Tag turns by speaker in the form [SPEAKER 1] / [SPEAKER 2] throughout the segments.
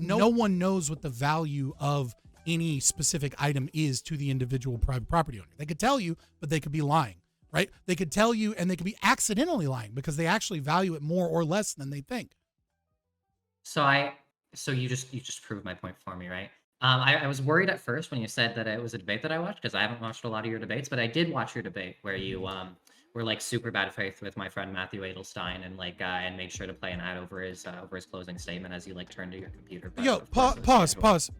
[SPEAKER 1] no one knows what the value of any specific item is to the individual private property owner. They could tell you, but they could be lying, right? They could tell you and they could be accidentally lying because they actually value it more or less than they think.
[SPEAKER 2] So you just proved my point for me, right? I was worried at first when you said that it was a debate that I watched, because I haven't watched a lot of your debates, but I did watch your debate where you were like super bad faith with my friend Matthew Edelstein and like and made sure to play an ad over his closing statement as you like turned to your computer.
[SPEAKER 1] Yo, pause.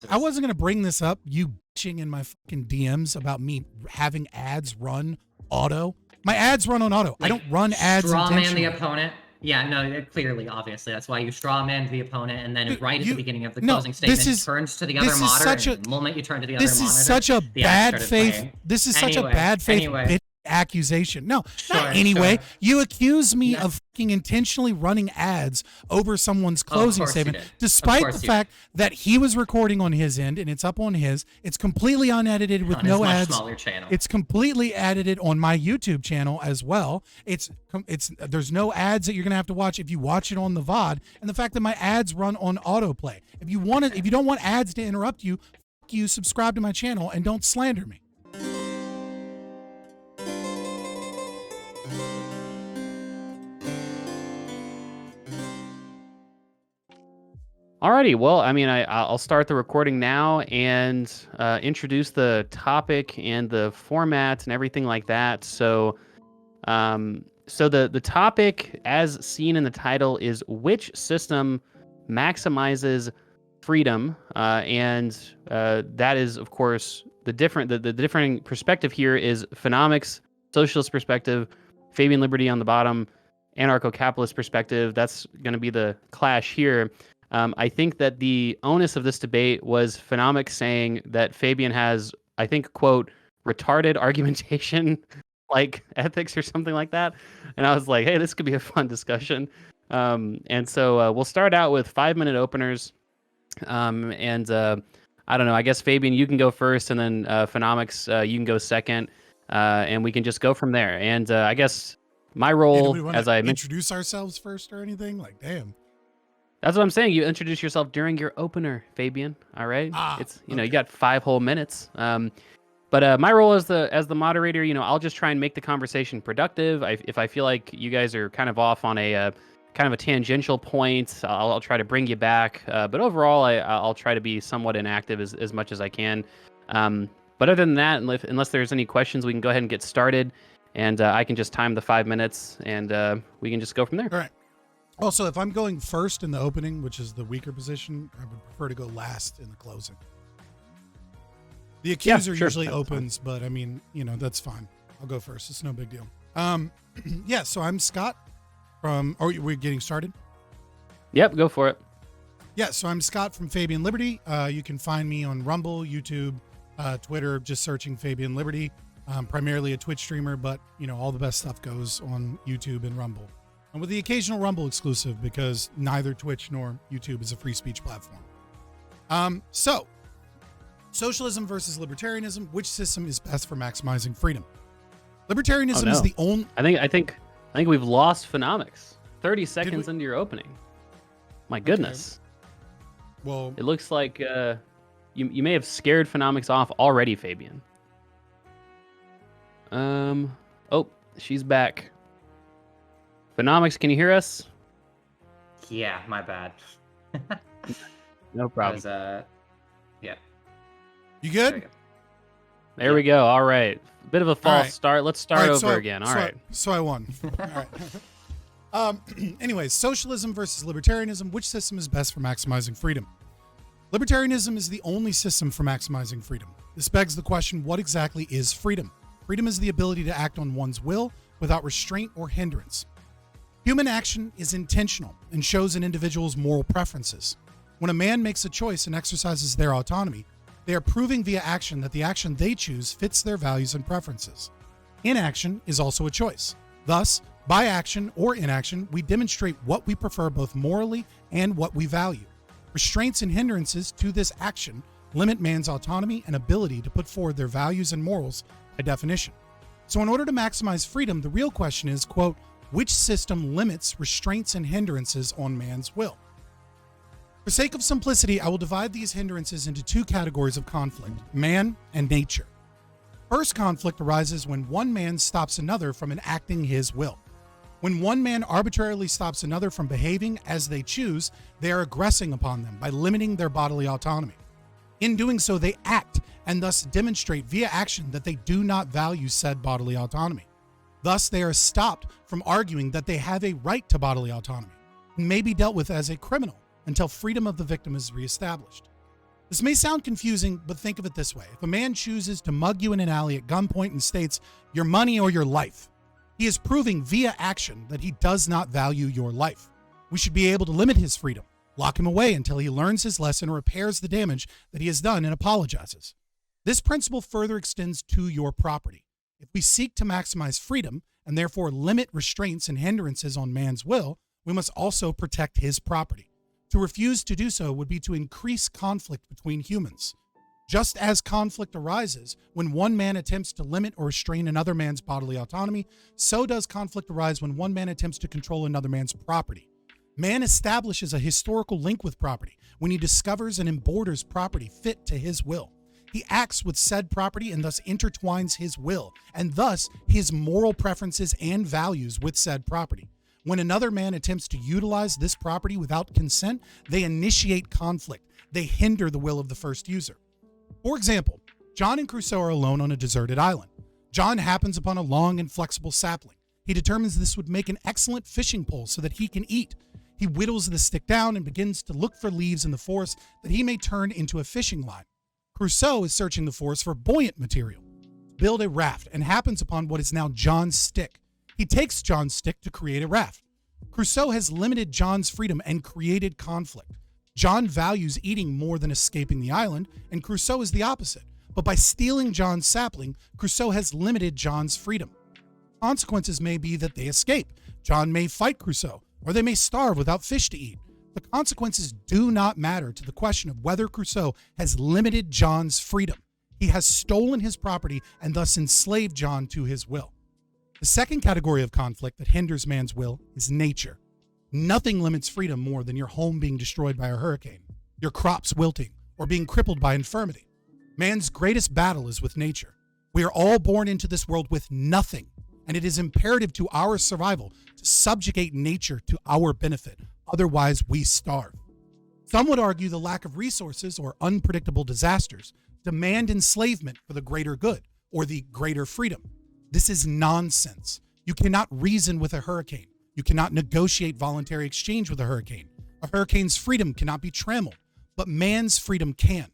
[SPEAKER 1] I wasn't gonna bring this up. You bitching in my fucking DMs about me having ads run auto. My ads run on auto. Like, I don't run ads.
[SPEAKER 2] Straw man the opponent. Yeah, no, clearly, obviously, that's why you straw man the opponent, and then at the beginning of the closing statement, turns to the other monitor. And the moment you turn to the other monitor,
[SPEAKER 1] this is such a bad faith. This is such a bad faith bitch accusation. No, not anyway. Sure. You accuse me of fucking intentionally running ads over someone's closing statement, despite the fact that he was recording on his end and it's up on his. It's completely unedited with no ads.
[SPEAKER 2] Smaller channel.
[SPEAKER 1] It's completely edited on my YouTube channel as well. It's there's no ads that you're gonna have to watch if you watch it on the VOD, and the fact that my ads run on autoplay. If you don't want ads to interrupt you, you subscribe to my channel and don't slander me.
[SPEAKER 3] Alrighty, well, I mean, I'll start the recording now and introduce the topic and the format and everything like that. So, the topic, as seen in the title, is which system maximizes freedom, and that is, of course, the different perspective here is Phenomiks, socialist perspective, Fabian Liberty on the bottom, anarcho-capitalist perspective. That's going to be the clash here. I think that the onus of this debate was Phenomiks saying that Fabian has, I think, quote, retarded argumentation, like ethics or something like that. And I was like, hey, this could be a fun discussion. And so we'll start out with 5-minute openers. I don't know, I guess, Fabian, you can go first, and then Phenomiks, you can go second. And we can just go from there. And I guess my role, as I mentioned,
[SPEAKER 1] introduce ourselves first or anything? Like, damn.
[SPEAKER 3] That's what I'm saying. You introduce yourself during your opener, Fabian. All right. It's you got 5 whole minutes. But my role as the moderator, I'll just try and make the conversation productive. If I feel like you guys are kind of off on a kind of a tangential point, I'll try to bring you back. But overall, I'll try to be somewhat inactive as much as I can. But other than that, unless there's any questions, we can go ahead and get started. And I can just time the 5 minutes, and we can just go from there.
[SPEAKER 1] All right. Also, if I'm going first in the opening, which is the weaker position, I would prefer to go last in the closing. The accuser usually opens, but I mean, that's fine. I'll go first. It's no big deal. Yeah, so I'm Scott from... Oh, we're getting started?
[SPEAKER 3] Yep, go for it.
[SPEAKER 1] Yeah, so I'm Scott from Fabian Liberty. You can find me on Rumble, YouTube, Twitter, just searching Fabian Liberty. I'm primarily a Twitch streamer, but, all the best stuff goes on YouTube and Rumble. And with the occasional Rumble exclusive, because neither Twitch nor YouTube is a free speech platform. So, socialism versus libertarianism. Which system is best for maximizing freedom? Libertarianism is the only.
[SPEAKER 3] I think we've lost Phenomiks. 30 seconds into your opening. My goodness.
[SPEAKER 1] Okay. Well,
[SPEAKER 3] it looks like you may have scared Phenomiks off already, Fabian. Oh, she's back. Phenomiks, can you hear us?
[SPEAKER 2] Yeah, my bad.
[SPEAKER 3] No problem.
[SPEAKER 2] Yeah.
[SPEAKER 1] You good?
[SPEAKER 3] There we go. All right. Bit of a false start. Let's start over again. All right.
[SPEAKER 1] So I won. All right. Anyways, socialism versus libertarianism. Which system is best for maximizing freedom? Libertarianism is the only system for maximizing freedom. This begs the question, what exactly is freedom? Freedom is the ability to act on one's will without restraint or hindrance. Human action is intentional and shows an individual's moral preferences. When a man makes a choice and exercises their autonomy, they are proving via action that the action they choose fits their values and preferences. Inaction is also a choice. Thus, by action or inaction, we demonstrate what we prefer both morally and what we value. Restraints and hindrances to this action limit man's autonomy and ability to put forward their values and morals by definition. So in order to maximize freedom, the real question is, quote, which system limits restraints and hindrances on man's will? For sake of simplicity, I will divide these hindrances into two categories of conflict: man and nature. First conflict arises when one man stops another from enacting his will. When one man arbitrarily stops another from behaving as they choose, they are aggressing upon them by limiting their bodily autonomy. In doing so, they act and thus demonstrate via action that they do not value said bodily autonomy. Thus, they are stopped from arguing that they have a right to bodily autonomy and may be dealt with as a criminal until freedom of the victim is reestablished. This may sound confusing, but think of it this way. If a man chooses to mug you in an alley at gunpoint and states, "Your money or your life," he is proving via action that he does not value your life. We should be able to limit his freedom, lock him away until he learns his lesson or repairs the damage that he has done and apologizes. This principle further extends to your property. If we seek to maximize freedom and therefore limit restraints and hindrances on man's will, we must also protect his property. To refuse to do so would be to increase conflict between humans. Just as conflict arises when one man attempts to limit or restrain another man's bodily autonomy, so does conflict arise when one man attempts to control another man's property. Man establishes a historical link with property when he discovers and emborders property fit to his will. He acts with said property and thus intertwines his will, and thus his moral preferences and values with said property. When another man attempts to utilize this property without consent, they initiate conflict. They hinder the will of the first user. For example, John and Crusoe are alone on a deserted island. John happens upon a long and flexible sapling. He determines this would make an excellent fishing pole so that he can eat. He whittles the stick down and begins to look for leaves in the forest that he may turn into a fishing line. Crusoe is searching the forest for buoyant material to build a raft and happens upon what is now John's stick. He takes John's stick to create a raft. Crusoe has limited John's freedom and created conflict. John values eating more than escaping the island, and Crusoe is the opposite. But by stealing John's sapling, Crusoe has limited John's freedom. Consequences may be that they escape. John may fight Crusoe, or they may starve without fish to eat. The consequences do not matter to the question of whether Crusoe has limited John's freedom. He has stolen his property and thus enslaved John to his will. The second category of conflict that hinders man's will is nature. Nothing limits freedom more than your home being destroyed by a hurricane, your crops wilting, or being crippled by infirmity. Man's greatest battle is with nature. We are all born into this world with nothing, and it is imperative to our survival to subjugate nature to our benefit. Otherwise, we starve. Some would argue the lack of resources or unpredictable disasters demand enslavement for the greater good or the greater freedom. This is nonsense. You cannot reason with a hurricane. You cannot negotiate voluntary exchange with a hurricane. A hurricane's freedom cannot be trammeled, but man's freedom can.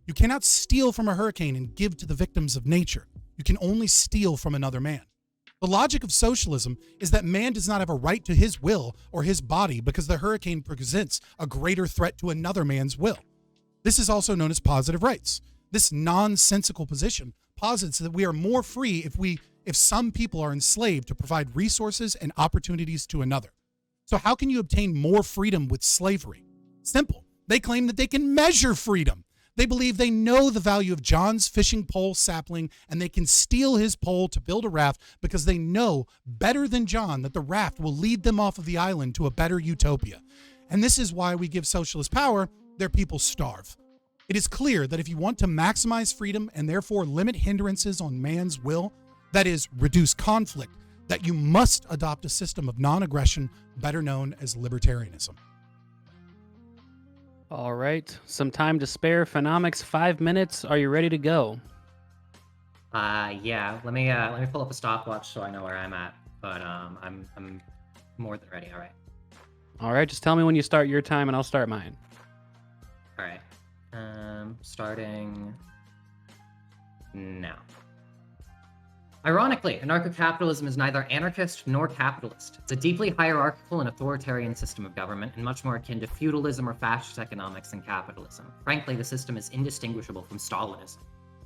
[SPEAKER 1] You cannot steal from a hurricane and give to the victims of nature. You can only steal from another man. The logic of socialism is that man does not have a right to his will or his body because the hurricane presents a greater threat to another man's will. This is also known as positive rights. This nonsensical position posits that we are more free if some people are enslaved to provide resources and opportunities to another. So how can you obtain more freedom with slavery? Simple. They claim that they can measure freedom. They believe they know the value of John's fishing pole sapling, and they can steal his pole to build a raft because they know better than John that the raft will lead them off of the island to a better utopia. And this is why we give socialist power, their people starve. It is clear that if you want to maximize freedom and therefore limit hindrances on man's will, that is, reduce conflict, that you must adopt a system of non-aggression, better known as libertarianism.
[SPEAKER 3] All right, some time to spare. Phenomiks, 5 minutes. Are you ready to go?
[SPEAKER 2] Yeah. Let me pull up a stopwatch so I know where I'm at. But I'm more than ready. All right.
[SPEAKER 3] All right, just tell me when you start your time, and I'll start mine.
[SPEAKER 2] All right. Starting now. Ironically, anarcho-capitalism is neither anarchist nor capitalist. It's a deeply hierarchical and authoritarian system of government and much more akin to feudalism or fascist economics than capitalism. Frankly, the system is indistinguishable from Stalinism.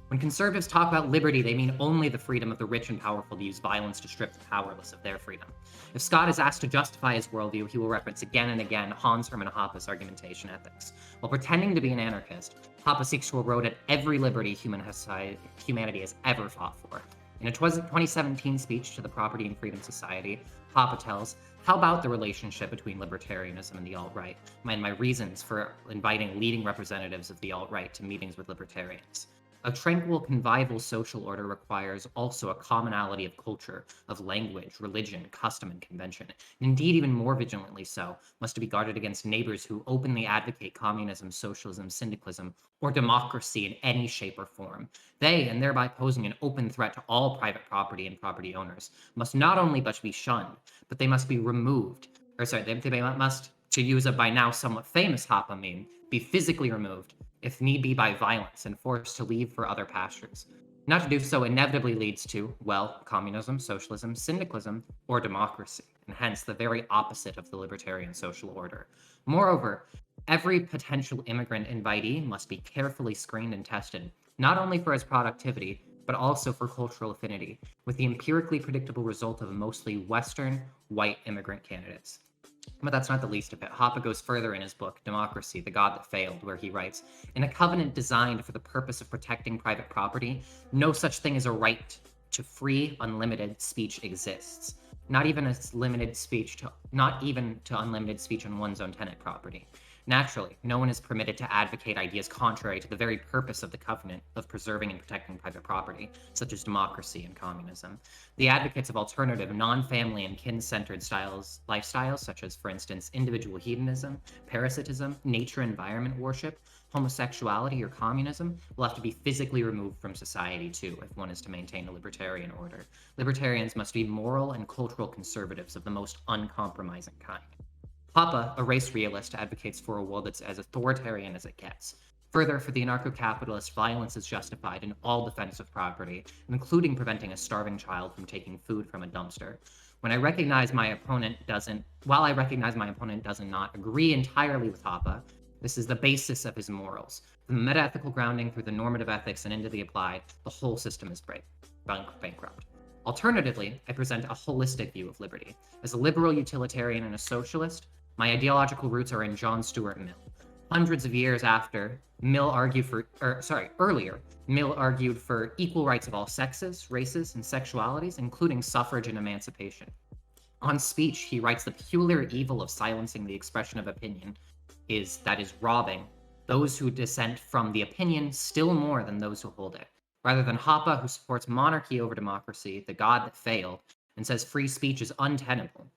[SPEAKER 2] When conservatives talk about liberty, they mean only the freedom of the rich and powerful to use violence to strip the powerless of their freedom. If Scott is asked to justify his worldview, he will reference again and again Hans Hermann Hoppe's argumentation ethics. While pretending to be an anarchist, Hoppe seeks to erode at every liberty humanity has ever fought for. In a 2017 speech to the Property and Freedom Society, Hoppe tells How about the relationship between libertarianism and the alt-right, and my reasons for inviting leading representatives of the alt-right to meetings with libertarians? A tranquil, convivial social order requires also a commonality of culture, of language, religion, custom, and convention. And indeed, even more vigilantly so, must be guarded against neighbors who openly advocate communism, socialism, syndicalism, or democracy in any shape or form. They, and thereby posing an open threat to all private property and property owners, must not only but be shunned, but they must be removed. They must, to use a by now somewhat famous Hoppe meme, be physically removed, if need be by violence, and forced to leave for other pastures. Not to do so inevitably leads to, well, communism, socialism, syndicalism, or democracy, and hence the very opposite of the libertarian social order. Moreover, every potential immigrant invitee must be carefully screened and tested, not only for his productivity, but also for cultural affinity, with the empirically predictable result of mostly Western, white immigrant candidates. But that's not the least of it. Hoppe goes further in his book, Democracy, The God That Failed, where he writes, in a covenant designed for the purpose of protecting private property, no such thing as a right to free, unlimited speech exists. Not even to unlimited speech on one's own tenant property. Naturally, no one is permitted to advocate ideas contrary to the very purpose of the covenant of preserving and protecting private property, such as democracy and communism. The advocates of alternative, non-family and kin-centered lifestyles, such as, for instance, individual hedonism, parasitism, nature-environment worship, homosexuality, or communism, will have to be physically removed from society too, if one is to maintain a libertarian order. Libertarians must be moral and cultural conservatives of the most uncompromising kind. Hoppe, a race realist, advocates for a world that's as authoritarian as it gets. Further, for the anarcho-capitalist, violence is justified in all defense of property, including preventing a starving child from taking food from a dumpster. While I recognize my opponent does not agree entirely with Hoppe, this is the basis of his morals. From the meta-ethical grounding through the normative ethics and into the applied, the whole system is bankrupt. Alternatively, I present a holistic view of liberty. As a liberal utilitarian and a socialist, my ideological roots are in John Stuart Mill. Hundreds of years after, Mill argued for equal rights of all sexes, races, and sexualities, including suffrage and emancipation. On speech, he writes the peculiar evil of silencing the expression of opinion is robbing those who dissent from the opinion still more than those who hold it. Rather than Hoppe, who supports monarchy over democracy, the God that failed, and says free speech is untenable,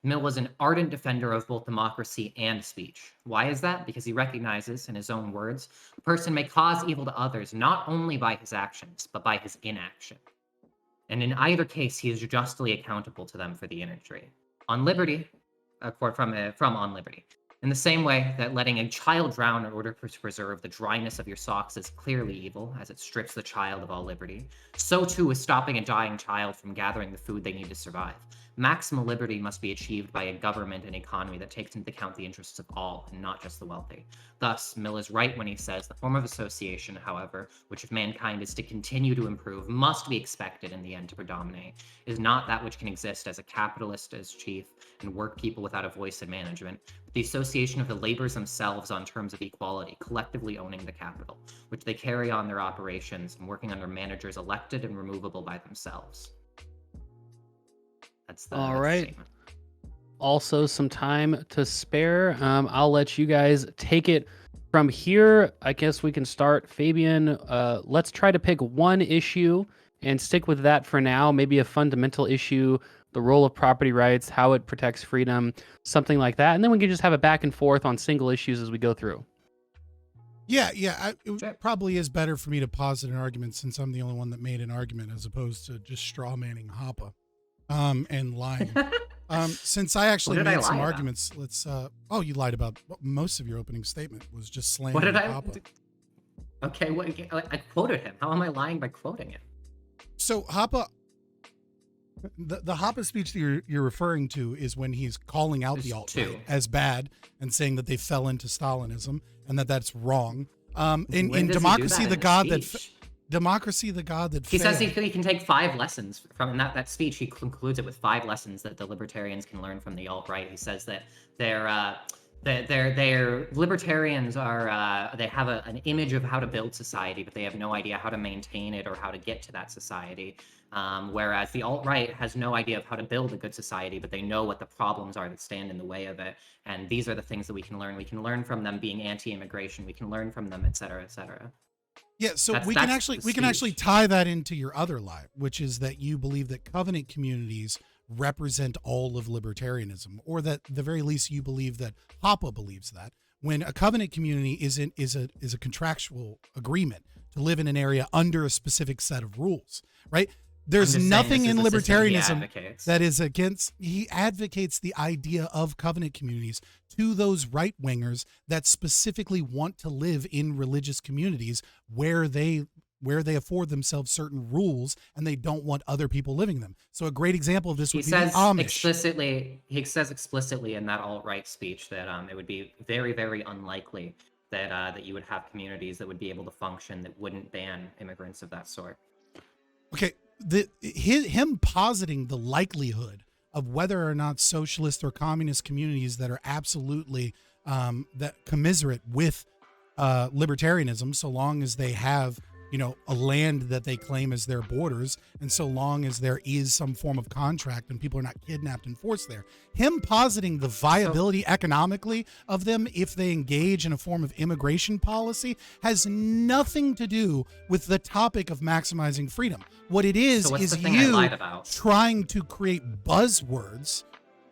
[SPEAKER 2] Mill was an ardent defender of both democracy and speech. Why is that? Because he recognizes, in his own words, a person may cause evil to others not only by his actions, but by his inaction. And in either case, he is justly accountable to them for the injury. On liberty, a quote from On Liberty, in the same way that letting a child drown in order to preserve the dryness of your socks is clearly evil, as it strips the child of all liberty, so too is stopping a dying child from gathering the food they need to survive. Maximal liberty must be achieved by a government and economy that takes into account the interests of all, and not just the wealthy. Thus, Mill is right when he says the form of association, however, which if mankind is to continue to improve, must be expected in the end to predominate, is not that which can exist as a capitalist as chief and work people without a voice in management, but the association of the laborers themselves on terms of equality, collectively owning the capital, which they carry on their operations and working under managers elected and removable by themselves.
[SPEAKER 3] All right. Also, some time to spare. I'll let you guys take it from here. I guess we can start. Fabian, let's try to pick one issue and stick with that for now. Maybe a fundamental issue, the role of property rights, how it protects freedom, something like that. And then we can just have a back and forth on single issues as we go through.
[SPEAKER 1] It probably is better for me to posit an argument since I'm the only one that made an argument as opposed to just straw manning Hoppe. And lying. Since I actually made some arguments, let's. You lied about most of your opening statement was just slandering.
[SPEAKER 2] What did I?
[SPEAKER 1] Hoppe.
[SPEAKER 2] Okay, I quoted him. How am I lying by quoting him?
[SPEAKER 1] So Hoppe, the Hoppe speech that you're referring to is when he's calling out the alt-right as bad and saying that they fell into Stalinism and that's wrong. In Democracy, the God that. Democracy, the God that failed.
[SPEAKER 2] Says he can take 5 lessons from that speech. He concludes it with 5 lessons that the libertarians can learn from the alt-right. He says that They're libertarians are they have an image of how to build society, but they have no idea how to maintain it or how to get to that society. Whereas the alt-right has no idea of how to build a good society, but they know what the problems are that stand in the way of it. And these are the things that we can learn. We can learn from them being anti-immigration. We can learn from them, et cetera, et cetera.
[SPEAKER 1] Yeah, so
[SPEAKER 2] That's
[SPEAKER 1] we can actually tie that into your other lie, which is that you believe that covenant communities represent all of libertarianism, or that at the very least you believe that Hoppe believes that, when a covenant community is a contractual agreement to live in an area under a specific set of rules, right? There's nothing in libertarianism that is against. He advocates the idea of covenant communities to those right wingers that specifically want to live in religious communities where they afford themselves certain rules and they don't want other people living in them. So a great example of this would be the Amish.
[SPEAKER 2] He says explicitly in that alt-right speech that it would be very, very unlikely that you would have communities that would be able to function that wouldn't ban immigrants of that sort.
[SPEAKER 1] Okay. Him positing the likelihood of whether or not socialist or communist communities that are absolutely that commiserate with libertarianism, so long as they have a land that they claim as their borders, and so long as there is some form of contract and people are not kidnapped and forced there. Him positing the viability economically of them if they engage in a form of immigration policy has nothing to do with the topic of maximizing freedom. What it is you trying to create buzzwords.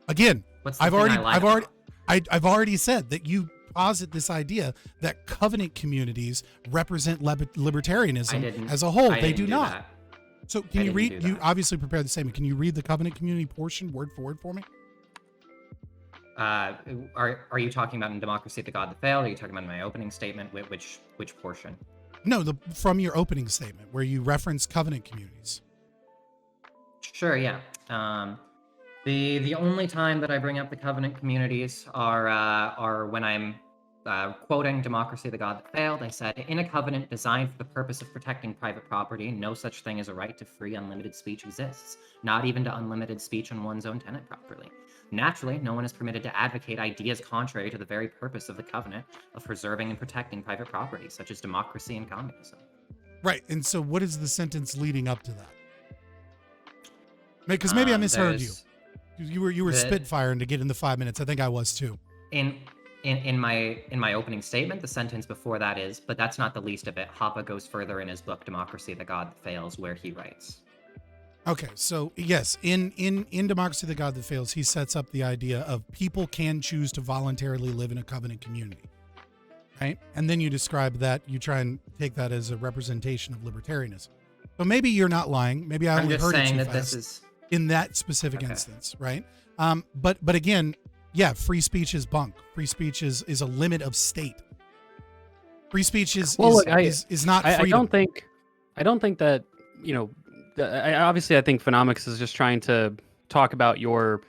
[SPEAKER 1] Again, I've already said that you posit this idea that covenant communities represent libertarianism as a whole. They do not. That. So can you read? You obviously prepared the statement. Can you read the covenant community portion word for word for me?
[SPEAKER 2] Are you talking about in Democracy the God That Failed? Or are you talking about in my opening statement? Which portion?
[SPEAKER 1] No, from your opening statement where you reference covenant communities.
[SPEAKER 2] Sure. Yeah. The only time that I bring up the covenant communities are when I'm quoting Democracy the God That Failed. I said, in a covenant designed for the purpose of protecting private property, no such thing as a right to free unlimited speech exists, not even to unlimited speech on one's own tenant property. Naturally, no one is permitted to advocate ideas contrary to the very purpose of the covenant of preserving and protecting private property, such as democracy and communism.
[SPEAKER 1] Right, and so what is the sentence leading up to that? Because maybe I misheard you. You were spitfiring to get in the 5 minutes. I think I was too.
[SPEAKER 2] In my opening statement, the sentence before that is, but that's not the least of it. Hoppe goes further in his book, Democracy the God That Fails, where he writes.
[SPEAKER 1] Okay, so yes, in Democracy the God That Fails, he sets up the idea of people can choose to voluntarily live in a covenant community, right? And then you describe that, you try and take that as a representation of libertarianism. So maybe you're not lying. Maybe I only heard it too fast in that specific instance, right? But again, yeah, free speech is bunk. Free speech is a limit of state. Free speech is not freedom.
[SPEAKER 3] I don't think that, obviously I think Phenomiks is just trying to talk about your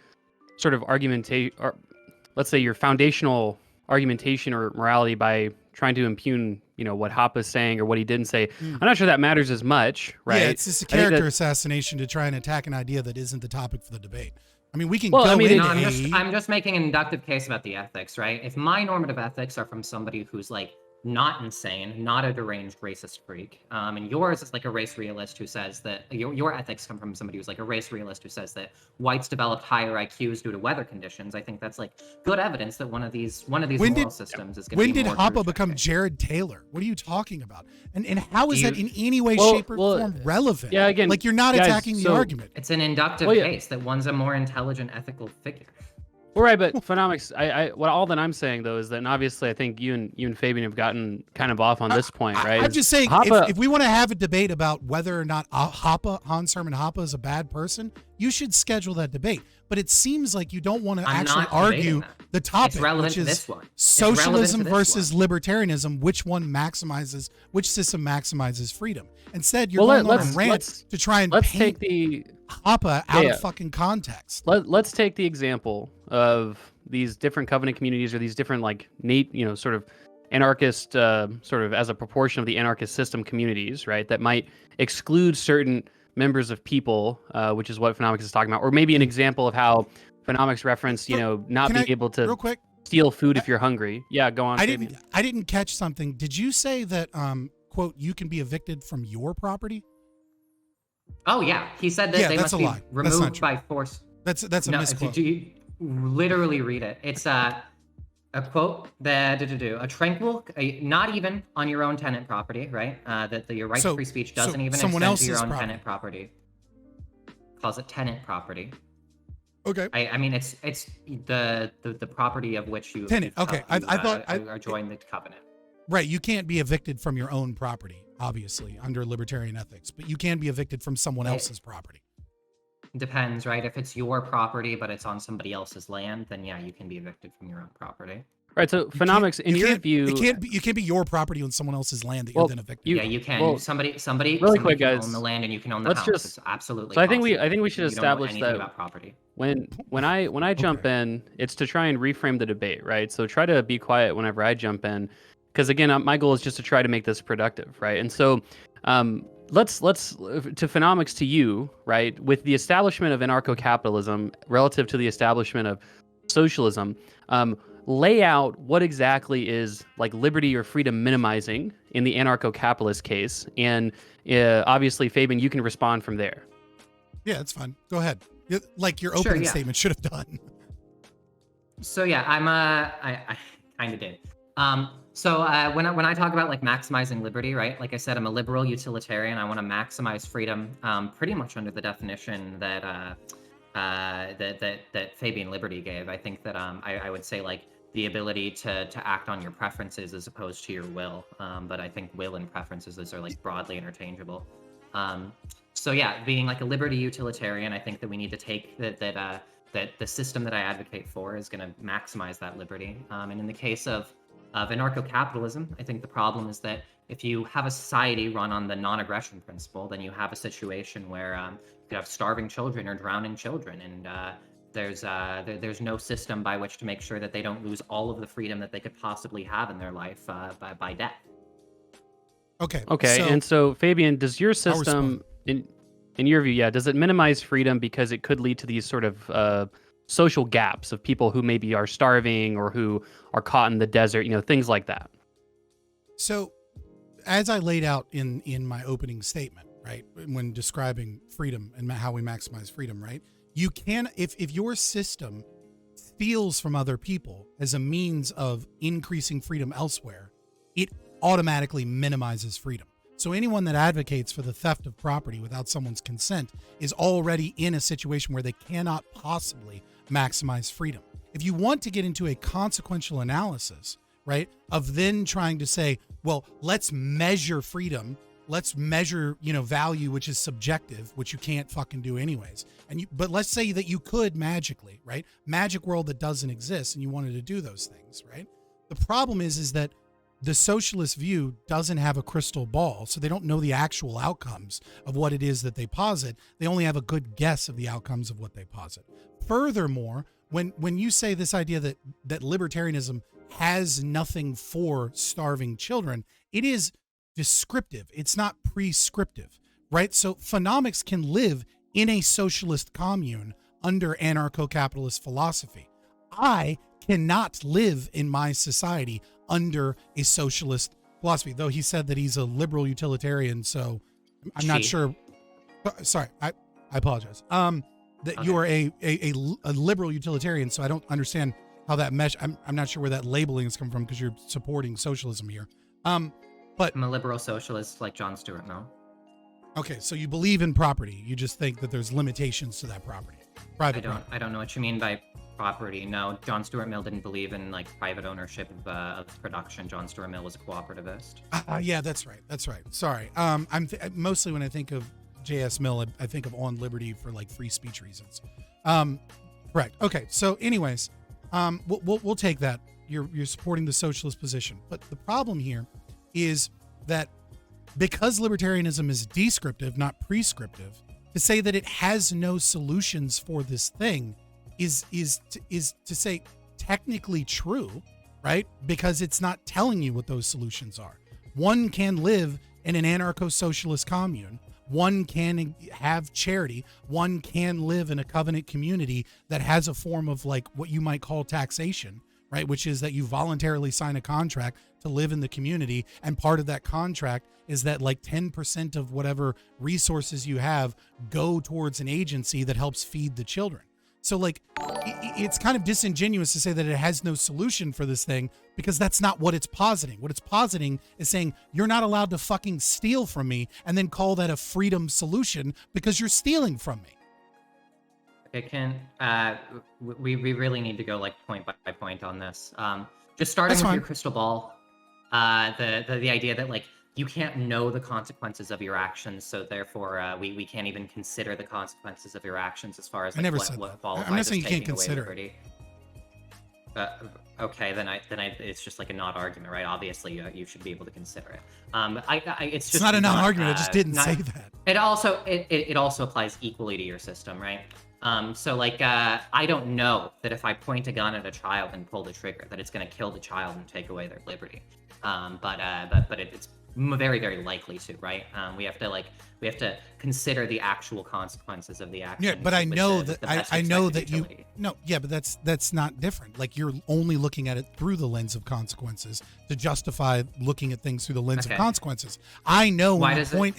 [SPEAKER 3] sort of argumentation, or let's say your foundational argumentation or morality by trying to impugn, what Hoppe is saying or what he didn't say. I'm not sure that matters as much, right?
[SPEAKER 1] Yeah, it's just a character assassination to try and attack an idea that isn't the topic for the debate. I mean, we can
[SPEAKER 2] I'm just making an inductive case about the ethics, right? If my normative ethics are from somebody who's like not insane, not a deranged racist freak, and yours is like a race realist who says that your ethics come from somebody who's like a race realist who says that whites developed higher IQs due to weather conditions, I think that's like good evidence that one of these moral systems is going to be more.
[SPEAKER 1] When did Hoppe become Jared Taylor? What are you talking about? And how is that in any way, shape, or form relevant?
[SPEAKER 3] Yeah, again,
[SPEAKER 1] like you're not attacking the argument.
[SPEAKER 2] It's an inductive case that one's a more intelligent, ethical figure.
[SPEAKER 3] Well, right, but Phenomiks, all that I'm saying though is that, and obviously I think you and Fabian have gotten kind of off on this point, right?
[SPEAKER 1] I'm just saying, if we want to have a debate about whether or not Hans Hermann Hoppe is a bad person, you should schedule that debate. But it seems like you don't want to actually argue the topic, which is socialism versus libertarianism. Which system maximizes freedom? Instead, you're going on a rant to try and paint Hoppe out of fucking context.
[SPEAKER 3] Let's take the example of these different covenant communities, or these different sort of anarchist, sort of as a proportion of the anarchist system communities, right? That might exclude certain members of people, which is what Phenomiks is talking about, or maybe an example of how Phenomiks referenced, not being able to.
[SPEAKER 1] Real quick,
[SPEAKER 3] steal food if you're hungry. Yeah, go on.
[SPEAKER 1] I
[SPEAKER 3] Fabian.
[SPEAKER 1] didn't catch something. Did you say that quote, you can be evicted from your property?
[SPEAKER 2] Oh yeah, he said that they
[SPEAKER 1] that's
[SPEAKER 2] must
[SPEAKER 1] a
[SPEAKER 2] be
[SPEAKER 1] lie.
[SPEAKER 2] removed by force.
[SPEAKER 1] That's a
[SPEAKER 2] No,
[SPEAKER 1] misquote.
[SPEAKER 2] do you literally read it? It's a quote that a tranquil, not even on your own tenant property, right? That your right to free speech doesn't even
[SPEAKER 1] someone
[SPEAKER 2] extend to your
[SPEAKER 1] else's
[SPEAKER 2] own
[SPEAKER 1] property.
[SPEAKER 2] tenant property. Calls it tenant property.
[SPEAKER 1] Okay.
[SPEAKER 2] I mean, it's the property of which you
[SPEAKER 1] Tenant. Okay. I thought
[SPEAKER 2] are joined the covenant.
[SPEAKER 1] right. You can't be evicted from your own property, obviously, under libertarian ethics, but you can be evicted from someone else's property.
[SPEAKER 2] Depends, right? If it's your property but it's on somebody else's land, then yeah, you can be evicted from your own property.
[SPEAKER 3] Right. So Phenomiks, in your view,
[SPEAKER 1] you can't be your property on someone else's land that you're then evicted.
[SPEAKER 2] Yeah, you can.
[SPEAKER 3] well,
[SPEAKER 2] somebody
[SPEAKER 3] really quick,
[SPEAKER 2] can
[SPEAKER 3] guys,
[SPEAKER 2] own the land and you can own the
[SPEAKER 3] let's
[SPEAKER 2] house.
[SPEAKER 3] just-
[SPEAKER 2] It's absolutely.
[SPEAKER 3] So I think we
[SPEAKER 2] possible.
[SPEAKER 3] should
[SPEAKER 2] You don't know
[SPEAKER 3] establish
[SPEAKER 2] anything
[SPEAKER 3] that
[SPEAKER 2] about property.
[SPEAKER 3] when I jump in, it's to try and reframe the debate, right? So try to be quiet whenever I jump in, because again, my goal is just to try to make this productive, right? And so, let's to Phenomiks, to you, right? With the establishment of anarcho-capitalism relative to the establishment of socialism, lay out what exactly is like liberty or freedom minimizing in the anarcho-capitalist case, and obviously, Fabian, you can respond from there.
[SPEAKER 1] Yeah, that's fine. Go ahead. Like your opening
[SPEAKER 2] yeah.
[SPEAKER 1] statement should have done.
[SPEAKER 2] So yeah, I kind of did. So when I talk about like maximizing liberty, right? Like I said, I'm a liberal utilitarian. I want to maximize freedom, pretty much under the definition that Fabian Liberty gave. I think that I would say like the ability to act on your preferences as opposed to your will. But I think will and preferences are like broadly interchangeable. So yeah, being like a liberty utilitarian, I think that we need to take that the system that I advocate for is going to maximize that liberty. And in the case of anarcho-capitalism, I think the problem is that if you have a society run on the non-aggression principle, then you have a situation where you could have starving children or drowning children, and there's no system by which to make sure that they don't lose all of the freedom that they could possibly have in their life by death.
[SPEAKER 1] Okay.
[SPEAKER 3] Okay, and so Fabian, does your system, in your view, does it minimize freedom because it could lead to these sort of social gaps of people who maybe are starving or who are caught in the desert, things like that?
[SPEAKER 1] So, as I laid out in my opening statement, right, when describing freedom and how we maximize freedom, right, you can, if your system steals from other people as a means of increasing freedom elsewhere, it automatically minimizes freedom. So anyone that advocates for the theft of property without someone's consent is already in a situation where they cannot possibly maximize freedom. If you want to get into a consequential analysis, right, of then trying to say, well, let's measure freedom, let's measure, value, which is subjective, which you can't fucking do anyways. But let's say that you could magically, right? Magic world that doesn't exist, and you wanted to do those things, right? The problem is that the socialist view doesn't have a crystal ball, so they don't know the actual outcomes of what it is that they posit. They only have a good guess of the outcomes of what they posit. Furthermore, when you say this idea that libertarianism has nothing for starving children, it is descriptive. It's not prescriptive, right? So Phenomiks can live in a socialist commune under anarcho-capitalist philosophy. I cannot live in my society under a socialist philosophy, though he said that he's a liberal utilitarian, so I'm not sure. Sorry, I apologize. That you are a liberal utilitarian, so I don't understand how that mesh. I'm not sure where that labeling is coming from, because you're supporting socialism here. But
[SPEAKER 2] I'm a liberal socialist like John Stuart Mill.
[SPEAKER 1] Okay, so you believe in property. You just think that there's limitations to that property. Private property.
[SPEAKER 2] I don't know what you mean by property. No, John Stuart Mill didn't believe in like private ownership of production. John Stuart Mill was a cooperativist.
[SPEAKER 1] Yeah, that's right. Sorry. Mostly when I think of J.S. Mill, I think of on liberty for like free speech reasons. Correct. Okay. So, anyways, we'll take that. You're supporting the socialist position, but the problem here is that because libertarianism is descriptive, not prescriptive, to say that it has no solutions for this thing is to say technically true, right? Because it's not telling you what those solutions are. One can live in an anarcho-socialist commune. One can have charity. One can live in a covenant community that has a form of like what you might call taxation, right? Which is that you voluntarily sign a contract to live in the community. And part of that contract is that like 10% of whatever resources you have go towards an agency that helps feed the children. So like, it's kind of disingenuous to say that it has no solution for this thing, because that's not what it's positing. What it's positing is saying you're not allowed to fucking steal from me and then call that a freedom solution because you're stealing from me.
[SPEAKER 2] It can, we really need to go like point by point on this. Just starting
[SPEAKER 1] That's
[SPEAKER 2] with
[SPEAKER 1] fine.
[SPEAKER 2] your crystal ball, the idea that like you can't know the consequences of your actions, so therefore we can't even consider the consequences of your actions as far as
[SPEAKER 1] I
[SPEAKER 2] like,
[SPEAKER 1] never
[SPEAKER 2] what,
[SPEAKER 1] said
[SPEAKER 2] what
[SPEAKER 1] that.
[SPEAKER 2] qualifies
[SPEAKER 1] I'm not
[SPEAKER 2] as
[SPEAKER 1] saying you can't
[SPEAKER 2] taking away
[SPEAKER 1] consider
[SPEAKER 2] liberty. Okay, then it's just like a not argument, right? Obviously, you should be able to consider it. It's just
[SPEAKER 1] not a non-argument. I just didn't say that.
[SPEAKER 2] It also applies equally to your system, right? So like I don't know that if I point a gun at a child and pull the trigger that it's going to kill the child and take away their liberty. But it's very, very likely to, right? We have to consider the actual consequences of the action.
[SPEAKER 1] Yeah, but I know that but that's not different. Like, you're only looking at it through the lens of consequences to justify looking at things through the lens of consequences. I know when you point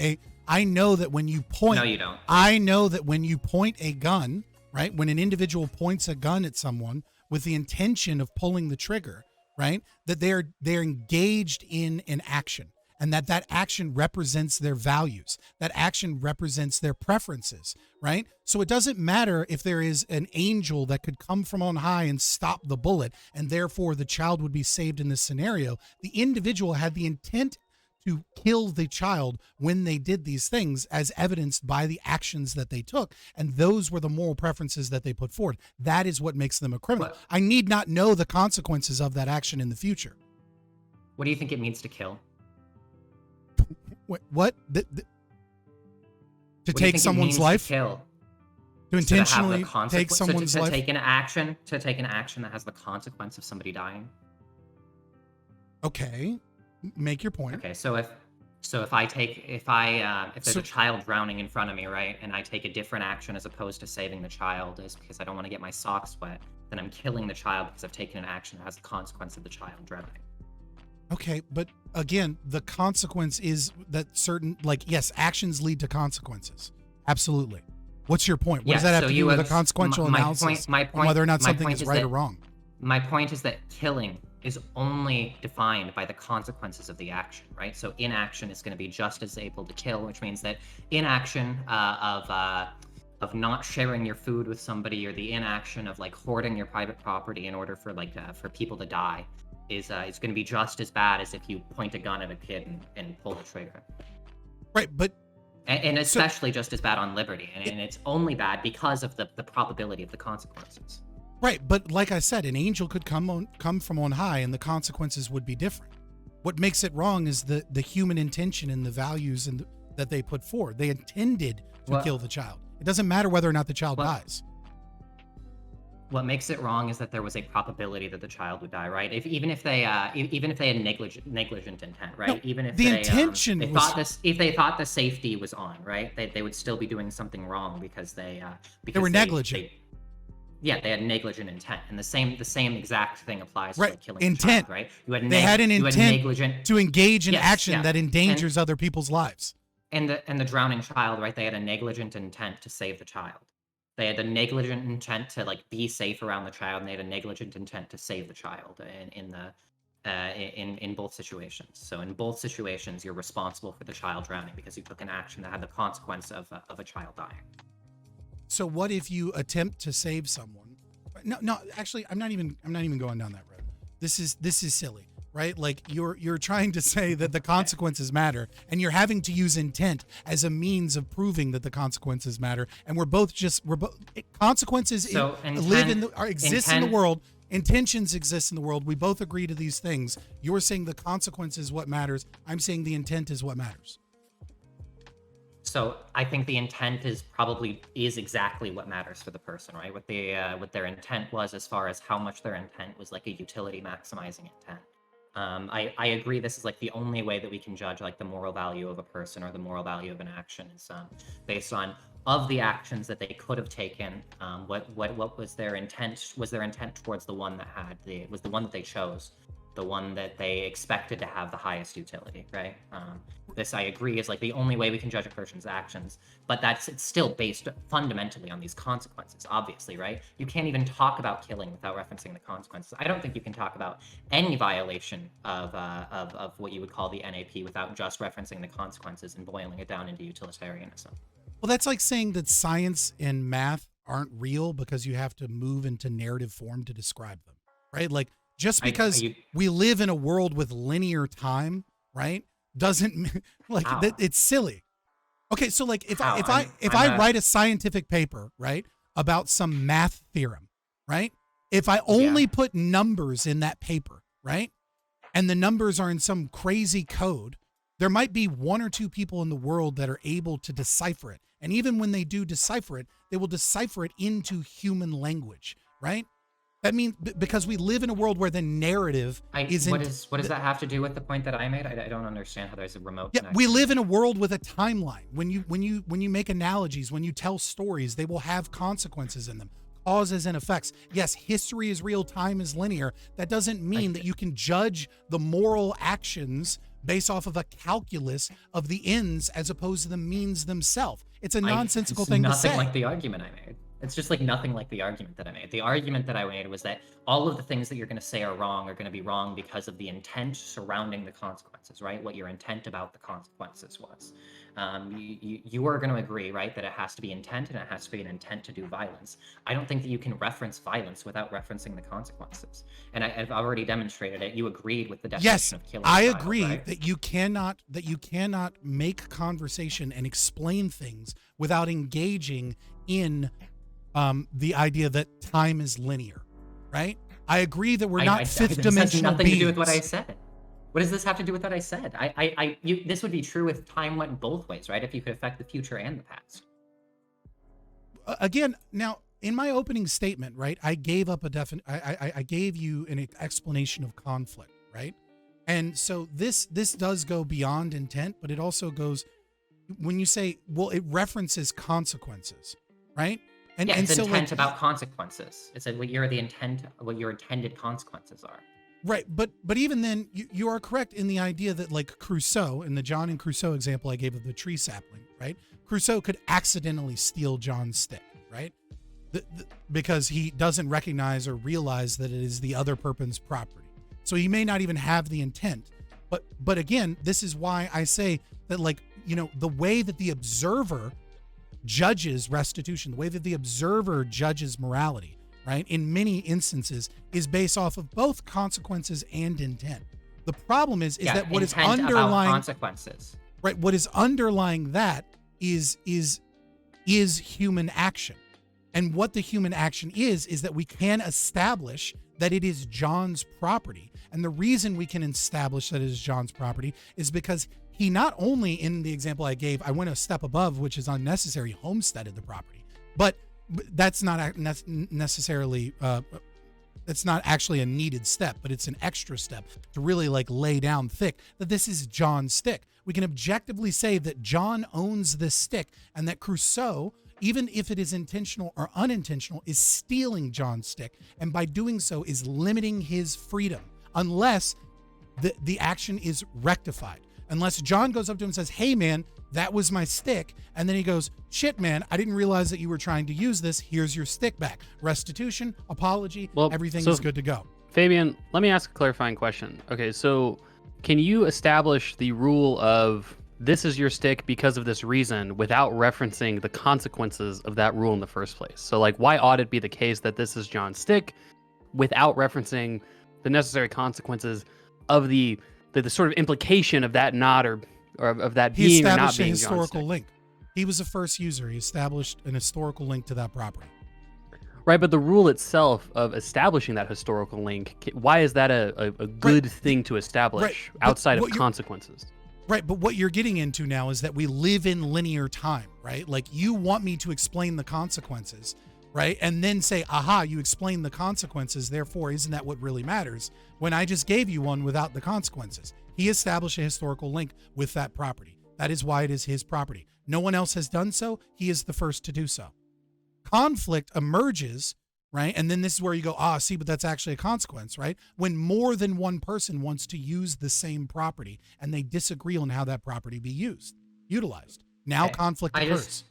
[SPEAKER 1] I know that when you point
[SPEAKER 2] No, you don't.
[SPEAKER 1] I know that when you point a gun, right? When an individual points a gun at someone with the intention of pulling the trigger, right? That they're engaged in an action. And that action represents their values. That action represents their preferences, right? So it doesn't matter if there is an angel that could come from on high and stop the bullet, and therefore the child would be saved in this scenario. The individual had the intent to kill the child when they did these things, as evidenced by the actions that they took. And those were the moral preferences that they put forward. That is what makes them a criminal. I need not know the consequences of that action in the future.
[SPEAKER 2] What do you think it means to kill?
[SPEAKER 1] What? To take someone's life?
[SPEAKER 2] To kill.
[SPEAKER 1] To intentionally take someone's life?
[SPEAKER 2] To take an action that has the consequence of somebody dying.
[SPEAKER 1] Okay, make your point.
[SPEAKER 2] Okay, so if there's a child drowning in front of me, right, and I take a different action as opposed to saving the child, is because I don't want to get my socks wet, then I'm killing the child because I've taken an action that has the consequence of the child drowning.
[SPEAKER 1] Okay, but again, the consequence is that certain, like, yes, actions lead to consequences. Absolutely. What's your point? What does that have to do with a consequential analysis on whether or not something is right or wrong?
[SPEAKER 2] My point is that killing is only defined by the consequences of the action, right? So inaction is going to be just as able to kill, which means that inaction of not sharing your food with somebody, or the inaction of like hoarding your private property in order for for people to die, is going to be just as bad as if you point a gun at a kid and pull the trigger.
[SPEAKER 1] Right, but...
[SPEAKER 2] And especially just as bad on liberty. And it's only bad because of the probability of the consequences.
[SPEAKER 1] Right, but like I said, an angel could come from on high and the consequences would be different. What makes it wrong is the human intention and the values that they put forward. They intended to kill the child. It doesn't matter whether or not the child dies.
[SPEAKER 2] What makes it wrong is that there was a probability that the child would die, right? Even if they had negligent intent, right?
[SPEAKER 1] No,
[SPEAKER 2] even if
[SPEAKER 1] the intention
[SPEAKER 2] if they thought the safety was on, right? They would still be doing something wrong because they
[SPEAKER 1] were negligent.
[SPEAKER 2] They had negligent intent, and the same exact thing applies to like, killing
[SPEAKER 1] intent,
[SPEAKER 2] a child, right?
[SPEAKER 1] They had an intent to engage in action that endangers other people's lives.
[SPEAKER 2] And the drowning child, right? They had a negligent intent to save the child. They had a negligent intent to like be safe around the child, and they had a negligent intent to save the child in both situations. So in both situations, you're responsible for the child drowning because you took an action that had the consequence of a child dying.
[SPEAKER 1] So what if you attempt to save someone? No, actually, I'm not even going down that road. This is silly, right? Like you're trying to say that the consequences matter, and you're having to use intent as a means of proving that the consequences matter. And consequences exist in the world. Intentions exist in the world. We both agree to these things. You're saying the consequence is what matters. I'm saying the intent is what matters.
[SPEAKER 2] So I think the intent is exactly what matters for the person, right? What their intent was, as far as how much their intent was like a utility maximizing intent. I agree. This is like the only way that we can judge like the moral value of a person or the moral value of an action is based on of the actions that they could have taken. What was their intent? Was their intent towards the one that was the one that they chose, the one that they expected to have the highest utility, right? This, I agree, is like the only way we can judge a person's actions, but it's still based fundamentally on these consequences, obviously, right? You can't even talk about killing without referencing the consequences. I don't think you can talk about any violation of what you would call the NAP without just referencing the consequences and boiling it down into utilitarianism.
[SPEAKER 1] Well, that's like saying that science and math aren't real because you have to move into narrative form to describe them, right? Like, just because we live in a world with linear time, right, doesn't like that. It's silly. Okay, so like if I write a scientific paper, right, about some math theorem, right, if I only put numbers in that paper, right, and the numbers are in some crazy code, there might be one or two people in the world that are able to decipher it, and even when they do decipher it, they will decipher it into human language, right? That means because we live in a world where the narrative isn't.
[SPEAKER 2] What does that have to do with the point that I made? I don't understand how there's a remote.
[SPEAKER 1] Yeah, we live in a world with a timeline. When you make analogies, when you tell stories, they will have consequences in them, causes and effects. Yes, history is real, time is linear. That doesn't mean that you can judge the moral actions based off of a calculus of the ends as opposed to the means themselves. It's a nonsensical thing to say.
[SPEAKER 2] Nothing like the argument I made. It's just like nothing like the argument that I made. The argument that I made was that all of the things that you're going to say are going to be wrong because of the intent surrounding the consequences, right? What your intent about the consequences was. You are going to agree, right, that it has to be intent and it has to be an intent to do violence. I don't think that you can reference violence without referencing the consequences. And I've already demonstrated it. You agreed with the definition of killing.
[SPEAKER 1] I agree, right? that you cannot make conversation and explain things without engaging in the idea that time is linear, right? I agree that we're not fifth dimensional beings. This has nothing to do with what
[SPEAKER 2] I said. What does this have to do with what I said? This would be true if time went both ways, right? If you could affect the future and the past.
[SPEAKER 1] Again, now in my opening statement, right, I gave up I gave you an explanation of conflict, right? And so this does go beyond intent, but it also goes when you say, well, it references consequences, right?
[SPEAKER 2] And it's so intent about consequences. It's what your intended consequences are.
[SPEAKER 1] Right, but even then, you are correct in the idea that, like Crusoe, in the John and Crusoe example I gave of the tree sapling, right? Crusoe could accidentally steal John's stick, right? Because he doesn't recognize or realize that it is the other person's property. So he may not even have the intent. But again, this is why I say that, like, you know, the way that the observer judges restitution, the way that the observer judges morality, right, in many instances is based off of both consequences and intent. The problem is that what is underlying
[SPEAKER 2] consequences,
[SPEAKER 1] right? What is underlying that is human action, and what the human action is that we can establish that it is John's property, and the reason we can establish that it is John's property is because he not only, in the example I gave, I went a step above, which is unnecessary, homesteaded the property, but that's not necessarily, it's not actually a needed step, but it's an extra step to really like lay down thick that this is John's stick. We can objectively say that John owns this stick and that Crusoe, even if it is intentional or unintentional, is stealing John's stick, and by doing so is limiting his freedom unless the action is rectified. Unless John goes up to him and says, hey man, that was my stick. And then he goes, shit man, I didn't realize that you were trying to use this. Here's your stick back. Restitution, apology, everything is good to go.
[SPEAKER 3] Fabian, let me ask a clarifying question. Okay, so can you establish the rule of this is your stick because of this reason without referencing the consequences of that rule in the first place? So like, why ought it be the case that this is John's stick without referencing the necessary consequences of the sort of implication of that not or of that being or not being John's stick? He established a historical link.
[SPEAKER 1] He was the first user. He established an historical link to that property.
[SPEAKER 3] Right, but the rule itself of establishing that historical link, why is that a good thing to establish outside of consequences?
[SPEAKER 1] Right, but what you're getting into now is that we live in linear time, right? Like, you want me to explain the consequences, right? And then say, aha, you explain the consequences, therefore, isn't that what really matters? When I just gave you one without the consequences. He established a historical link with that property. That is why it is his property. No one else has done so. He is the first to do so. Conflict emerges, right? And then this is where you go, see, but that's actually a consequence, right? When more than one person wants to use the same property and they disagree on how that property be utilized. Now
[SPEAKER 2] Okay.
[SPEAKER 1] conflict occurs.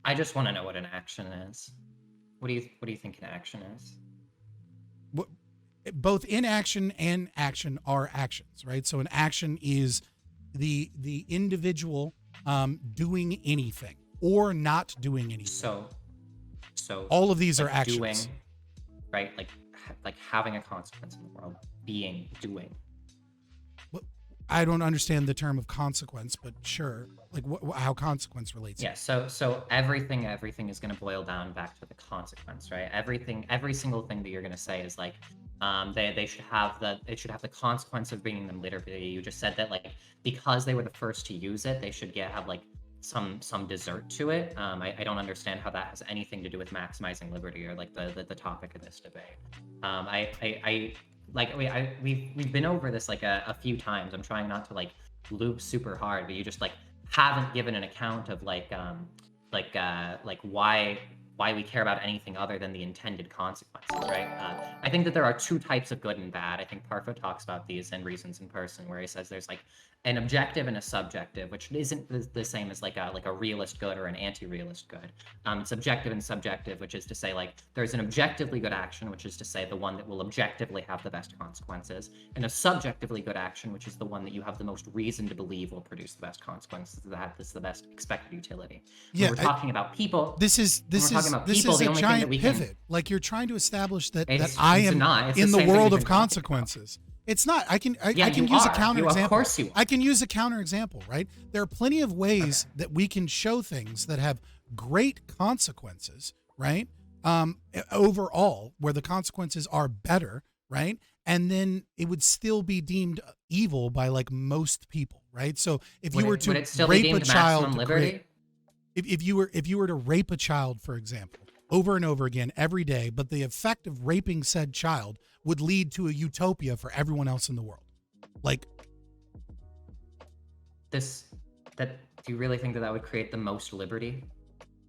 [SPEAKER 2] I just want to know what an action is. What do you think an action is?
[SPEAKER 1] Both inaction and action are actions, right? So an action is the individual doing anything or not doing anything.
[SPEAKER 2] So
[SPEAKER 1] all of these
[SPEAKER 2] like
[SPEAKER 1] are actions.
[SPEAKER 2] doing, right? Like having a consequence in the world, doing.
[SPEAKER 1] I don't understand the term of consequence, but sure, like how consequence relates.
[SPEAKER 2] Yeah. So everything is going to boil down back to the consequence, right? Every single thing that you're going to say is like, it should have the consequence of bringing them liberty. You just said that like because they were the first to use it, they should have like some dessert to it. I don't understand how that has anything to do with maximizing liberty or like the topic of this debate. We've been over this like a few times. I'm trying not to like loop super hard, but you just like haven't given an account of why we care about anything other than the intended consequences, right? I think that there are two types of good and bad. I think Parfo talks about these in Reasons in Person, where he says there's like an objective and a subjective, which isn't the same as like a realist good or an anti-realist good. It's objective and subjective, which is to say like there's an objectively good action, which is to say the one that will objectively have the best consequences, and a subjectively good action, which is the one that you have the most reason to believe will produce the best consequences, that is the best expected utility.
[SPEAKER 1] Yeah,
[SPEAKER 2] when we're talking about people.
[SPEAKER 1] This is a giant pivot. Like you're trying to establish that I am in the world of consequences. It's not. I can use a counterexample.
[SPEAKER 2] Of course you are.
[SPEAKER 1] I can use a counterexample, right? There are plenty of ways that we can show things that have great consequences, right? Overall, where the consequences are better, right? And then it would still be deemed evil by like most people, right? So if you were to rape a child, if you were to rape a child, for example, over and over again every day, but the effect of raping said child would lead to a utopia for everyone else in the world. Like
[SPEAKER 2] do you really think that would create the most liberty?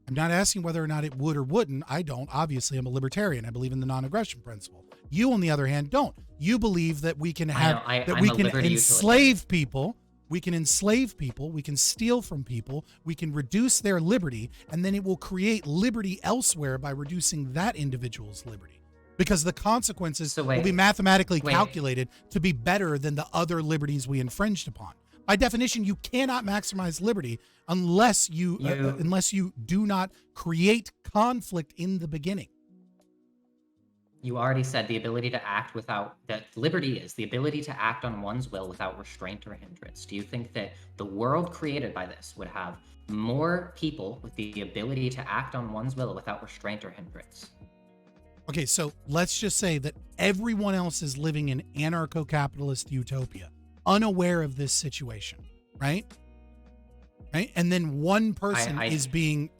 [SPEAKER 1] I'm not asking whether or not it would or wouldn't. I don't. Obviously, I'm a libertarian. I believe in the non-aggression principle. You, on the other hand, don't. You believe that we can enslave people. We can enslave people, we can steal from people, we can reduce their liberty, and then it will create liberty elsewhere by reducing that individual's liberty. Because the consequences will be mathematically calculated to be better than the other liberties we infringed upon. By definition, you cannot maximize liberty unless you do not create conflict in the beginning.
[SPEAKER 2] You already said the ability to act liberty is the ability to act on one's will without restraint or hindrance. Do you think that the world created by this would have more people with the ability to act on one's will without restraint or hindrance?
[SPEAKER 1] Okay, so let's just say that everyone else is living in anarcho-capitalist utopia, unaware of this situation, right? Right? And then one person is being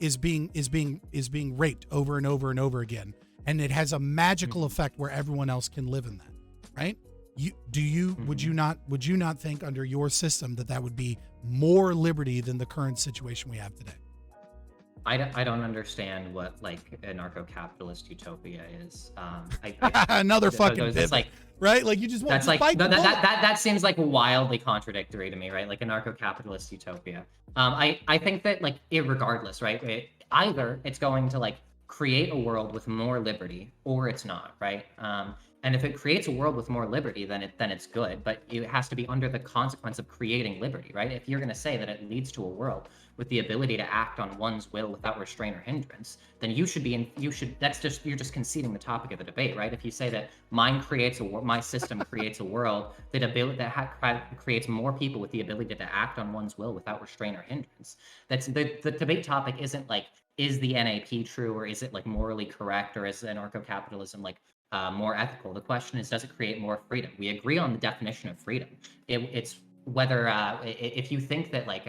[SPEAKER 1] raped over and over and over again. And it has a magical effect where everyone else can live in that, right? Would you not think under your system that would be more liberty than the current situation we have today?
[SPEAKER 2] I don't understand what like anarcho-capitalist utopia is.
[SPEAKER 1] Another fucking pivot,
[SPEAKER 2] like,
[SPEAKER 1] right? Like you just want to fight.
[SPEAKER 2] That seems like wildly contradictory to me, right? Like anarcho-capitalist utopia. I think that like irregardless, right? Either it's going to like create a world with more liberty or it's not, right? And if it creates a world with more liberty, then it's good, but it has to be under the consequence of creating liberty, right? If you're going to say that it leads to a world with the ability to act on one's will without restraint or hindrance, then you're just conceding the topic of the debate, right? If you say that my system creates a world that creates more people with the ability to act on one's will without restraint or hindrance, that's the debate topic isn't like, is the NAP true, or is it like morally correct, or is anarcho-capitalism like more ethical? The question is, does it create more freedom? We agree on the definition of freedom. It's whether if you think that like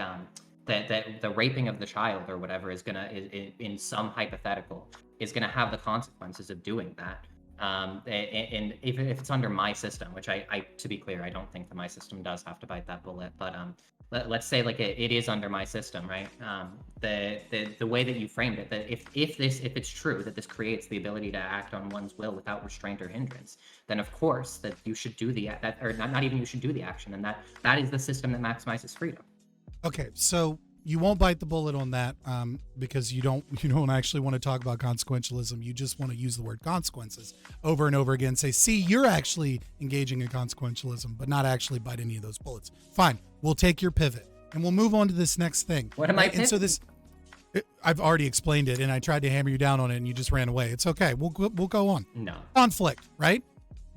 [SPEAKER 2] that the raping of the child or whatever is gonna, in some hypothetical, is gonna have the consequences of doing that. And if it's under my system, which I to be clear, I don't think that my system does have to bite that bullet, but let's say like it is under my system, right? The way that you framed it, that if it's true that this creates the ability to act on one's will without restraint or hindrance, then of course that you should do that, or not even you should do the action, and that is the system that maximizes freedom.
[SPEAKER 1] Okay, so you won't bite the bullet on that because you don't actually want to talk about consequentialism. You just want to use the word consequences over and over again. Say, see, you're actually engaging in consequentialism, but not actually bite any of those bullets. Fine, we'll take your pivot and we'll move on to this next thing.
[SPEAKER 2] What am I?
[SPEAKER 1] And so I've already explained it, and I tried to hammer you down on it, and you just ran away. It's okay. We'll go on.
[SPEAKER 2] No
[SPEAKER 1] conflict, right?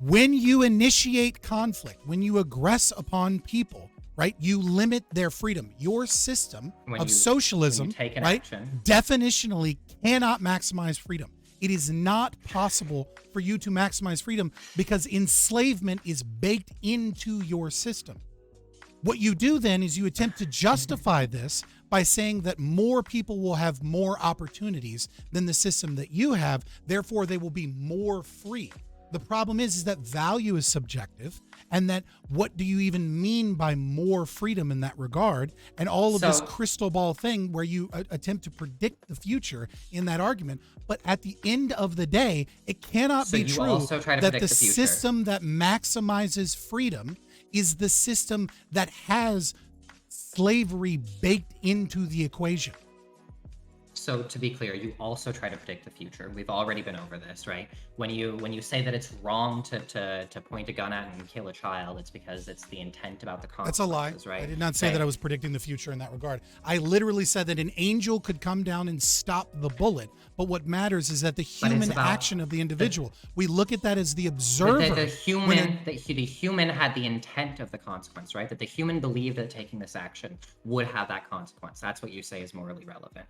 [SPEAKER 1] When you initiate conflict, when you aggress upon people, right, you limit their freedom. Your system of socialism, right, definitionally cannot maximize freedom. It is not possible for you to maximize freedom because enslavement is baked into your system. What you do then is you attempt to justify this by saying that more people will have more opportunities than the system that you have, therefore they will be more free. The problem is that value is subjective, and that what do you even mean by more freedom in that regard, and all of this crystal ball thing where you attempt to predict the future in that argument. But at the end of the day, it cannot be true that the system that maximizes freedom is the system that has slavery baked into the equation.
[SPEAKER 2] So to be clear, you also try to predict the future. We've already been over this, right? When you say that it's wrong to point a gun at and kill a child, it's because it's the intent about the consequences.
[SPEAKER 1] That's a lie.
[SPEAKER 2] Right?
[SPEAKER 1] I did not say that I was predicting the future in that regard. I literally said that an angel could come down and stop the bullet. But what matters is that the human action of the individual. We look at that as the observer.
[SPEAKER 2] The human had the intent of the consequence, right? That the human believed that taking this action would have that consequence. That's what you say is morally relevant.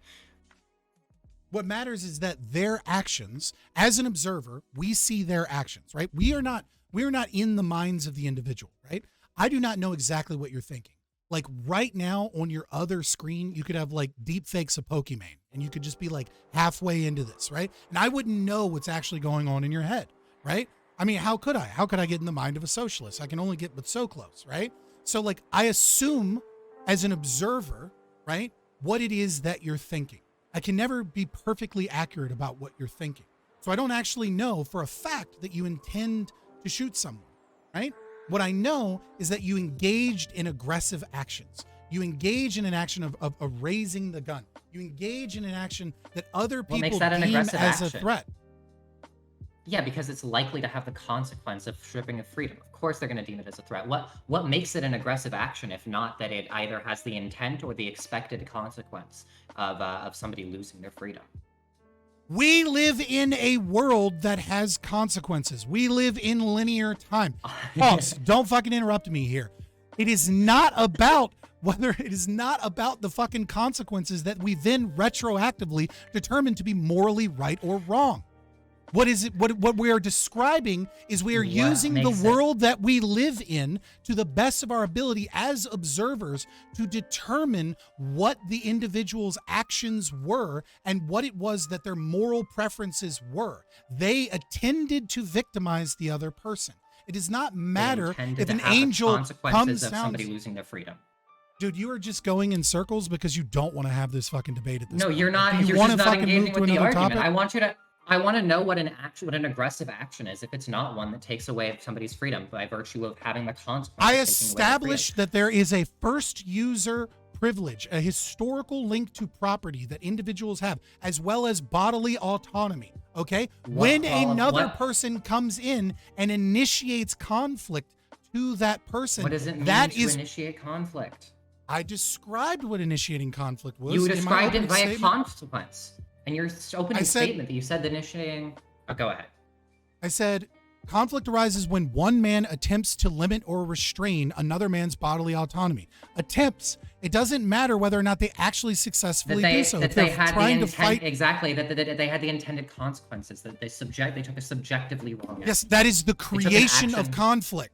[SPEAKER 1] What matters is that their actions, as an observer, we see their actions, right? We are not in the minds of the individual, right? I do not know exactly what you're thinking. Like right now on your other screen, you could have like deep fakes of Pokemon, and you could just be like halfway into this, right? And I wouldn't know what's actually going on in your head, right? I mean, how could I? How could I get in the mind of a socialist? I can only get but so close, right? So like I assume as an observer, right, what it is that you're thinking. I can never be perfectly accurate about what you're thinking. So I don't actually know for a fact that you intend to shoot someone, right? What I know is that you engaged in aggressive actions. You engage in an action of raising the gun. You engage in an action that other people deem as a threat.
[SPEAKER 2] Yeah, because it's likely to have the consequence of stripping of freedom. Of course, they're going to deem it as a threat. What makes it an aggressive action if not that it either has the intent or the expected consequence of somebody losing their freedom?
[SPEAKER 1] We live in a world that has consequences. We live in linear time. Folks, don't fucking interrupt me here. It is not about the fucking consequences that we then retroactively determine to be morally right or wrong. What is it? What we are describing is we are using the world that we live in to the best of our ability as observers to determine what the individual's actions were and what it was that their moral preferences were. They attended to victimize the other person. It does not matter if an angel comes down.
[SPEAKER 2] Somebody losing their freedom.
[SPEAKER 1] Dude, you are just going in circles because you don't want to have this fucking debate at this point.
[SPEAKER 2] No, you're not. You're just not engaging with the argument. I want to know what an aggressive action is if it's not one that takes away somebody's freedom by virtue of having the consequence.
[SPEAKER 1] I established that there is a first user privilege, a historical link to property that individuals have, as well as bodily autonomy. Okay? When another person comes in and initiates conflict to that person,
[SPEAKER 2] what does it mean to initiate conflict?
[SPEAKER 1] I described what initiating conflict was.
[SPEAKER 2] You described it by a consequence. And your opening statement that you said initiating... Oh, go ahead.
[SPEAKER 1] I said, conflict arises when one man attempts to limit or restrain another man's bodily autonomy. Attempts. It doesn't matter whether or not they actually successfully do so.
[SPEAKER 2] That they had the intent, exactly, that they had the intended consequences, that they took a subjectively wrong action.
[SPEAKER 1] Yes, that is the creation of conflict.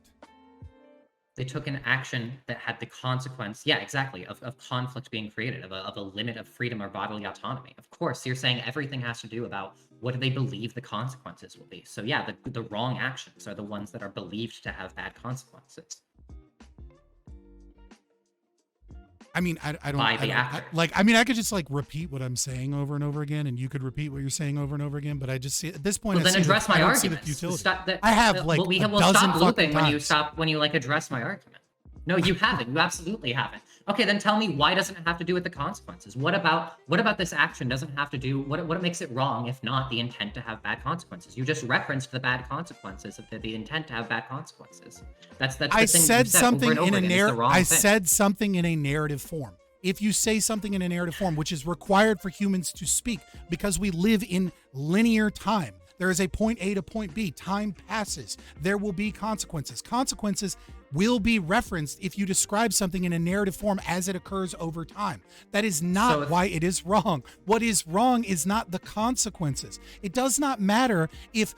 [SPEAKER 2] They took an action that had the consequence, yeah, exactly, of conflict being created, of a limit of freedom or bodily autonomy. Of course, you're saying everything has to do about what do they believe the consequences will be. So yeah, the wrong actions are the ones that are believed to have bad consequences.
[SPEAKER 1] I mean, I don't,
[SPEAKER 2] By the
[SPEAKER 1] I
[SPEAKER 2] actor.
[SPEAKER 1] I could just like repeat what I'm saying over and over again, and you could repeat what you're saying over and over again. But I just see at this point,
[SPEAKER 2] Well, then address my argument.
[SPEAKER 1] I have like
[SPEAKER 2] we'll stop looping when you like address my argument. No, you haven't. You absolutely haven't. Okay, then tell me, why doesn't it have to do with the consequences? What about this action doesn't have to do, what makes it wrong if not the intent to have bad consequences? You just referenced the bad consequences of the intent to have bad consequences. That's the
[SPEAKER 1] I
[SPEAKER 2] thing
[SPEAKER 1] said something in a narrative. I
[SPEAKER 2] thing.
[SPEAKER 1] said something in a narrative form. If you say something in a narrative form, which is required for humans to speak because we live in linear time, there is a point A to point B. Time passes. There will be consequences. Consequences will be referenced if you describe something in a narrative form as it occurs over time. That is not why it is wrong. What is wrong is not the consequences. It does not matter if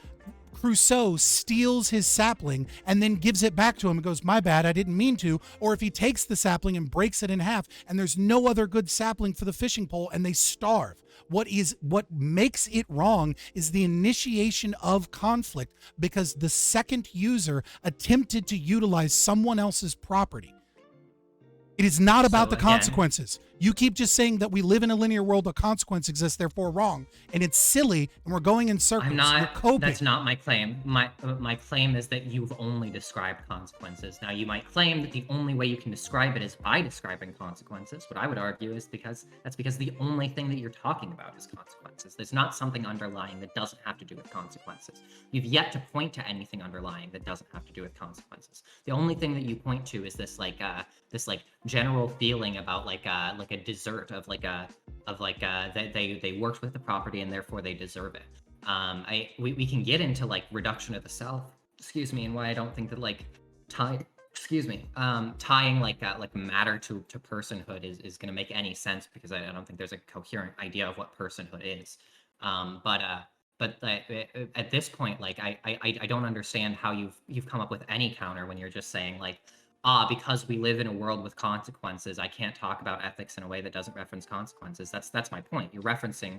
[SPEAKER 1] Crusoe steals his sapling and then gives it back to him and goes, my bad, I didn't mean to. Or if he takes the sapling and breaks it in half and there's no other good sapling for the fishing pole and they starve. What makes it wrong is the initiation of conflict because the second user attempted to utilize someone else's property. It is not about the consequences. You keep just saying that we live in a linear world, a consequence exists, therefore wrong. And it's silly, and we're going in circles.
[SPEAKER 2] That's not my claim. My claim is that you've only described consequences. Now, you might claim that the only way you can describe it is by describing consequences. What I would argue is because the only thing that you're talking about is consequences. There's not something underlying that doesn't have to do with consequences. You've yet to point to anything underlying that doesn't have to do with consequences. The only thing that you point to is this general feeling about like a desert of they worked with the property and therefore they deserve it. We can get into like reduction of the self, and why I don't think that like tying like matter to personhood is going to make any sense, because I don't think there's a coherent idea of what personhood is. But at this point, like I don't understand how you've come up with any counter when you're just saying like, because we live in a world with consequences, I can't talk about ethics in a way that doesn't reference consequences. That's my point. You're referencing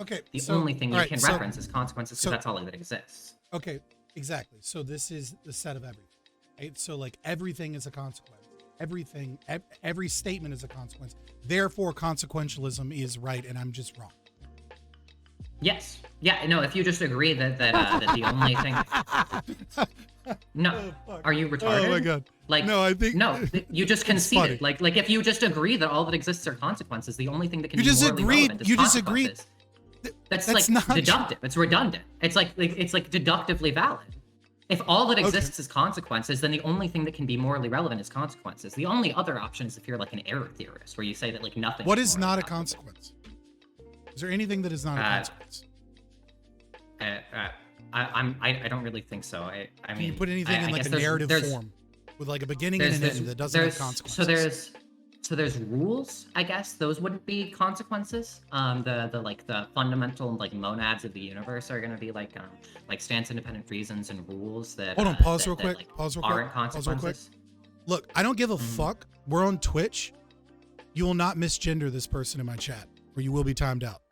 [SPEAKER 2] only thing you can reference is consequences, because that's all that exists.
[SPEAKER 1] Okay, exactly. So this is the set of everything. Right? So like everything is a consequence. Everything, every statement is a consequence. Therefore, consequentialism is right, and I'm just wrong.
[SPEAKER 2] Yes. Yeah. No. If you just agree that the only thing. No. Are you retarded?
[SPEAKER 1] Oh my god.
[SPEAKER 2] Like
[SPEAKER 1] no, I think
[SPEAKER 2] no. You just conceded. Like if you just agree that all that exists are consequences, the only thing that can
[SPEAKER 1] you
[SPEAKER 2] be
[SPEAKER 1] just
[SPEAKER 2] morally
[SPEAKER 1] agreed.
[SPEAKER 2] relevant is
[SPEAKER 1] You just
[SPEAKER 2] consequences.
[SPEAKER 1] agreed.
[SPEAKER 2] That's
[SPEAKER 1] like
[SPEAKER 2] not deductive.
[SPEAKER 1] True.
[SPEAKER 2] It's redundant. It's like deductively valid. If all that exists is consequences, then the only thing that can be morally relevant is consequences. The only other option is if you're like an error theorist, where you say that like nothing.
[SPEAKER 1] What is not a consequence? Is there anything that is not a consequence?
[SPEAKER 2] I don't really think so. I mean,
[SPEAKER 1] can you put anything in like a narrative form with like a beginning and an end that doesn't have consequences?
[SPEAKER 2] So there's rules, I guess. Those wouldn't be consequences. The fundamental like monads of the universe are going to be like stance independent reasons and rules that.
[SPEAKER 1] Hold on, pause real quick.
[SPEAKER 2] Like,
[SPEAKER 1] pause real
[SPEAKER 2] aren't
[SPEAKER 1] quick.
[SPEAKER 2] Consequences.
[SPEAKER 1] Pause real quick. Look, I don't give a fuck. We're on Twitch. You will not misgender this person in my chat, or you will be timed out.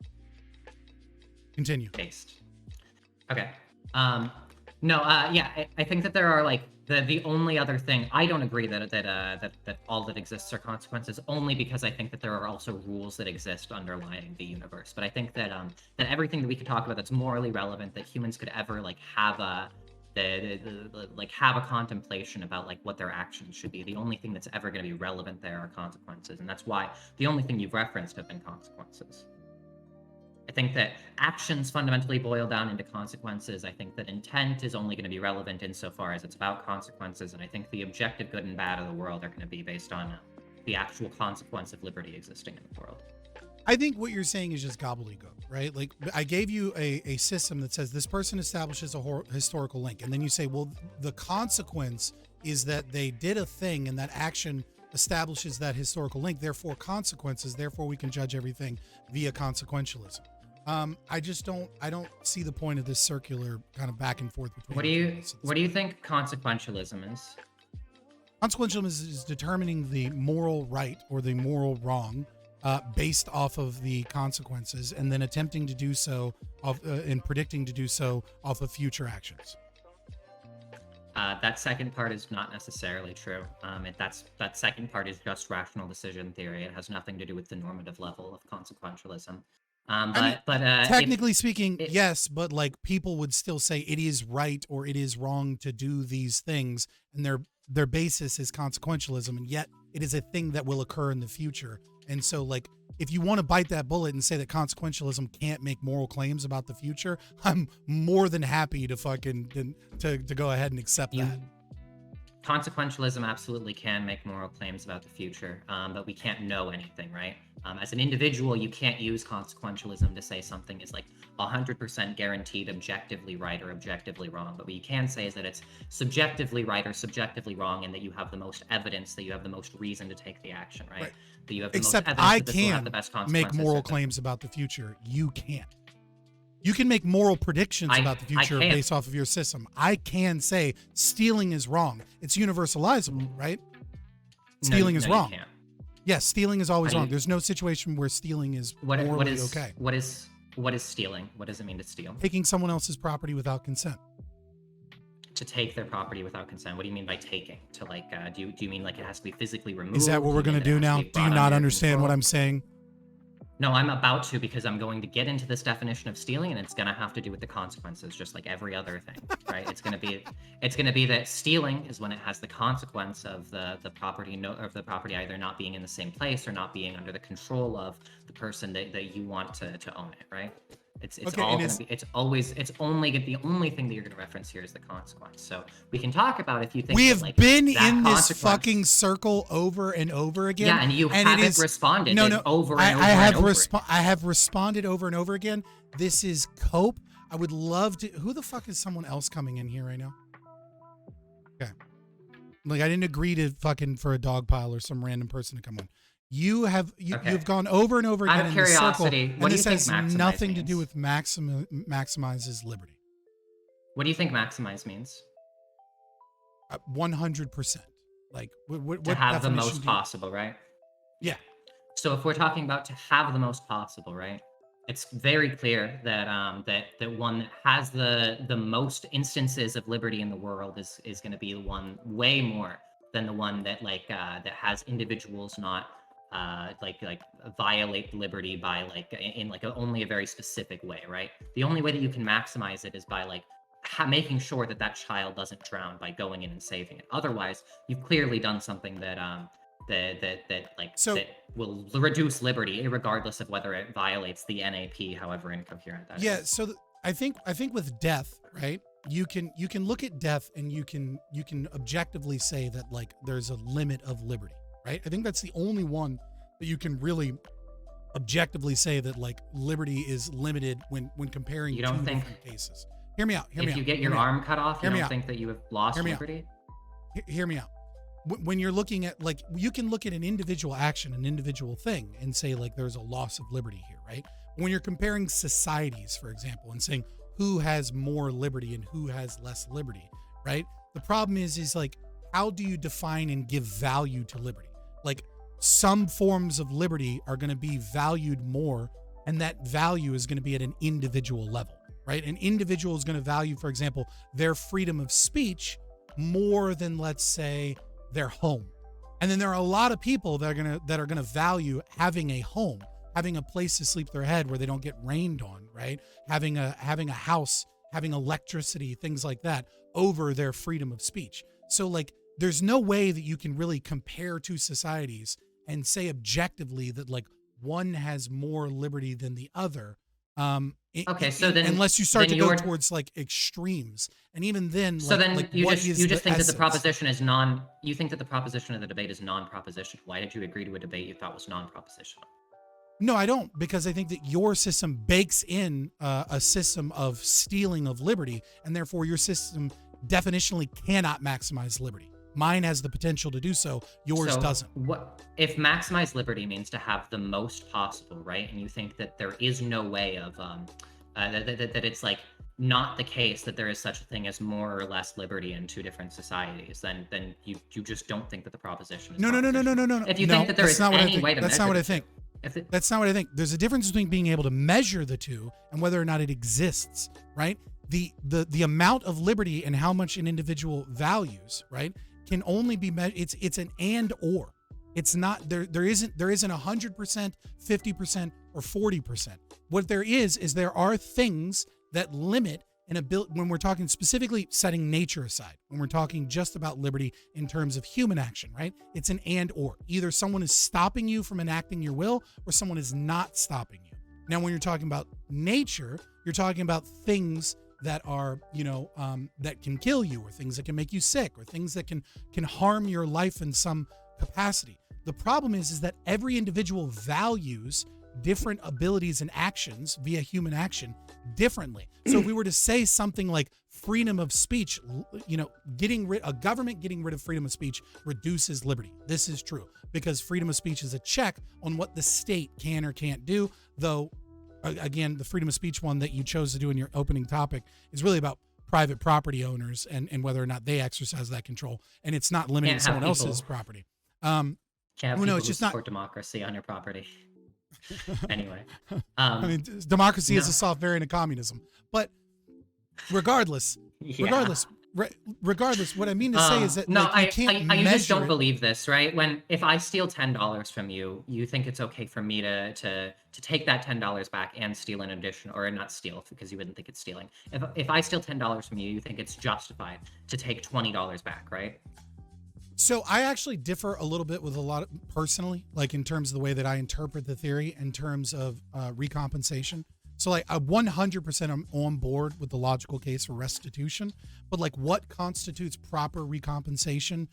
[SPEAKER 1] Continue.
[SPEAKER 2] Based. Okay. I think that there are like the only other thing. I don't agree that all that exists are consequences, only because I think that there are also rules that exist underlying the universe. But I think that that everything that we could talk about that's morally relevant, that humans could ever like have a have a contemplation about like what their actions should be. The only thing that's ever going to be relevant there are consequences, and that's why the only thing you've referenced have been consequences. I think that actions fundamentally boil down into consequences. I think that intent is only going to be relevant insofar as it's about consequences, and I think the objective good and bad of the world are going to be based on the actual consequence of liberty existing in the world.
[SPEAKER 1] I think what you're saying is just gobbledygook, right? Like I gave you a system that says this person establishes a historical link, and then you say, well, the consequence is that they did a thing and that action establishes that historical link, therefore consequences, therefore we can judge everything via consequentialism. I don't see the point of this circular kind of back and forth between.
[SPEAKER 2] What do you think consequentialism is?
[SPEAKER 1] Consequentialism is determining the moral right or the moral wrong based off of the consequences, and then attempting to do so and predicting to do so off of future actions.
[SPEAKER 2] That second part is not necessarily true. That second part is just rational decision theory. It has nothing to do with the normative level of consequentialism.
[SPEAKER 1] Technically speaking, yes, but like people would still say it is right or it is wrong to do these things, and their basis is consequentialism, and yet it is a thing that will occur in the future. And so, like, if you want to bite that bullet and say that consequentialism can't make moral claims about the future, I'm more than happy to to go ahead and accept that.
[SPEAKER 2] Consequentialism absolutely can make moral claims about the future, but we can't know anything, right? As an individual, you can't use consequentialism to say something is like 100% guaranteed objectively right or objectively wrong. But what you can say is that it's subjectively right or subjectively wrong, and that you have the most evidence, that you have the most reason to take the action, right? That you have the
[SPEAKER 1] Except
[SPEAKER 2] most
[SPEAKER 1] I
[SPEAKER 2] evidence that this will have
[SPEAKER 1] can
[SPEAKER 2] the best
[SPEAKER 1] make
[SPEAKER 2] consequences.
[SPEAKER 1] moral claims about the future. You can't. You can make moral predictions about the future based off of your system. I can say stealing is wrong. It's universalizable, right? Stealing is wrong.
[SPEAKER 2] You can't.
[SPEAKER 1] Yes, stealing is always wrong. There's no situation where stealing is morally okay.
[SPEAKER 2] What is stealing? What does it mean to steal?
[SPEAKER 1] Taking someone else's property without consent.
[SPEAKER 2] To take their property without consent. What do you mean by taking? To like, do you mean like it has to be physically removed?
[SPEAKER 1] Is that what we're going to do now? Do you not understand what I'm saying?
[SPEAKER 2] No, I'm about to, because I'm going to get into this definition of stealing, and it's going to have to do with the consequences, just like every other thing, right? It's going to be that stealing is when it has the consequence of the property either not being in the same place or not being under the control of the person that you want to own it, right? It's
[SPEAKER 1] Okay,
[SPEAKER 2] all going to be, the only thing that you're going to reference here is the consequence. So we can talk about if you think
[SPEAKER 1] we
[SPEAKER 2] that,
[SPEAKER 1] have
[SPEAKER 2] like,
[SPEAKER 1] been
[SPEAKER 2] that
[SPEAKER 1] in this fucking circle over and over again.
[SPEAKER 2] Yeah, and you haven't responded over and over and over.
[SPEAKER 1] I have responded over and over again. This is cope. I would love to. Who the fuck is someone else coming in here right now? Okay. Like, I didn't agree to fucking for a dog pile or some random person to come on. You've gone over and over again
[SPEAKER 2] Out of
[SPEAKER 1] in this circle,
[SPEAKER 2] curiosity,
[SPEAKER 1] and
[SPEAKER 2] what do you
[SPEAKER 1] this
[SPEAKER 2] think
[SPEAKER 1] has
[SPEAKER 2] maximize
[SPEAKER 1] nothing to
[SPEAKER 2] means?
[SPEAKER 1] do with maximizes liberty.
[SPEAKER 2] What do you think maximize means?
[SPEAKER 1] 100%. Like, what
[SPEAKER 2] To have the
[SPEAKER 1] definition
[SPEAKER 2] most
[SPEAKER 1] do you-
[SPEAKER 2] possible, right?
[SPEAKER 1] Yeah.
[SPEAKER 2] So if we're talking about to have the most possible, right? It's very clear that that one that has the most instances of liberty in the world is going to be the one way more than the one that that has individuals not violate liberty by in only a very specific way, right? The only way that you can maximize it is by making sure that that child doesn't drown by going in and saving it. Otherwise, you've clearly done something that will reduce liberty, regardless of whether it violates the NAP, however incoherent that is.
[SPEAKER 1] Yeah. So I think with death, right? You can look at death and you can objectively say that there's a limit of liberty, right? I think that's the only one that you can really objectively say that liberty is limited when comparing
[SPEAKER 2] You don't
[SPEAKER 1] two
[SPEAKER 2] think-
[SPEAKER 1] different cases. Hear me out.
[SPEAKER 2] If you get your arm cut off, you don't think that you have lost liberty?
[SPEAKER 1] Hear me out. When you're looking at you can look at an individual action, an individual thing, and say there's a loss of liberty here, right? When you're comparing societies, for example, and saying who has more liberty and who has less liberty, right? The problem is how do you define and give value to liberty? Some forms of liberty are going to be valued more, and that value is going to be at an individual level, right? An individual is going to value, for example, their freedom of speech more than, let's say, their home. And then there are a lot of people that are gonna value having a home, having a place to sleep their head where they don't get rained on, right? Having a house, having electricity, things like that, over their freedom of speech. So there's no way that you can really compare two societies and say objectively that one has more liberty than the other.
[SPEAKER 2] Okay, so then
[SPEAKER 1] unless you start to go towards extremes, and even then,
[SPEAKER 2] so then you just think that the proposition is you think that the proposition of the debate is non-propositional. Why did you agree to a debate you thought was non-propositional?
[SPEAKER 1] No, I don't, because I think that your system bakes in a system of stealing of liberty, and therefore your system definitionally cannot maximize liberty. Mine has the potential to do so. Yours doesn't.
[SPEAKER 2] What if maximize liberty means to have the most possible, right? And you think that there is no way of that it's not the case that there is such a thing as more or less liberty in two different societies, then you just don't think that the proposition is
[SPEAKER 1] No.
[SPEAKER 2] If you think that there is any way to
[SPEAKER 1] that's
[SPEAKER 2] measure
[SPEAKER 1] not what I
[SPEAKER 2] the
[SPEAKER 1] think.
[SPEAKER 2] two,
[SPEAKER 1] That's not what I think. There's a difference between being able to measure the two and whether or not it exists, right? The amount of liberty and how much an individual values, right, can only be measured. It's an and or. It's not there isn't 100%, 50%, or 40%. What there is there are things that limit an ability when we're talking specifically setting nature aside, when we're talking just about liberty in terms of human action, right? It's an and or. Either someone is stopping you from enacting your will or someone is not stopping you. Now, when you're talking about nature, you're talking about things that are, that can kill you, or things that can make you sick, or things that can harm your life in some capacity. The problem is that every individual values different abilities and actions via human action differently. So if we were to say something like freedom of speech, a government getting rid of freedom of speech reduces liberty. This is true because freedom of speech is a check on what the state can or can't do. Though, again, the freedom of speech one that you chose to do in your opening topic is really about private property owners and whether or not they exercise that control. And it's not limiting someone else's property.
[SPEAKER 2] Can't have people
[SPEAKER 1] it's
[SPEAKER 2] who
[SPEAKER 1] just not
[SPEAKER 2] support democracy on your property. Anyway,
[SPEAKER 1] I mean, democracy is a soft variant of communism. But regardless, what I mean to say is that you can't
[SPEAKER 2] I just don't
[SPEAKER 1] measure
[SPEAKER 2] believe this, right? If I steal $10 from you, you think it's okay for me to take that $10 back and steal an addition, or not steal because you wouldn't think it's stealing. If I steal $10 from you, you think it's justified to take $20 back, right?
[SPEAKER 1] So I actually differ a little bit with a lot of, personally, like in terms of the way that I interpret the theory in terms of recompensation. So like I 100% am on board with the logical case for restitution, but like what constitutes proper recompensation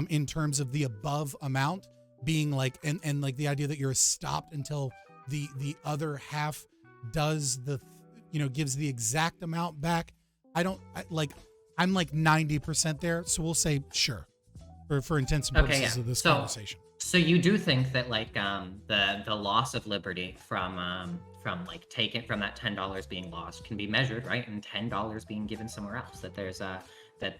[SPEAKER 1] in terms of the above amount being like, and like the idea that you're stopped until the other half does gives the exact amount back. I'm like 90% there. So we'll say sure. For intents and purposes of this conversation.
[SPEAKER 2] So you do think that like the loss of liberty from like taken from that $10 being lost can be measured, right? And $10 being given somewhere else. That there's that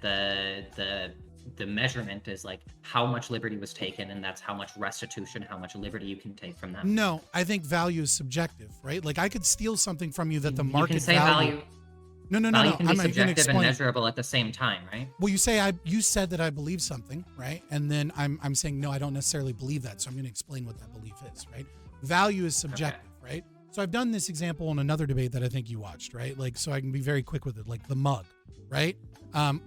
[SPEAKER 2] the measurement is like how much liberty was taken, and that's how much restitution, how much liberty you can take from them.
[SPEAKER 1] No, I think value is subjective, right? Like I could steal something from you that the market
[SPEAKER 2] you can say value.
[SPEAKER 1] No.
[SPEAKER 2] Value can be subjective and measurable at the same time, right?
[SPEAKER 1] Well, you said that I believe something, right? And then I'm saying no, I don't necessarily believe that. So I'm going to explain what that belief is, right? Value is subjective, right? So I've done this example on another debate that I think you watched, right? Like, so I can be very quick with it, like the mug, right?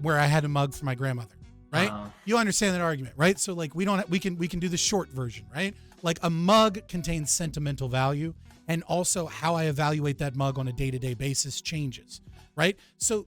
[SPEAKER 1] Where I had a mug for my grandmother, right? You understand that argument, right? So like we can do the short version, right? Like a mug contains sentimental value, and also how I evaluate that mug on a day-to-day basis changes. Right? So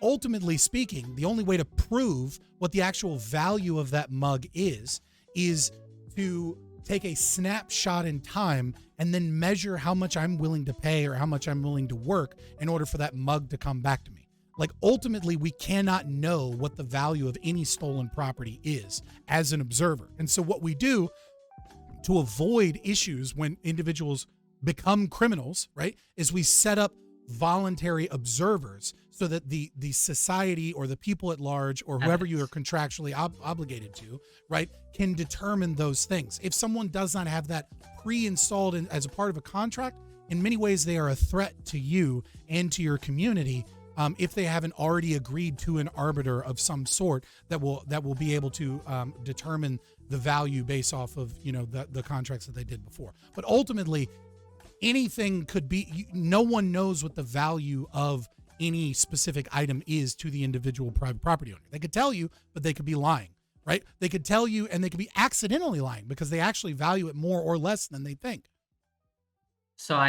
[SPEAKER 1] ultimately speaking, the only way to prove what the actual value of that mug is to take a snapshot in time and then measure how much I'm willing to pay or how much I'm willing to work in order for that mug to come back to me. Like ultimately, we cannot know what the value of any stolen property is as an observer. And so what we do to avoid issues when individuals become criminals, right, is we set up voluntary observers so that the society or the people at large or whoever you are contractually obligated to, right, can determine those things. If someone does not have that pre-installed as a part of a contract, in many ways they are a threat to you and to your community if they haven't already agreed to an arbiter of some sort that will be able to determine the value based off of the contracts that they did before. But ultimately, anything could be, no one knows what the value of any specific item is to the individual private property owner. They could tell you, but they could be lying, right? They could tell you and they could be accidentally lying because they actually value it more or less than they think.
[SPEAKER 2] So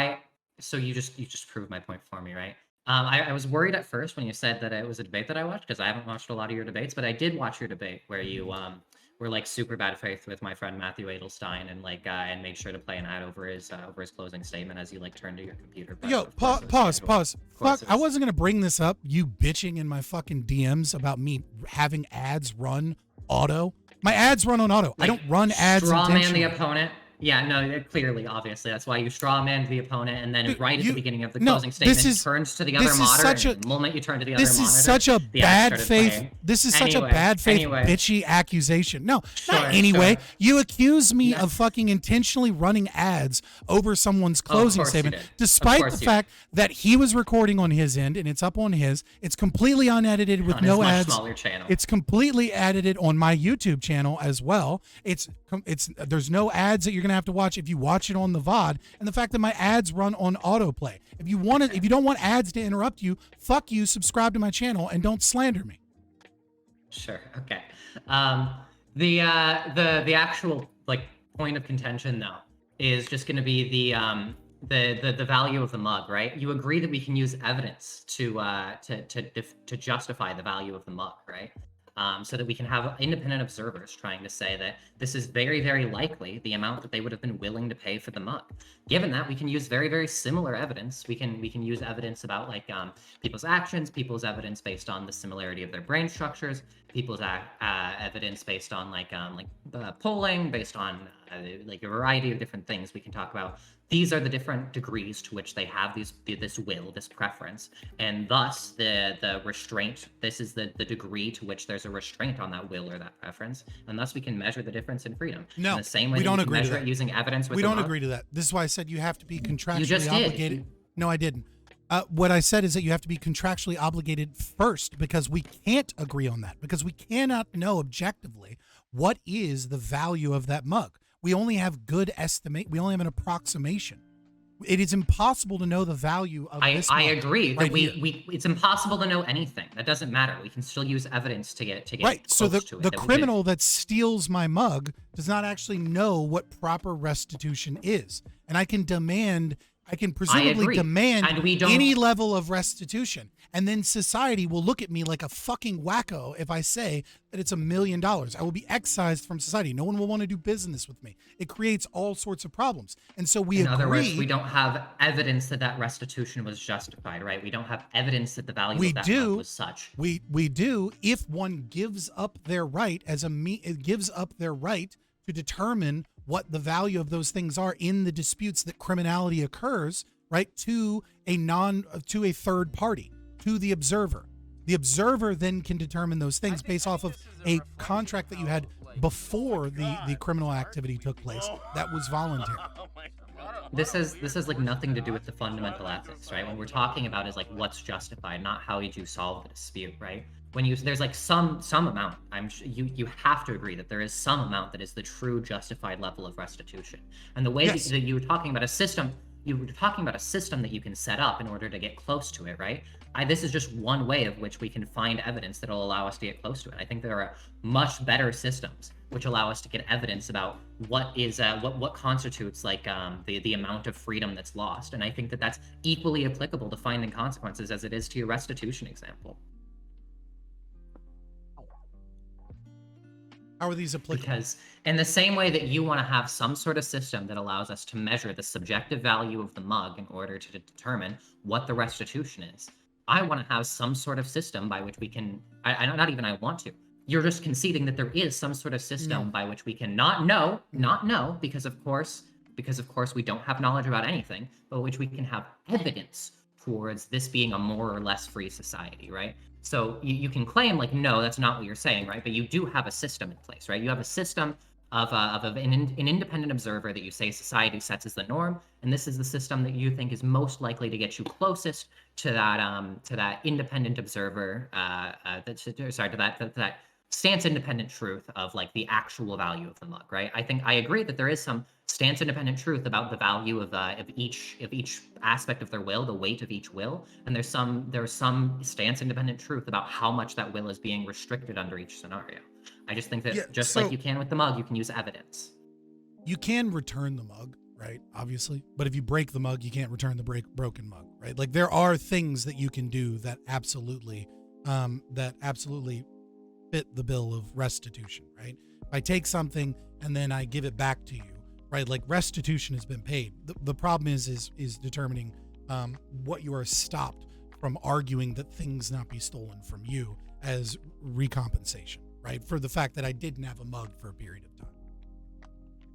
[SPEAKER 2] you just proved my point for me, right? I was worried at first when you said that it was a debate that I watched, because I haven't watched a lot of your debates, but I did watch your debate where you were like super bad faith with my friend Matthew Edelstein and like and made sure to play an ad over his closing statement as you like turned to your computer.
[SPEAKER 1] Yo, pause. Fuck, I wasn't gonna bring this up. You bitching in my fucking DMs about me having ads run auto. My ads run on auto. Like, I don't run ads
[SPEAKER 2] straw man
[SPEAKER 1] intentionally.
[SPEAKER 2] the opponent. Yeah, no, clearly, obviously. That's why you straw man the opponent, and then right at the beginning of the
[SPEAKER 1] no,
[SPEAKER 2] closing statement,
[SPEAKER 1] this is-
[SPEAKER 2] turns to the
[SPEAKER 1] this
[SPEAKER 2] other
[SPEAKER 1] is
[SPEAKER 2] monitor,
[SPEAKER 1] such
[SPEAKER 2] and
[SPEAKER 1] a-
[SPEAKER 2] the moment you turn to the other
[SPEAKER 1] This
[SPEAKER 2] monitor,
[SPEAKER 1] is such a
[SPEAKER 2] the ad
[SPEAKER 1] bad
[SPEAKER 2] started
[SPEAKER 1] faith.
[SPEAKER 2] playing.
[SPEAKER 1] This is such a
[SPEAKER 2] Anyway,
[SPEAKER 1] bad faith,
[SPEAKER 2] anyway.
[SPEAKER 1] bitchy accusation. No,
[SPEAKER 2] Sure,
[SPEAKER 1] not anyway.
[SPEAKER 2] sure.
[SPEAKER 1] You accuse me
[SPEAKER 2] Yeah.
[SPEAKER 1] of fucking intentionally running ads over someone's closing
[SPEAKER 2] course you
[SPEAKER 1] statement,
[SPEAKER 2] did. Of
[SPEAKER 1] despite
[SPEAKER 2] course
[SPEAKER 1] the
[SPEAKER 2] you
[SPEAKER 1] fact that he was recording on his end and it's up on his. It's completely unedited with
[SPEAKER 2] On his
[SPEAKER 1] no
[SPEAKER 2] much
[SPEAKER 1] ads.
[SPEAKER 2] smaller channel.
[SPEAKER 1] It's completely edited on my YouTube channel as well. It's there's no ads that you're gonna have to watch if you watch it on the VOD, and the fact that my ads run on autoplay. If you don't want ads to interrupt you, fuck you. Subscribe to my channel and don't slander me.
[SPEAKER 2] Sure. Okay. The actual like point of contention though is just going to be the value of the mug, right? You agree that we can use evidence to justify the value of the mug, right? So that we can have independent observers trying to say that this is very, very likely the amount that they would have been willing to pay for the mug. Given that, we can use very, very similar evidence. We can use evidence about like people's actions, people's evidence based on the similarity of their brain structures, people's evidence based on like polling, based on like a variety of different things we can talk about. These are the different degrees to which they have this will, this preference, and thus the restraint. This is the degree to which there's a restraint on that will or that preference, and thus we can measure the difference in freedom.
[SPEAKER 1] No,
[SPEAKER 2] in the same way
[SPEAKER 1] we
[SPEAKER 2] that
[SPEAKER 1] don't
[SPEAKER 2] we can
[SPEAKER 1] agree to
[SPEAKER 2] measure
[SPEAKER 1] that.
[SPEAKER 2] it using evidence with
[SPEAKER 1] We
[SPEAKER 2] the
[SPEAKER 1] don't
[SPEAKER 2] mug.
[SPEAKER 1] agree to that. This is why I said you have to be contractually
[SPEAKER 2] just did.
[SPEAKER 1] obligated. No, I didn't. What I said is that you have to be contractually obligated first, because we can't agree on that, because we cannot know objectively what is the value of that mug. We only have good estimate. We only have an approximation. It is impossible to know the value of this mug.
[SPEAKER 2] I agree that
[SPEAKER 1] right
[SPEAKER 2] we
[SPEAKER 1] here.
[SPEAKER 2] it's impossible to know anything. That doesn't matter. We can still use evidence to get
[SPEAKER 1] Right. So
[SPEAKER 2] close to it.
[SPEAKER 1] the
[SPEAKER 2] that we
[SPEAKER 1] criminal that steals my mug does not actually know what proper restitution is. And I can presumably
[SPEAKER 2] agree.
[SPEAKER 1] demand
[SPEAKER 2] And we don't-
[SPEAKER 1] any level of restitution. And then society will look at me like a fucking wacko if I say that it's $1 million. I will be excised from society. No one will want to do business with me. It creates all sorts of problems. And so we
[SPEAKER 2] In
[SPEAKER 1] agree.
[SPEAKER 2] other words, we don't have evidence that that restitution was justified, right? We don't have evidence that the value of that mug was such.
[SPEAKER 1] We do if one gives up their right it gives up their right to determine what the value of those things are in the disputes that criminality occurs, right, to a third party, to the observer. The observer then can determine those things based off of a contract that you had before the criminal activity took place that was voluntary.
[SPEAKER 2] This has like nothing to do with the fundamental ethics, right? What we're talking about is like what's justified, not how did you solve the dispute, right? There's like some amount, you have to agree that there is some amount that is the true justified level of restitution. And the way
[SPEAKER 1] Yes.
[SPEAKER 2] that you were talking about a system, that you can set up in order to get close to it, right? This is just one way of which we can find evidence that will allow us to get close to it. I think there are much better systems which allow us to get evidence about what constitutes like the amount of freedom that's lost. And I think that that's equally applicable to finding consequences as it is to your restitution example.
[SPEAKER 1] How are these applicable?
[SPEAKER 2] Because in the same way that you want to have some sort of system that allows us to measure the subjective value of the mug in order to determine what the restitution is, I want to have some sort of system by which we can, not even I want to. You're just conceding that there is some sort of system by which we can not know, because of course we don't have knowledge about anything, but which we can have evidence towards this being a more or less free society, right? So you can claim like, no, that's not what you're saying, right? But you do have a system in place, right? You have a system of an independent observer that you say society sets as the norm, and this is the system that you think is most likely to get you closest to that independent observer, to that stance independent truth of like the actual value of the mug, right? I agree that there is some stance independent truth about the value of each aspect of their will, the weight of each will, and there's some stance independent truth about how much that will is being restricted under each scenario. I just think that like you can with the mug, you can use evidence.
[SPEAKER 1] You can return the mug, right? Obviously. But if you break the mug, you can't return the broken mug, right? Like there are things that you can do that absolutely fit the bill of restitution, right? If I take something and then I give it back to you, right? Like restitution has been paid. The problem is determining what you are stopped from arguing that things not be stolen from you as recompensation, right? For the fact that I didn't have a mug for a period of time.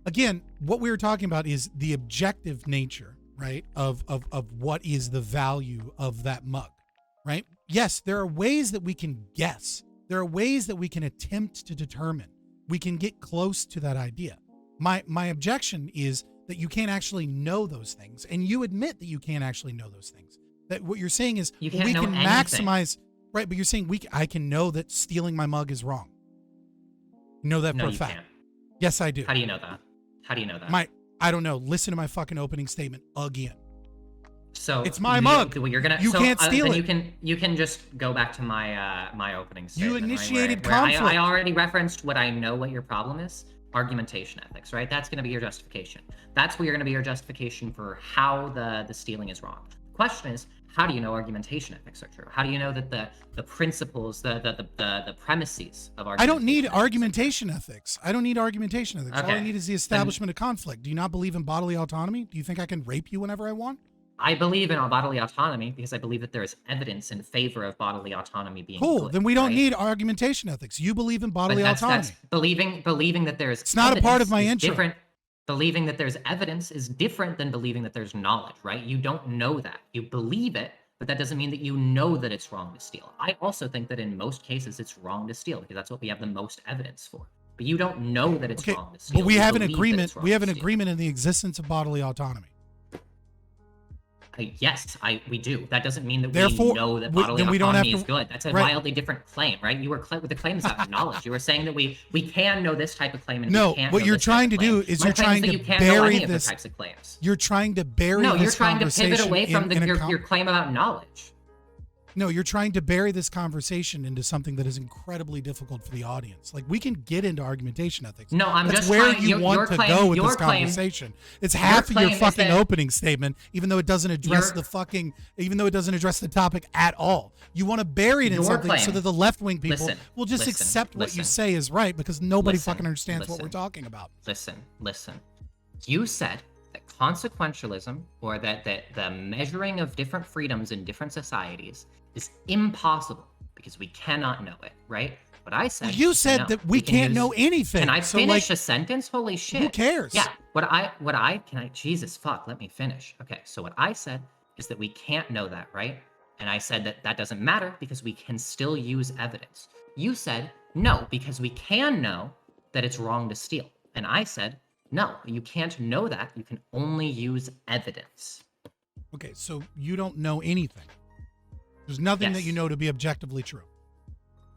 [SPEAKER 1] again, what we were talking about is the objective nature, right, of what is the value of that mug, right? Yes, there are ways that we can guess. There are ways that we can attempt to determine. We can get close to that idea. My objection is that you can't actually know those things, and you admit that you can't actually know those things. That what you're saying is
[SPEAKER 2] You
[SPEAKER 1] well,
[SPEAKER 2] can't
[SPEAKER 1] we
[SPEAKER 2] know
[SPEAKER 1] can
[SPEAKER 2] anything.
[SPEAKER 1] maximize, right? But you're saying I can know that stealing my mug is wrong. You know that
[SPEAKER 2] No,
[SPEAKER 1] for a
[SPEAKER 2] you
[SPEAKER 1] fact.
[SPEAKER 2] can't.
[SPEAKER 1] Yes, I do.
[SPEAKER 2] How do you know that? How do you know that?
[SPEAKER 1] I don't know. Listen to my fucking opening statement again.
[SPEAKER 2] So
[SPEAKER 1] It's my
[SPEAKER 2] you-
[SPEAKER 1] mug.
[SPEAKER 2] You're gonna.
[SPEAKER 1] You
[SPEAKER 2] so,
[SPEAKER 1] can't steal
[SPEAKER 2] then
[SPEAKER 1] it.
[SPEAKER 2] You can just go back to my my opening statement. right,
[SPEAKER 1] initiated
[SPEAKER 2] where
[SPEAKER 1] conflict.
[SPEAKER 2] I already referenced what I know what your problem is. Argumentation ethics, right? That's going to be your justification. That's where you're going to be your justification for how the stealing is wrong. The question is, how do you know argumentation ethics are true? How do you know that the principles, the premises of argumentation
[SPEAKER 1] I don't need
[SPEAKER 2] ethics-
[SPEAKER 1] argumentation ethics. I don't need argumentation ethics. All I
[SPEAKER 2] Okay.
[SPEAKER 1] need is the establishment of conflict. Do you not believe in bodily autonomy? Do you think I can rape you whenever I want?
[SPEAKER 2] I believe in bodily autonomy because I believe that there is evidence in favor of bodily autonomy being
[SPEAKER 1] Cool.
[SPEAKER 2] good,
[SPEAKER 1] Then we don't
[SPEAKER 2] right?
[SPEAKER 1] need argumentation ethics. You believe in
[SPEAKER 2] But
[SPEAKER 1] bodily autonomy.
[SPEAKER 2] that's believing that there's
[SPEAKER 1] It's not a part of my
[SPEAKER 2] is
[SPEAKER 1] intro.
[SPEAKER 2] different. Believing that there's evidence is different than believing that there's knowledge, right? You don't know that. You believe it, but that doesn't mean that you know that it's wrong to steal. I also think that in most cases it's wrong to steal because that's what we have the most evidence for. But you don't know that it's
[SPEAKER 1] Okay,
[SPEAKER 2] wrong to steal.
[SPEAKER 1] but we
[SPEAKER 2] You
[SPEAKER 1] have an
[SPEAKER 2] believe that
[SPEAKER 1] agreement.
[SPEAKER 2] it's wrong
[SPEAKER 1] We have
[SPEAKER 2] to
[SPEAKER 1] an
[SPEAKER 2] steal.
[SPEAKER 1] agreement in the existence of bodily autonomy.
[SPEAKER 2] Yes, we do. That doesn't mean that
[SPEAKER 1] Therefore,
[SPEAKER 2] we know that
[SPEAKER 1] we-
[SPEAKER 2] bodily
[SPEAKER 1] then we don't
[SPEAKER 2] autonomy
[SPEAKER 1] have
[SPEAKER 2] is
[SPEAKER 1] to-
[SPEAKER 2] good. That's a
[SPEAKER 1] right.
[SPEAKER 2] wildly different claim, right? You were with the claims about knowledge. You were saying that we can know this type of claim and
[SPEAKER 1] No,
[SPEAKER 2] we can't
[SPEAKER 1] what
[SPEAKER 2] know
[SPEAKER 1] you're
[SPEAKER 2] this type
[SPEAKER 1] trying
[SPEAKER 2] of
[SPEAKER 1] to
[SPEAKER 2] claim.
[SPEAKER 1] do is
[SPEAKER 2] My
[SPEAKER 1] you're
[SPEAKER 2] claim
[SPEAKER 1] trying
[SPEAKER 2] that
[SPEAKER 1] to
[SPEAKER 2] you can't know
[SPEAKER 1] bury
[SPEAKER 2] any of
[SPEAKER 1] this-
[SPEAKER 2] those types of claims.
[SPEAKER 1] You're trying to bury
[SPEAKER 2] No,
[SPEAKER 1] this
[SPEAKER 2] you're trying to pivot
[SPEAKER 1] conversation
[SPEAKER 2] away from
[SPEAKER 1] in a
[SPEAKER 2] your claim about knowledge.
[SPEAKER 1] No, you're trying to bury this conversation into something that is incredibly difficult for the audience. Like, we can get into argumentation ethics.
[SPEAKER 2] No, I'm
[SPEAKER 1] That's
[SPEAKER 2] just
[SPEAKER 1] where
[SPEAKER 2] trying-
[SPEAKER 1] you
[SPEAKER 2] your
[SPEAKER 1] want to
[SPEAKER 2] claim-
[SPEAKER 1] go with
[SPEAKER 2] your
[SPEAKER 1] this
[SPEAKER 2] claim-
[SPEAKER 1] conversation. It's half of your
[SPEAKER 2] claim is
[SPEAKER 1] fucking
[SPEAKER 2] that-
[SPEAKER 1] opening statement, even though it doesn't address even though it doesn't address the topic at all. You want to bury it in
[SPEAKER 2] Your
[SPEAKER 1] something so
[SPEAKER 2] claim-
[SPEAKER 1] that the left-wing people
[SPEAKER 2] Listen,
[SPEAKER 1] will just
[SPEAKER 2] listen,
[SPEAKER 1] accept what you
[SPEAKER 2] listen.
[SPEAKER 1] say is right because nobody
[SPEAKER 2] Listen,
[SPEAKER 1] fucking understands what
[SPEAKER 2] listen.
[SPEAKER 1] we're talking about.
[SPEAKER 2] Listen. You said that consequentialism, or that the measuring of different freedoms in different societies, is impossible because we cannot know it, right? What I said.
[SPEAKER 1] Well, you
[SPEAKER 2] is
[SPEAKER 1] said
[SPEAKER 2] no,
[SPEAKER 1] that we can't know anything.
[SPEAKER 2] Can I
[SPEAKER 1] So,
[SPEAKER 2] finish
[SPEAKER 1] like,
[SPEAKER 2] a sentence? Holy shit.
[SPEAKER 1] who cares?
[SPEAKER 2] Yeah. Jesus fuck, let me finish. Okay, so what I said is that we can't know that, right? And I said that doesn't matter because we can still use evidence. You said no, because we can know that it's wrong to steal. And I said, no, you can't know that. You can only use evidence.
[SPEAKER 1] Okay, so you don't know anything. There's nothing that
[SPEAKER 2] Yes.
[SPEAKER 1] you know to be objectively true,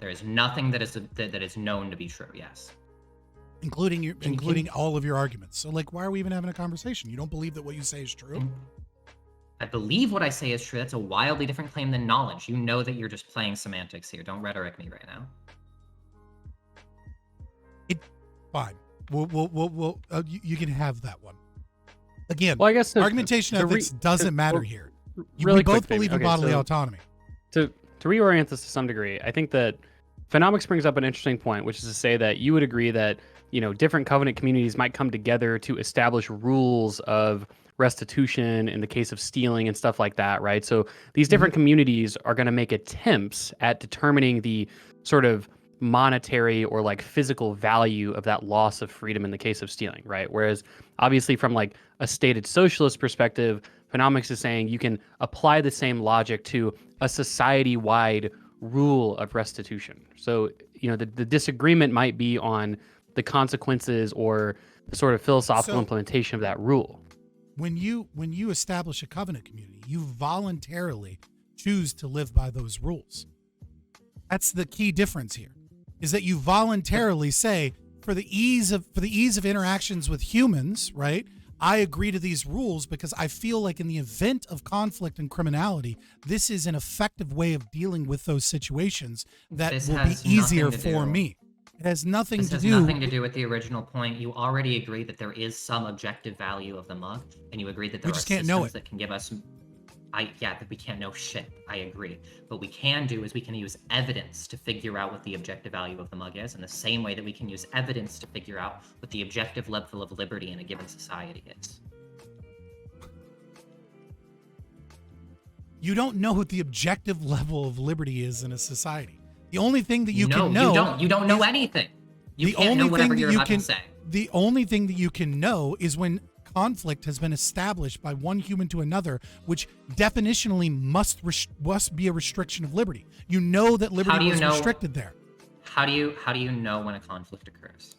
[SPEAKER 2] There is nothing that is known to be true. Yes.
[SPEAKER 1] including all of your arguments. So, like, why are we even having a conversation? You don't believe that what you say is true?
[SPEAKER 2] I believe what I say is true. That's a wildly different claim than knowledge. You know that you're just playing semantics here. Don't rhetoric me right now.
[SPEAKER 1] Fine. You can have that one. Again,
[SPEAKER 3] Well, I guess
[SPEAKER 1] argumentation ethics doesn't matter here.
[SPEAKER 3] Really
[SPEAKER 1] We both
[SPEAKER 3] quick, Fabian.
[SPEAKER 1] believe in
[SPEAKER 3] Okay,
[SPEAKER 1] bodily
[SPEAKER 3] so-
[SPEAKER 1] autonomy.
[SPEAKER 3] to reorient this to some degree, I think that Phenomiks brings up an interesting point, which is to say that you would agree that, you know, different covenant communities might come together to establish rules of restitution in the case of stealing and stuff like that, right? So these different communities are going to make attempts at determining the sort of monetary or like physical value of that loss of freedom in the case of stealing, right? Whereas obviously from like a stated socialist perspective, Phenomiks is saying you can apply the same logic to a society-wide rule of restitution. So, you know, the disagreement might be on the consequences or the sort of philosophical
[SPEAKER 1] So-
[SPEAKER 3] implementation of that rule.
[SPEAKER 1] When you establish a covenant community, you voluntarily choose to live by those rules. That's the key difference here, is that you voluntarily say, for the ease of interactions with humans, right? I agree to these rules because I feel like in the event of conflict and criminality, this is an effective way of dealing with those situations that
[SPEAKER 2] This
[SPEAKER 1] will be
[SPEAKER 2] has
[SPEAKER 1] easier
[SPEAKER 2] nothing to
[SPEAKER 1] for
[SPEAKER 2] do-
[SPEAKER 1] me. It has nothing
[SPEAKER 2] This
[SPEAKER 1] to
[SPEAKER 2] has
[SPEAKER 1] do.
[SPEAKER 2] nothing to do with the original point. You already agree that there is some objective value of the mug, and you agree that there
[SPEAKER 1] We
[SPEAKER 2] are
[SPEAKER 1] just can't know
[SPEAKER 2] systems
[SPEAKER 1] it.
[SPEAKER 2] that can give us. That we can't know shit. I agree. What we can do is we can use evidence to figure out what the objective value of the mug is, in the same way that we can use evidence to figure out what the objective level of liberty in a given society is.
[SPEAKER 1] You don't know what the objective level of liberty is in a society. The only thing that you
[SPEAKER 2] No,
[SPEAKER 1] can know
[SPEAKER 2] you don't know
[SPEAKER 1] is-
[SPEAKER 2] anything. You
[SPEAKER 1] the
[SPEAKER 2] can't
[SPEAKER 1] only
[SPEAKER 2] know
[SPEAKER 1] thing
[SPEAKER 2] whatever
[SPEAKER 1] that
[SPEAKER 2] you're
[SPEAKER 1] you
[SPEAKER 2] about
[SPEAKER 1] can
[SPEAKER 2] to say.
[SPEAKER 1] the only thing that you can know is when conflict has been established by one human to another, which definitionally must be a restriction of liberty. You know that liberty was restricted there.
[SPEAKER 2] How do you know when a conflict occurs?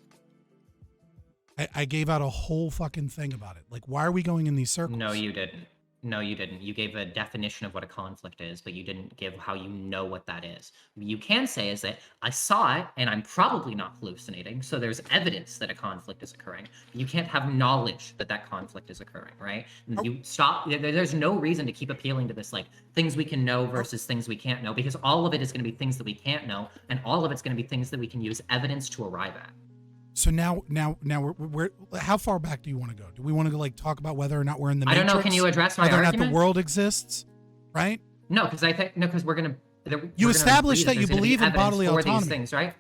[SPEAKER 1] I gave out a whole fucking thing about it. Like, why are we going in these circles?
[SPEAKER 2] No, you didn't. No, you didn't. You gave a definition of what a conflict is, but you didn't give how you know what that is. What you can say is that I saw it, and I'm probably not hallucinating, so there's evidence that a conflict is occurring. You can't have knowledge that that conflict is occurring, right? You stop. There's no reason to keep appealing to this, like, things we can know versus things we can't know, because all of it is going to be things that we can't know, and all of it's going to be things that we can use evidence to arrive at.
[SPEAKER 1] So now we're how far back do you want to go? Do we want to go like talk about whether or not we're in the
[SPEAKER 2] I
[SPEAKER 1] Matrix?
[SPEAKER 2] don't know. Can you address my
[SPEAKER 1] whether
[SPEAKER 2] argument?
[SPEAKER 1] or not the world exists, right?
[SPEAKER 2] No, because we're gonna.
[SPEAKER 1] You established that you believe in bodily autonomy.
[SPEAKER 2] These things, right?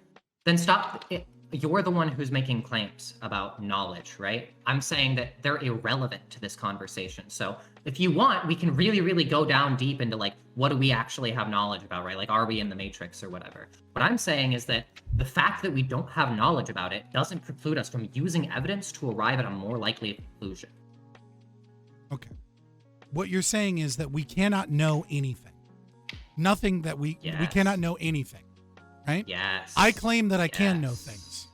[SPEAKER 2] Then stop. You're the one who's making claims about knowledge, right? I'm saying that they're irrelevant to this conversation. So if you want, we can really, really go down deep into like, what do we actually have knowledge about, right? Like, are we in the Matrix or whatever? What I'm saying is that the fact that we don't have knowledge about it doesn't preclude us from using evidence to arrive at a more likely conclusion. Okay.
[SPEAKER 1] What you're saying is that we cannot know anything. Nothing that we cannot know anything, right?
[SPEAKER 2] Yes.
[SPEAKER 1] I claim that I can know things,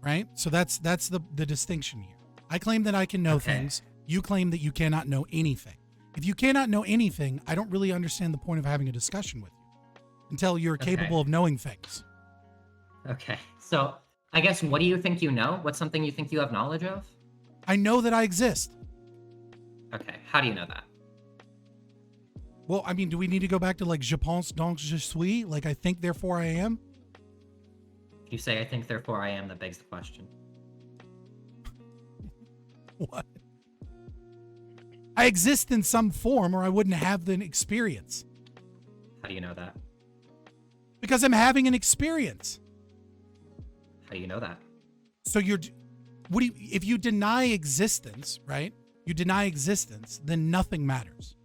[SPEAKER 1] right? So that's the distinction here. I claim that I can know things. You claim that you cannot know anything. If you cannot know anything, I don't really understand the point of having a discussion with you until you're capable of knowing things.
[SPEAKER 2] Okay. So I guess, what do you think you know? What's something you think you have knowledge of?
[SPEAKER 1] I know that I exist.
[SPEAKER 2] Okay. How do you know that?
[SPEAKER 1] Well, I mean, do we need to go back to like je pense donc je suis? Like, I think, therefore I am?
[SPEAKER 2] If you say I think, therefore I am, that begs the question.
[SPEAKER 1] What? I exist in some form or I wouldn't have the experience.
[SPEAKER 2] How do you know that?
[SPEAKER 1] Because I'm having an experience.
[SPEAKER 2] How do you know that?
[SPEAKER 1] So if you deny existence, right? You deny existence, then nothing matters.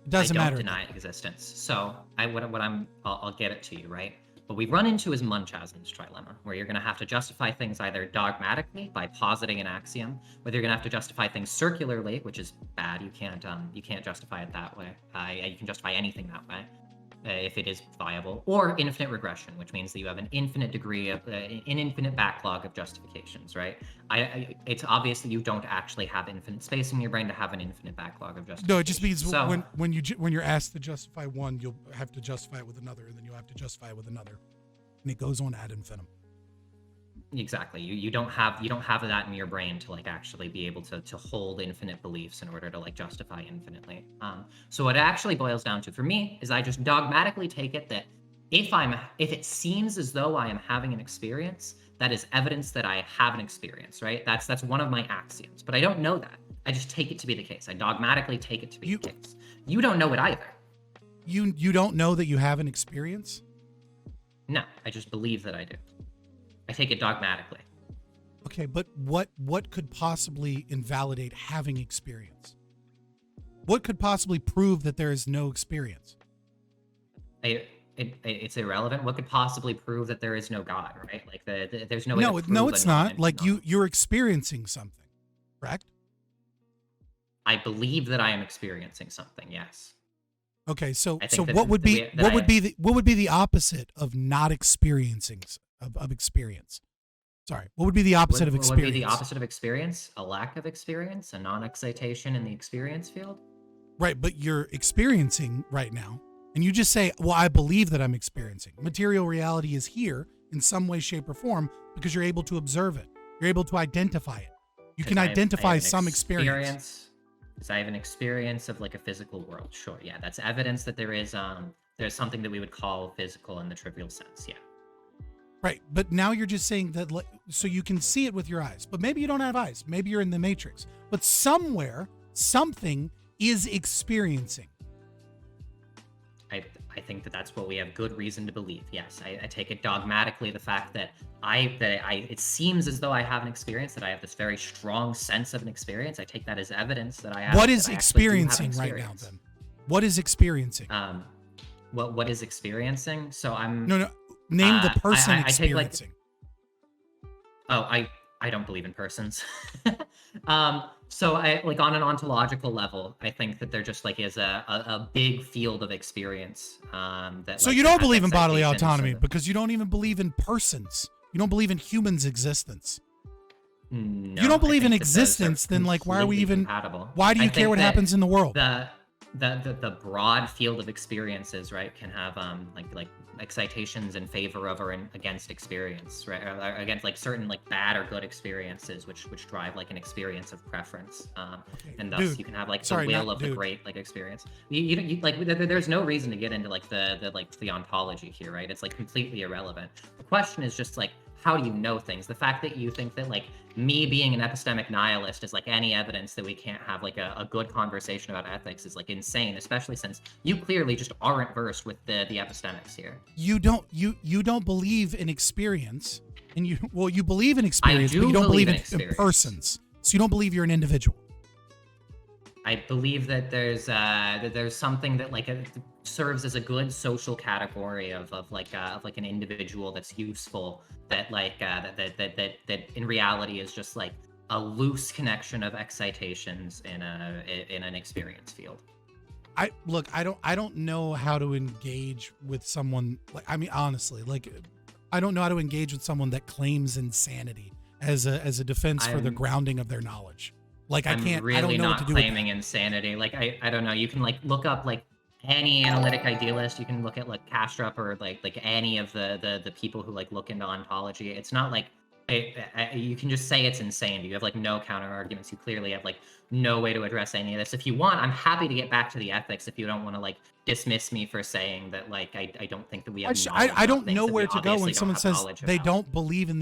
[SPEAKER 1] It doesn't matter.
[SPEAKER 2] I don't deny existence. So I'll get it to you, right? What we run into is Munchausen's trilemma, where you're going to have to justify things either dogmatically by positing an axiom, whether you're going to have to justify things circularly, which is bad. You can't justify it that way. You can justify anything that way if it is viable, or infinite regression, which means that you have an infinite degree of an infinite backlog of justifications, right? It's obvious that you don't actually have infinite space in your brain to have an infinite backlog of justifications.
[SPEAKER 1] No, it just means when you're asked to justify one, you'll have to justify it with another, and then you'll have to justify it with another, and it goes on ad infinitum.
[SPEAKER 2] Exactly. You don't have that in your brain to like actually be able to hold infinite beliefs in order to like justify infinitely. So what it actually boils down to for me is I just dogmatically take it that if it seems as though I am having an experience, that is evidence that I have an experience, right? That's one of my axioms. But I don't know that. I just take it to be the case. I dogmatically take it to be the case. You don't know it either.
[SPEAKER 1] You don't know that you have an experience?
[SPEAKER 2] No, I just believe that I do. I take it dogmatically.
[SPEAKER 1] Okay, but what could possibly invalidate having experience? What could possibly prove that there is no experience?
[SPEAKER 2] It's irrelevant. What could possibly prove that there is no God, right? Like there's no way to prove
[SPEAKER 1] no, it's not. Like
[SPEAKER 2] no.
[SPEAKER 1] you're experiencing something, correct?
[SPEAKER 2] I believe that I am experiencing something. Yes.
[SPEAKER 1] Okay, so what would be the opposite of not experiencing of experience? Sorry, what would be the opposite of experience?
[SPEAKER 2] What would be the opposite of experience? A lack of experience, a non-excitation in the experience field?
[SPEAKER 1] Right, but you're experiencing right now, and you just say, well, I believe that I'm experiencing. Material reality is here in some way, shape, or form because you're able to observe it. You're able to identify it. You can identify some experience.
[SPEAKER 2] Because I have an experience of like a physical world. Sure, yeah, that's evidence that there's something that we would call physical in the trivial sense, yeah.
[SPEAKER 1] Right, but now you're just saying that, so you can see it with your eyes, but maybe you don't have eyes. Maybe you're in the Matrix, but somewhere, something is experiencing.
[SPEAKER 2] I think that's what we have good reason to believe. Yes, I take it dogmatically, the fact that it seems as though I have an experience, that I have this very strong sense of an experience. I take that as evidence that I have.
[SPEAKER 1] What is experiencing right now, then? What is experiencing?
[SPEAKER 2] What is experiencing? So I'm...
[SPEAKER 1] No. Name the person experiencing.
[SPEAKER 2] I don't believe in persons. So I like on an ontological level, I think that there just like is a big field of experience. That
[SPEAKER 1] So
[SPEAKER 2] like,
[SPEAKER 1] you don't
[SPEAKER 2] has
[SPEAKER 1] believe in bodily
[SPEAKER 2] excitations
[SPEAKER 1] autonomy
[SPEAKER 2] and-
[SPEAKER 1] because you don't even believe in persons. You don't believe in humans' existence.
[SPEAKER 2] No,
[SPEAKER 1] You don't
[SPEAKER 2] I
[SPEAKER 1] believe in
[SPEAKER 2] think that those are
[SPEAKER 1] existence, then like why are we
[SPEAKER 2] completely
[SPEAKER 1] even?
[SPEAKER 2] compatible.
[SPEAKER 1] Why do
[SPEAKER 2] I
[SPEAKER 1] you care
[SPEAKER 2] think
[SPEAKER 1] what
[SPEAKER 2] that
[SPEAKER 1] happens in the world?
[SPEAKER 2] the broad field of experiences, right, can have like excitations in favor of or against experience, right, or against like certain like bad or good experiences, which drive like an experience of preference, and thus
[SPEAKER 1] Dude,
[SPEAKER 2] you can have like
[SPEAKER 1] sorry,
[SPEAKER 2] the will
[SPEAKER 1] not
[SPEAKER 2] of the
[SPEAKER 1] dude.
[SPEAKER 2] great like experience. You like there's no reason to get into like the ontology here, right? It's like completely irrelevant. The question is just like, how do you know things? The fact that you think that like me being an epistemic nihilist is like any evidence that we can't have like a good conversation about ethics is like insane, especially since you clearly just aren't versed with the epistemics here.
[SPEAKER 1] You don't believe in experience, and you believe in experience,
[SPEAKER 2] do
[SPEAKER 1] but you don't
[SPEAKER 2] believe
[SPEAKER 1] believe
[SPEAKER 2] in
[SPEAKER 1] in
[SPEAKER 2] experience.
[SPEAKER 1] persons. So you don't believe you're an individual.
[SPEAKER 2] I believe that there's something that like serves as a good social category of an individual that's useful, that like that in reality is just like a loose connection of excitations in an experience field.
[SPEAKER 1] I don't know how to engage with someone like, I mean, honestly, like I don't know how to engage with someone that claims insanity as a defense for the grounding of their knowledge. Like I can't.
[SPEAKER 2] Really
[SPEAKER 1] I don't know
[SPEAKER 2] not
[SPEAKER 1] what to do with
[SPEAKER 2] claiming
[SPEAKER 1] that.
[SPEAKER 2] insanity. Like I don't know. You can like look up like any analytic idealist. You can look at like Kastrup or like any of the people who like look into ontology. It's not like you can just say it's insane. You have like no counter arguments. You clearly have like no way to address any of this. If you want, I'm happy to get back to the ethics. If you don't want to like dismiss me for saying that like I don't think that we have.
[SPEAKER 1] I don't know where to go
[SPEAKER 2] obviously
[SPEAKER 1] when
[SPEAKER 2] don't
[SPEAKER 1] someone
[SPEAKER 2] have
[SPEAKER 1] says
[SPEAKER 2] knowledge
[SPEAKER 1] they
[SPEAKER 2] about.
[SPEAKER 1] don't believe in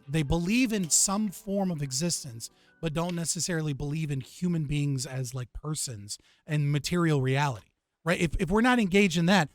[SPEAKER 1] they believe in some form of existence, but don't necessarily believe in human beings as like persons and material reality, right? If we're not engaged in that,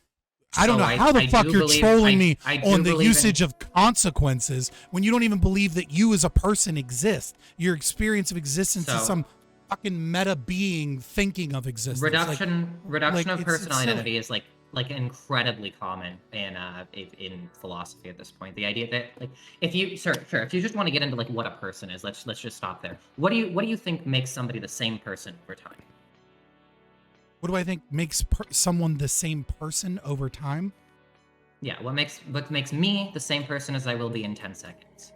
[SPEAKER 1] I don't
[SPEAKER 2] So
[SPEAKER 1] know how the
[SPEAKER 2] I
[SPEAKER 1] fuck
[SPEAKER 2] do
[SPEAKER 1] you're
[SPEAKER 2] believe-
[SPEAKER 1] trolling me
[SPEAKER 2] I do
[SPEAKER 1] on the
[SPEAKER 2] believe
[SPEAKER 1] usage of consequences when you don't even believe that you as a person exist. Your experience of existence is
[SPEAKER 2] So-
[SPEAKER 1] some fucking meta being thinking of existence.
[SPEAKER 2] Reduction
[SPEAKER 1] like,
[SPEAKER 2] of
[SPEAKER 1] it's
[SPEAKER 2] personal
[SPEAKER 1] silly.
[SPEAKER 2] identity is like incredibly common in philosophy at this point. The idea that like if you if you just want to get into like what a person is, let's just stop there. What do you think makes somebody the same person over time?
[SPEAKER 1] What do I think makes someone the same person over time?
[SPEAKER 2] Yeah, what makes me the same person as I will be in 10 seconds?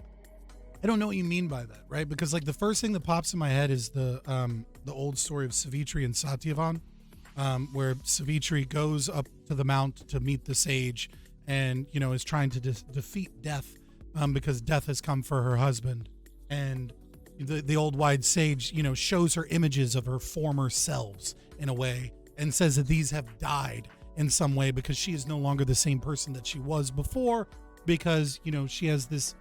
[SPEAKER 1] I don't know what you mean by that, right? Because like the first thing that pops in my head is the old story of Savitri and Satyavan, where Savitri goes up to the mount to meet the sage, and is trying to defeat death, because death has come for her husband, and the old wise sage shows her images of her former selves in a way, and says that these have died in some way because she is no longer the same person that she was before, because she has this.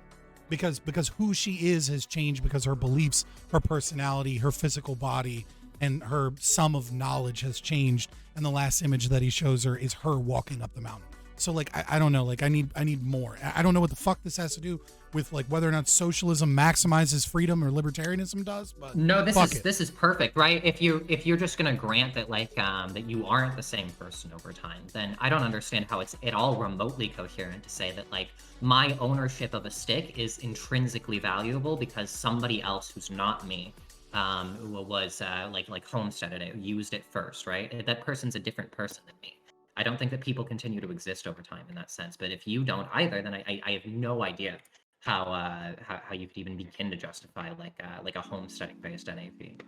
[SPEAKER 1] Because who she is has changed, because her beliefs, her personality, her physical body, and her sum of knowledge has changed. And the last image that he shows her is her walking up the mountain. So like I don't know, like I need more. I don't know what the fuck this has to do with like whether or not socialism maximizes freedom or libertarianism does. But
[SPEAKER 2] no,
[SPEAKER 1] this
[SPEAKER 2] is perfect, right? If you're just gonna grant that like that you aren't the same person over time, then I don't understand how it's at all remotely coherent to say that like my ownership of a stick is intrinsically valuable because somebody else who's not me was like homesteaded it, used it first, right? That person's a different person than me. I don't think that people continue to exist over time in that sense. But if you don't either, then I have no idea how you could even begin to justify like a homesteading based NAP.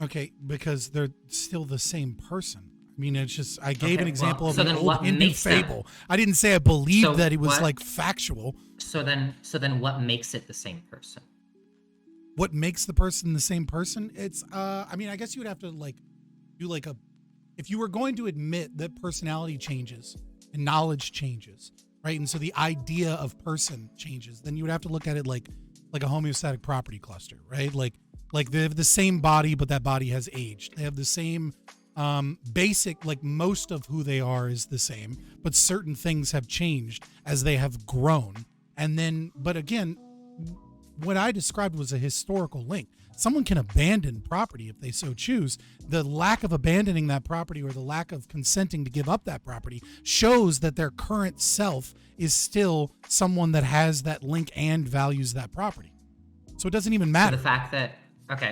[SPEAKER 1] Okay, because they're still the same person. I mean, it's just I gave an example of
[SPEAKER 2] so
[SPEAKER 1] an
[SPEAKER 2] then
[SPEAKER 1] old
[SPEAKER 2] what
[SPEAKER 1] Hindu
[SPEAKER 2] makes them-
[SPEAKER 1] fable. I didn't say I believed
[SPEAKER 2] So
[SPEAKER 1] that it was
[SPEAKER 2] what-
[SPEAKER 1] like factual.
[SPEAKER 2] So then what makes it the same person?
[SPEAKER 1] What makes the person the same person? It's I mean, I guess you would have to like do like a, if you were going to admit that personality changes and knowledge changes, right? And so the idea of person changes, then you would have to look at it like a homeostatic property cluster, right? Like they have the same body, but that body has aged. They have the same basic, like most of who they are is the same, but certain things have changed as they have grown. And then, but again, what I described was a historical link. Someone can abandon property if they so choose. The lack of abandoning that property or the lack of consenting to give up that property shows that their current self is still someone that has that link and values that property. So it doesn't even
[SPEAKER 2] So
[SPEAKER 1] matter.
[SPEAKER 2] the fact that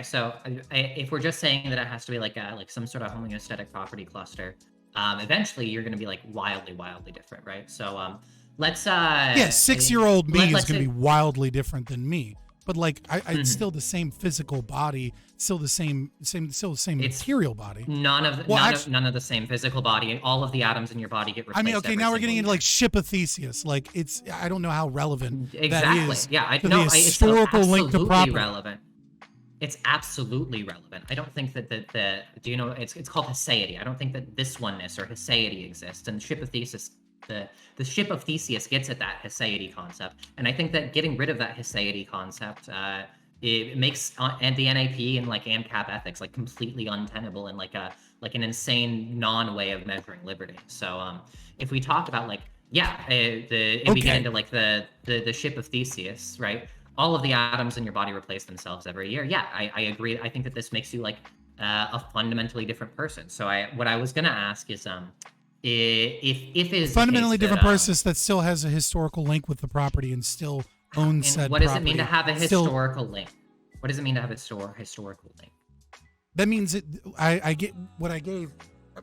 [SPEAKER 2] so if we're just saying that it has to be like some sort of homeostatic property cluster, eventually you're going to be like wildly different, right? So let's
[SPEAKER 1] Yeah, 6-year-old me is going to be wildly different than me. But like, it's still the same physical body, still the same material body.
[SPEAKER 2] None of the same physical body. All of the atoms in your body get replaced.
[SPEAKER 1] I mean, okay, now we're getting into like ship of Theseus. Like, I don't know how relevant
[SPEAKER 2] exactly.
[SPEAKER 1] that is.
[SPEAKER 2] Yeah,
[SPEAKER 1] to the historical link to property.
[SPEAKER 2] Relevant. It's absolutely relevant. I don't think that do you know it's called Hesiody. I don't think that this oneness or Hesiody exists. And the ship of Theseus, the ship of Theseus gets at that Hesiody concept. And I think that getting rid of that Hesiody concept, it makes and the NAP and like ANCAP ethics like completely untenable and like an insane non-way of measuring liberty. So if we talk about like we get into like the ship of Theseus, right? All of the atoms in your body replace themselves every year. Yeah, I agree. I think that this makes you like a fundamentally different person. So what I was gonna ask is if is
[SPEAKER 1] fundamentally different person that still has a historical link with the property and still owns said
[SPEAKER 2] property. What does
[SPEAKER 1] it
[SPEAKER 2] mean to have a historical link? What does it mean to have a historical link?
[SPEAKER 1] That means I get what I gave.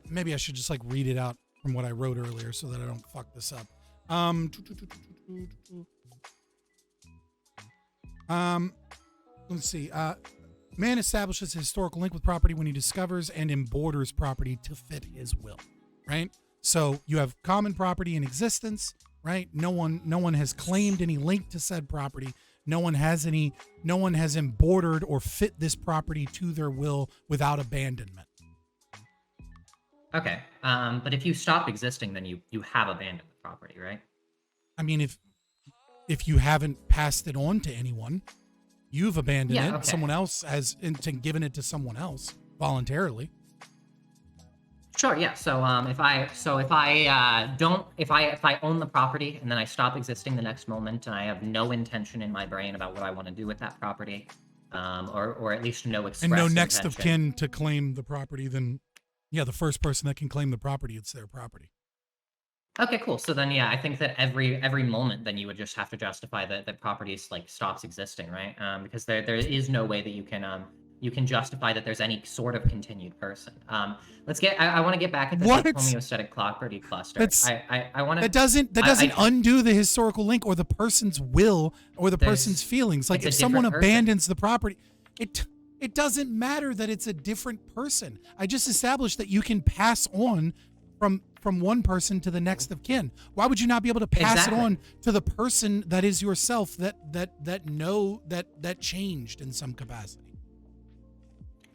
[SPEAKER 1] Maybe I should just like read it out from what I wrote earlier so that I don't fuck this up. Let's see. Man establishes a historical link with property when he discovers and emborders property to fit his will. Right. So you have common property in existence. Right. No one has claimed any link to said property. No one has embordered or fit this property to their will without abandonment.
[SPEAKER 2] Okay. But if you stop existing, then you have abandoned the property, right?
[SPEAKER 1] I mean, if you haven't passed it on to anyone, you've abandoned it.
[SPEAKER 2] Okay.
[SPEAKER 1] Someone else has given it to someone else voluntarily.
[SPEAKER 2] Sure. Yeah. So if I own the property and then I stop existing the next moment and I have no intention in my brain about what I want to do with that property, or at least no express
[SPEAKER 1] and no next
[SPEAKER 2] intention.
[SPEAKER 1] of kin to claim the property, then yeah, the first person that can claim the property, it's their property.
[SPEAKER 2] Okay, cool. So then, yeah, I think that every moment, then you would just have to justify that property like stops existing, right? Because there is no way that you can justify that there's any sort of continued person. I want to get back at this like, homeostatic property cluster. I want to.
[SPEAKER 1] That doesn't undo the historical link or the person's will or the person's feelings. Like if someone abandons the property, it doesn't matter that it's a different person. I just established that you can pass on from one person to the next of kin. Why would you not be able to pass it on to the person that is yourself that changed in some capacity?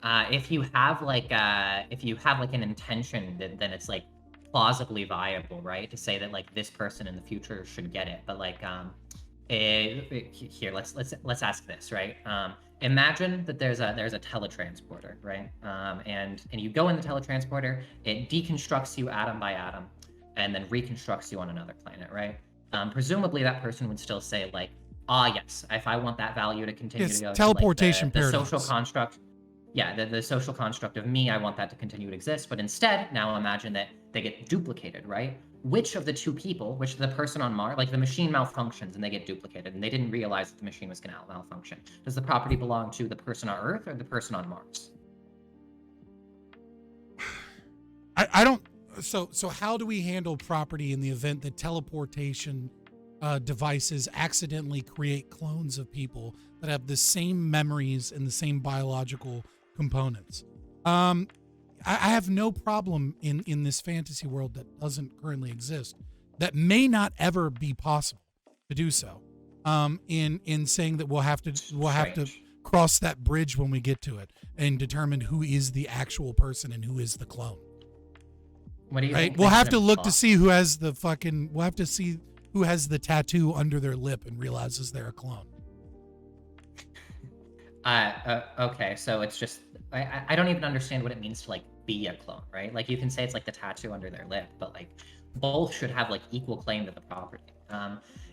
[SPEAKER 2] If you have like an intention, then it's like plausibly viable, right? To say that like this person in the future should get it. But like here, let's ask this, right? Imagine that there's a teletransporter, right? And you go in the teletransporter, it deconstructs you atom by atom, and then reconstructs you on another planet, right? Presumably that person would still say like, yes, if I want that value to continue to go
[SPEAKER 1] teleportation
[SPEAKER 2] to like the
[SPEAKER 1] paradox.
[SPEAKER 2] social construct. Yeah, the social construct of me, I want that to continue to exist. But instead, now imagine that they get duplicated, right? Which of the two people, which the person on Mars, like the machine malfunctions and they get duplicated and they didn't realize that the machine was going to malfunction. Does the property belong to the person on Earth or the person on Mars?
[SPEAKER 1] I don't. So how do we handle property in the event that teleportation devices accidentally create clones of people that have the same memories and the same biological components? I have no problem in this fantasy world that doesn't currently exist, that may not ever be possible to do so. In saying that we'll have to cross that bridge when we get to it and determine who is the actual person and who is the clone.
[SPEAKER 2] What do you
[SPEAKER 1] think? We'll have to look to see who has the fucking. We'll have to see who has the tattoo under their lip and realizes they're a clone.
[SPEAKER 2] Okay, so it's just I don't even understand what it means to like be a clone, right? Like you can say it's like the tattoo under their lip, but like both should have like equal claim to the property.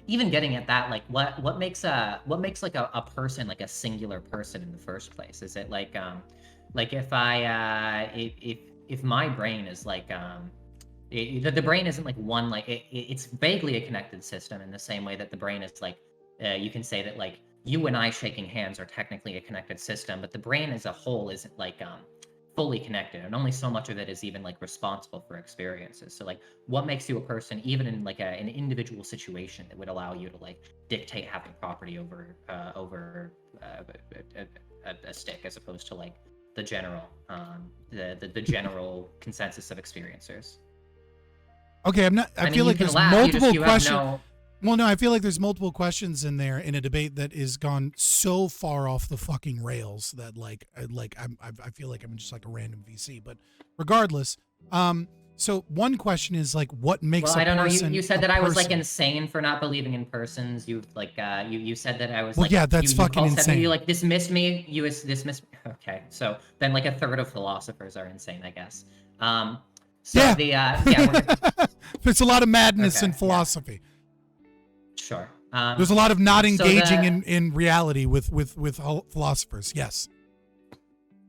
[SPEAKER 2] Even getting at that, like what makes like a person like a singular person in the first place? Is it like if if my brain is like the brain isn't like one, like it's vaguely a connected system in the same way that the brain is like you can say that like you and I shaking hands are technically a connected system, but the brain as a whole isn't like fully connected, and only so much of it is even like responsible for experiences. So like, what makes you a person, even in like an individual situation that would allow you to like dictate having property over a stick, as opposed to like the general the general consensus of experiencers.
[SPEAKER 1] Okay, I'm not. I
[SPEAKER 2] mean,
[SPEAKER 1] feel like
[SPEAKER 2] you can
[SPEAKER 1] there's
[SPEAKER 2] laugh,
[SPEAKER 1] multiple
[SPEAKER 2] you have
[SPEAKER 1] questions.
[SPEAKER 2] no-
[SPEAKER 1] Well, no, I feel like there's multiple questions in there in a debate that is gone so far off the fucking rails that I feel like I'm just like a random VC. But regardless, so one question is like, what makes
[SPEAKER 2] Well, I
[SPEAKER 1] a
[SPEAKER 2] don't know.
[SPEAKER 1] person
[SPEAKER 2] You said
[SPEAKER 1] a
[SPEAKER 2] that I was like
[SPEAKER 1] person?
[SPEAKER 2] insane for not believing in persons. You like you said that I was
[SPEAKER 1] Well,
[SPEAKER 2] like,
[SPEAKER 1] yeah, that's
[SPEAKER 2] you
[SPEAKER 1] fucking
[SPEAKER 2] said that
[SPEAKER 1] insane.
[SPEAKER 2] you like dismissed me. Dismissed. Okay, so then like a third of philosophers are insane, I guess. So
[SPEAKER 1] Yeah.
[SPEAKER 2] the yeah,
[SPEAKER 1] There's a lot of madness
[SPEAKER 2] Okay,
[SPEAKER 1] in
[SPEAKER 2] yeah.
[SPEAKER 1] philosophy.
[SPEAKER 2] sure.
[SPEAKER 1] There's a lot of not
[SPEAKER 2] so
[SPEAKER 1] engaging
[SPEAKER 2] the-
[SPEAKER 1] in reality with philosophers. Yes.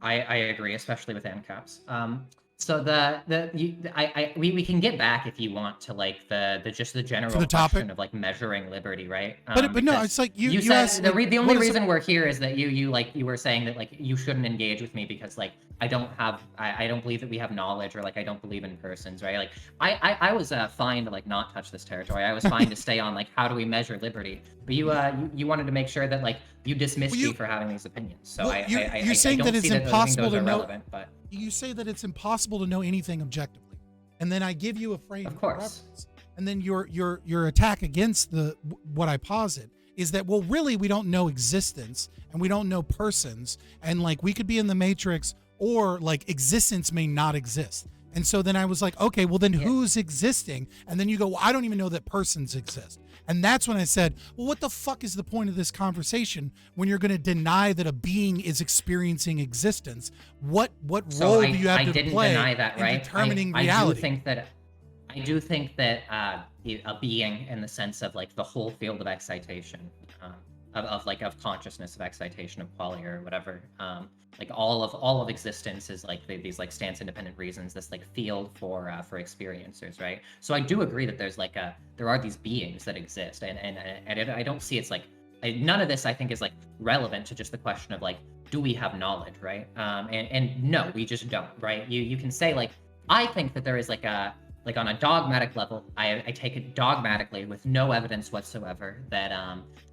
[SPEAKER 2] I agree, especially with ANCAPs. So we can get back if you want to like the just the general
[SPEAKER 1] the topic?
[SPEAKER 2] question of like measuring liberty, right?
[SPEAKER 1] But no,
[SPEAKER 2] because
[SPEAKER 1] it's like you
[SPEAKER 2] said
[SPEAKER 1] asked, like,
[SPEAKER 2] the
[SPEAKER 1] what
[SPEAKER 2] only
[SPEAKER 1] is
[SPEAKER 2] reason we're here is that you were saying that like you shouldn't engage with me because like I don't believe that we have knowledge, or like I don't believe in persons, right? Like I was fine to like not touch this territory. I was fine to stay on like how do we measure liberty, but you wanted to make sure that like you dismissed me for having these opinions. So
[SPEAKER 1] Well,
[SPEAKER 2] I
[SPEAKER 1] you're saying
[SPEAKER 2] don't
[SPEAKER 1] that it's
[SPEAKER 2] see I think
[SPEAKER 1] impossible
[SPEAKER 2] those
[SPEAKER 1] to
[SPEAKER 2] are
[SPEAKER 1] know.
[SPEAKER 2] relevant, but
[SPEAKER 1] You say that it's impossible to know anything objectively, and then I give you a frame
[SPEAKER 2] Of course.
[SPEAKER 1] reference, and then your attack against what I posit is that, well, really we don't know existence and we don't know persons, and like we could be in the matrix, or like existence may not exist. And so then I was like, okay, well then who's existing? And then you go, well, I don't even know that persons exist. And that's when I said, well, what the fuck is the point of this conversation when you're going to deny that a being is experiencing existence? What
[SPEAKER 2] So
[SPEAKER 1] role do you have
[SPEAKER 2] I
[SPEAKER 1] to
[SPEAKER 2] didn't
[SPEAKER 1] play
[SPEAKER 2] deny that,
[SPEAKER 1] in
[SPEAKER 2] right?
[SPEAKER 1] determining
[SPEAKER 2] I
[SPEAKER 1] reality?
[SPEAKER 2] do think that a being, in the sense of like the whole field of excitation, of consciousness, of excitation, of qualia, or whatever, like all of existence is like these like stance independent reasons, this like field for experiencers, right? So I do agree that there are these beings that exist, and I don't see it's like none of this I think is like relevant to just the question of like, do we have knowledge, right? And no, we just don't, right? You can say like, I think that there is like on a dogmatic level, I take it dogmatically with no evidence whatsoever that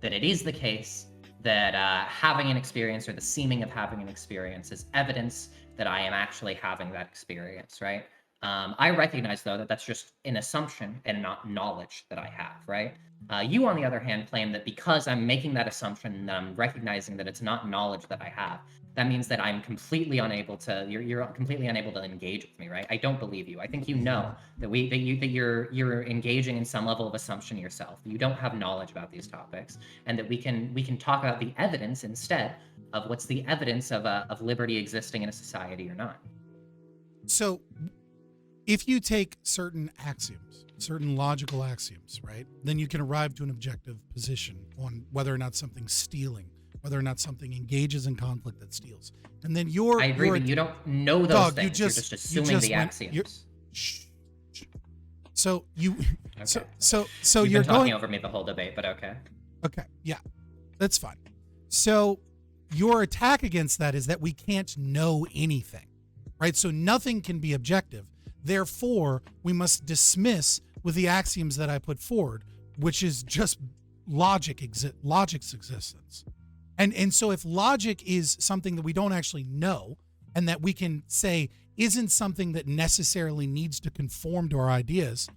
[SPEAKER 2] it is the case that having an experience, or the seeming of having an experience, is evidence that I am actually having that experience, right? I recognize, though, that that's just an assumption and not knowledge that I have, right? You, on the other hand, claim that because I'm making that assumption and I'm recognizing that it's not knowledge that I have, that means that I'm completely unable to. You're completely unable to engage with me, right? I don't believe you. I think you know that you're engaging in some level of assumption yourself. You don't have knowledge about these topics, and that we can talk about the evidence instead of what's the evidence of liberty existing in a society or not.
[SPEAKER 1] So if you take certain axioms, certain logical axioms, right, then you can arrive to an objective position on whether or not something's stealing, whether or not something engages in conflict that steals. And then
[SPEAKER 2] I agree, but you don't know those
[SPEAKER 1] dog,
[SPEAKER 2] things. You're just assuming the axioms.
[SPEAKER 1] So you,
[SPEAKER 2] Okay.
[SPEAKER 1] so
[SPEAKER 2] You've
[SPEAKER 1] you're
[SPEAKER 2] been talking
[SPEAKER 1] going.
[SPEAKER 2] over me the whole debate, but okay.
[SPEAKER 1] Okay, yeah, that's fine. So your attack against that is that we can't know anything, right? So nothing can be objective. Therefore, we must dismiss with the axioms that I put forward, which is just logic's existence. And so if logic is something that we don't actually know, and that we can say isn't something that necessarily needs to conform to our ideas,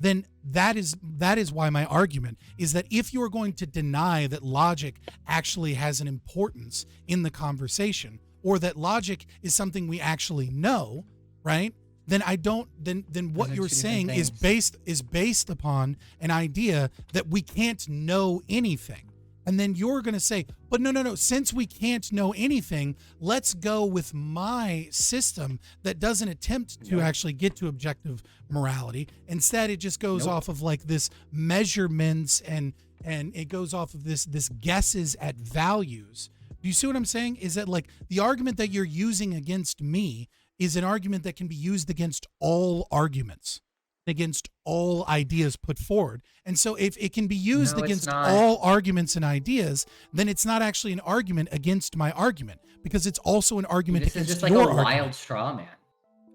[SPEAKER 1] then that is why my argument is that if you're going to deny that logic actually has an importance in the conversation, or that logic is something we actually know, right? Then then what
[SPEAKER 2] Those are
[SPEAKER 1] you're
[SPEAKER 2] two
[SPEAKER 1] saying
[SPEAKER 2] different
[SPEAKER 1] is based upon an idea that we can't know anything. And then you're going to say, but no, since we can't know anything, let's go with my system that doesn't attempt to actually get to objective morality. Instead, it just goes off of like this measurements and it goes off of this guesses at values. Do you see what I'm saying? Is that like the argument that you're using against me is an argument that can be used against all arguments. against all ideas put forward. And so if it can be used
[SPEAKER 2] No, it's
[SPEAKER 1] against
[SPEAKER 2] not.
[SPEAKER 1] all arguments and ideas, then it's not actually an argument against my argument, because it's also an argument
[SPEAKER 2] This is
[SPEAKER 1] against
[SPEAKER 2] just like
[SPEAKER 1] your
[SPEAKER 2] a
[SPEAKER 1] argument.
[SPEAKER 2] wild straw man.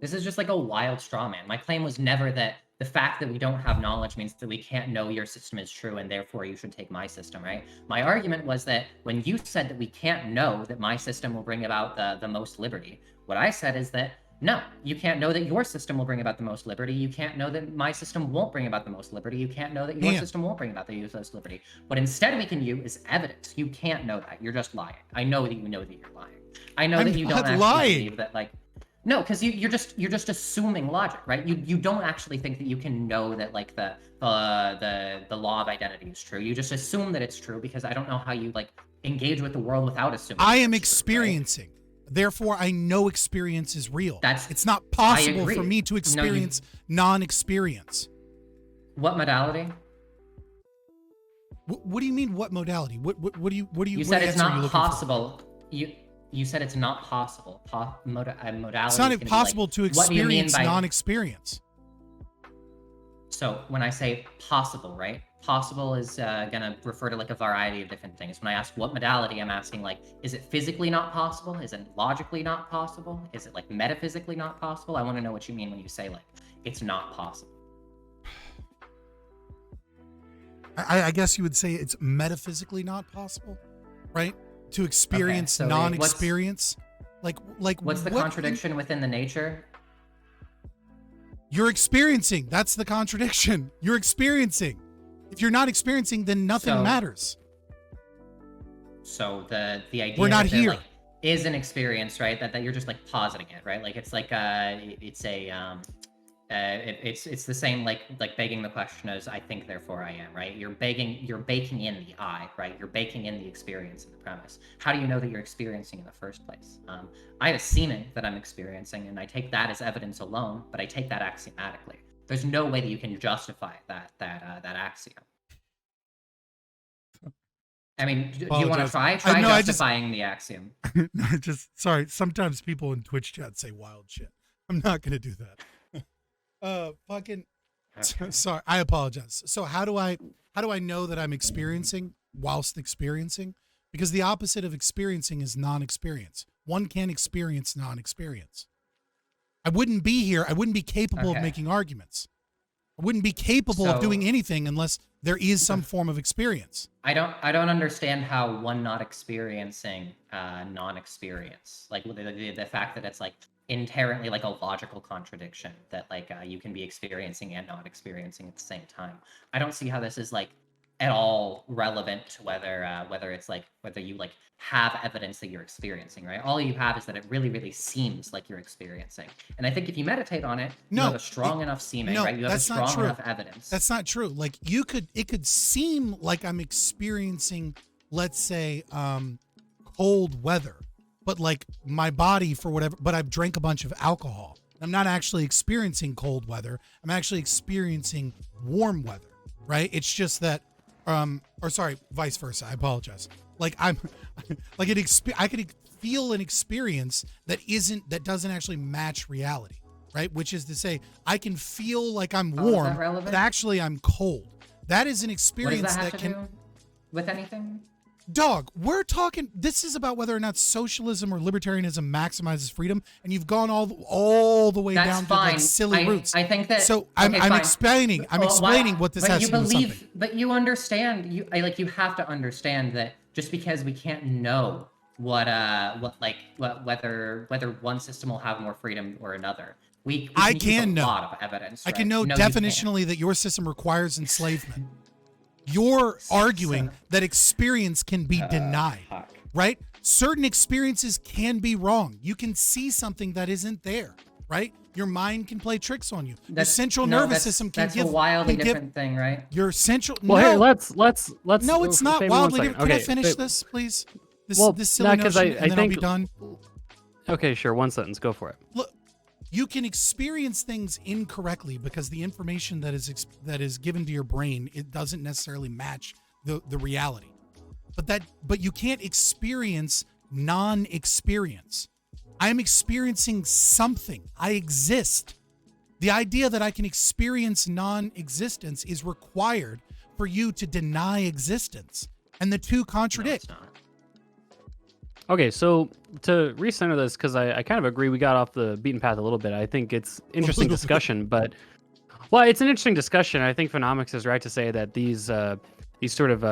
[SPEAKER 2] This is just like a wild straw man. My claim was never that the fact that we don't have knowledge means that we can't know your system is true and therefore you should take my system, right? My argument was that when you said that we can't know that my system will bring about the most liberty, what I said is that no, you can't know that your system will bring about the most liberty. You can't know that my system won't bring about the most liberty. You can't know that your system won't bring about the most liberty. What instead we can use is evidence. You can't know that. You're just lying. I know that you know that you're lying. I know that you don't actually believe that, like, no, because you're just assuming logic, right? You don't actually think that you can know that, like, the law of identity is true. You just assume that it's true because I don't know how you, like, engage with the world without assuming.
[SPEAKER 1] I am
[SPEAKER 2] it's true, right?
[SPEAKER 1] experiencing. Therefore, I know experience is real.
[SPEAKER 2] That's-
[SPEAKER 1] it's not
[SPEAKER 2] I
[SPEAKER 1] possible
[SPEAKER 2] agree.
[SPEAKER 1] for me to experience non-experience.
[SPEAKER 2] What modality?
[SPEAKER 1] What do you mean? What modality? What do you?
[SPEAKER 2] You said it's
[SPEAKER 1] answer are you
[SPEAKER 2] not
[SPEAKER 1] looking for?
[SPEAKER 2] possible. You said it's not possible. Modality.
[SPEAKER 1] It's not
[SPEAKER 2] is gonna be
[SPEAKER 1] impossible
[SPEAKER 2] like,
[SPEAKER 1] to
[SPEAKER 2] what do you mean
[SPEAKER 1] experience
[SPEAKER 2] by-
[SPEAKER 1] non-experience.
[SPEAKER 2] So when I say possible, right? Possible is gonna refer to like a variety of different things. When I ask what modality, I'm asking like, is it physically not possible? Is it logically not possible? Is it like metaphysically not possible? I want to know what you mean when you say like it's not possible.
[SPEAKER 1] I guess you would say it's metaphysically not possible, right? To experience
[SPEAKER 2] so
[SPEAKER 1] non-experience. Like
[SPEAKER 2] What's the
[SPEAKER 1] what-
[SPEAKER 2] contradiction within the nature?
[SPEAKER 1] You're experiencing. That's the contradiction. You're experiencing. If you're not experiencing, then nothing
[SPEAKER 2] So-
[SPEAKER 1] matters.
[SPEAKER 2] So the idea
[SPEAKER 1] We're not
[SPEAKER 2] that there,
[SPEAKER 1] here.
[SPEAKER 2] like, is an experience, right? That you're just like positing it, right? Like it's like it's the same like begging the question as I think therefore I am, right? You're baking in the I, right? You're baking in the experience in the premise. How do you know that you're experiencing in the first place? I have a seeming that I'm experiencing, and I take that as evidence alone, but I take that axiomatically. There's no way that you can justify that axiom. I mean, do you want to
[SPEAKER 1] Apologize.
[SPEAKER 2] try
[SPEAKER 1] I know, I just-
[SPEAKER 2] justifying the axiom?
[SPEAKER 1] No, just sorry. Sometimes people in Twitch chat say wild shit. I'm not gonna do that. Fucking.
[SPEAKER 2] Okay.
[SPEAKER 1] Sorry, I apologize. So how do I know that I'm experiencing whilst experiencing? Because the opposite of experiencing is non-experience. One can't experience non-experience. I wouldn't be here. I wouldn't be capable of
[SPEAKER 2] Okay.
[SPEAKER 1] making arguments. I wouldn't be capable of
[SPEAKER 2] So-
[SPEAKER 1] doing anything unless there is some form of experience.
[SPEAKER 2] I don't understand how one not experiencing non-experience, like the fact that it's like inherently like a logical contradiction that like you can be experiencing and not experiencing at the same time. I don't see how this is like at all relevant to whether it's like whether you like have evidence that you're experiencing, right? All you have is that it really seems like you're experiencing. And I think if you meditate on it, you
[SPEAKER 1] No,
[SPEAKER 2] have a strong enough seeming, right? You have a
[SPEAKER 1] that's not
[SPEAKER 2] strong
[SPEAKER 1] true.
[SPEAKER 2] enough evidence.
[SPEAKER 1] That's not true. Like it could seem like I'm experiencing, let's say, cold weather, but like my body for whatever, but I've drank a bunch of alcohol. I'm not actually experiencing cold weather. I'm actually experiencing warm weather, right? It's just that, or sorry, vice versa. I apologize. Like I'm like I could feel an experience that doesn't actually match reality, right? Which is to say, I can feel like I'm
[SPEAKER 2] How is that
[SPEAKER 1] warm,
[SPEAKER 2] relevant?
[SPEAKER 1] but actually I'm cold. That is an
[SPEAKER 2] What does
[SPEAKER 1] experience
[SPEAKER 2] that have
[SPEAKER 1] that
[SPEAKER 2] to do with anything?
[SPEAKER 1] Dog, we're talking. This is about whether or not socialism or libertarianism maximizes freedom, and you've gone all the way
[SPEAKER 2] That's
[SPEAKER 1] down to
[SPEAKER 2] fine.
[SPEAKER 1] like silly roots.
[SPEAKER 2] I think that.
[SPEAKER 1] So I'm
[SPEAKER 2] okay, fine.
[SPEAKER 1] explaining. I'm
[SPEAKER 2] Well,
[SPEAKER 1] explaining
[SPEAKER 2] why-
[SPEAKER 1] what this
[SPEAKER 2] but
[SPEAKER 1] has
[SPEAKER 2] you
[SPEAKER 1] to do with
[SPEAKER 2] believe,
[SPEAKER 1] something.
[SPEAKER 2] But you understand. You have to understand that just because we can't know whether one system will have more freedom or another, we
[SPEAKER 1] I
[SPEAKER 2] can use
[SPEAKER 1] can
[SPEAKER 2] a
[SPEAKER 1] know.
[SPEAKER 2] lot of evidence.
[SPEAKER 1] I can
[SPEAKER 2] right?
[SPEAKER 1] know
[SPEAKER 2] No, you can't.
[SPEAKER 1] definitionally that your system requires enslavement. You're arguing that experience can be denied,
[SPEAKER 2] Fuck.
[SPEAKER 1] right? Certain experiences can be wrong. You can see something that isn't there, right? Your mind can play tricks on you. Your central nervous system can
[SPEAKER 2] that's
[SPEAKER 1] give.
[SPEAKER 2] a wildly
[SPEAKER 1] can give
[SPEAKER 2] different thing, right?
[SPEAKER 1] your central.
[SPEAKER 3] Well,
[SPEAKER 1] no,
[SPEAKER 3] hey, let's.
[SPEAKER 1] no, it's not
[SPEAKER 3] Fabian, one
[SPEAKER 1] wildly
[SPEAKER 3] second.
[SPEAKER 1] different. Can I
[SPEAKER 3] Okay,
[SPEAKER 1] finish
[SPEAKER 3] Fa-
[SPEAKER 1] this, please? This
[SPEAKER 3] Well,
[SPEAKER 1] silly
[SPEAKER 3] no, 'cause
[SPEAKER 1] notion,
[SPEAKER 3] I
[SPEAKER 1] and then I'll be
[SPEAKER 3] think-
[SPEAKER 1] done.
[SPEAKER 3] Okay, sure. One sentence. Go for it.
[SPEAKER 1] Look, you can experience things incorrectly because the information that is given to your brain, it doesn't necessarily match the reality. But you can't experience non-experience. I'm experiencing something. I exist. The idea that I can experience non-existence is required for you to deny existence, and the two contradict.
[SPEAKER 2] No, it's not.
[SPEAKER 3] Okay, so to recenter this, because I kind of agree we got off the beaten path a little bit. I think it's interesting discussion, but well, it's an interesting discussion. I think Phenomiks is right to say that these sort of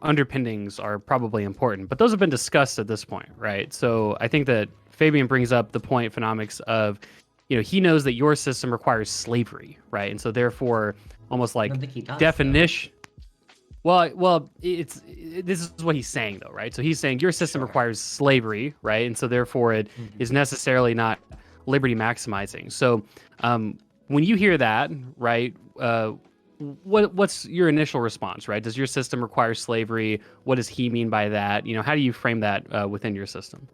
[SPEAKER 3] underpinnings are probably important, but those have been discussed at this point, right? So I think that Fabian brings up the point, Phenomiks, of he knows that your system requires slavery, right? And so therefore, almost like
[SPEAKER 2] I don't think he does,
[SPEAKER 3] definition. Well, this is what he's saying though, right? So he's saying your system
[SPEAKER 2] Sure.
[SPEAKER 3] requires slavery, right? And so therefore it is necessarily not liberty maximizing. So when you hear that, right, what's your initial response, right? Does your system require slavery? What does he mean by that? How do you frame that within your system?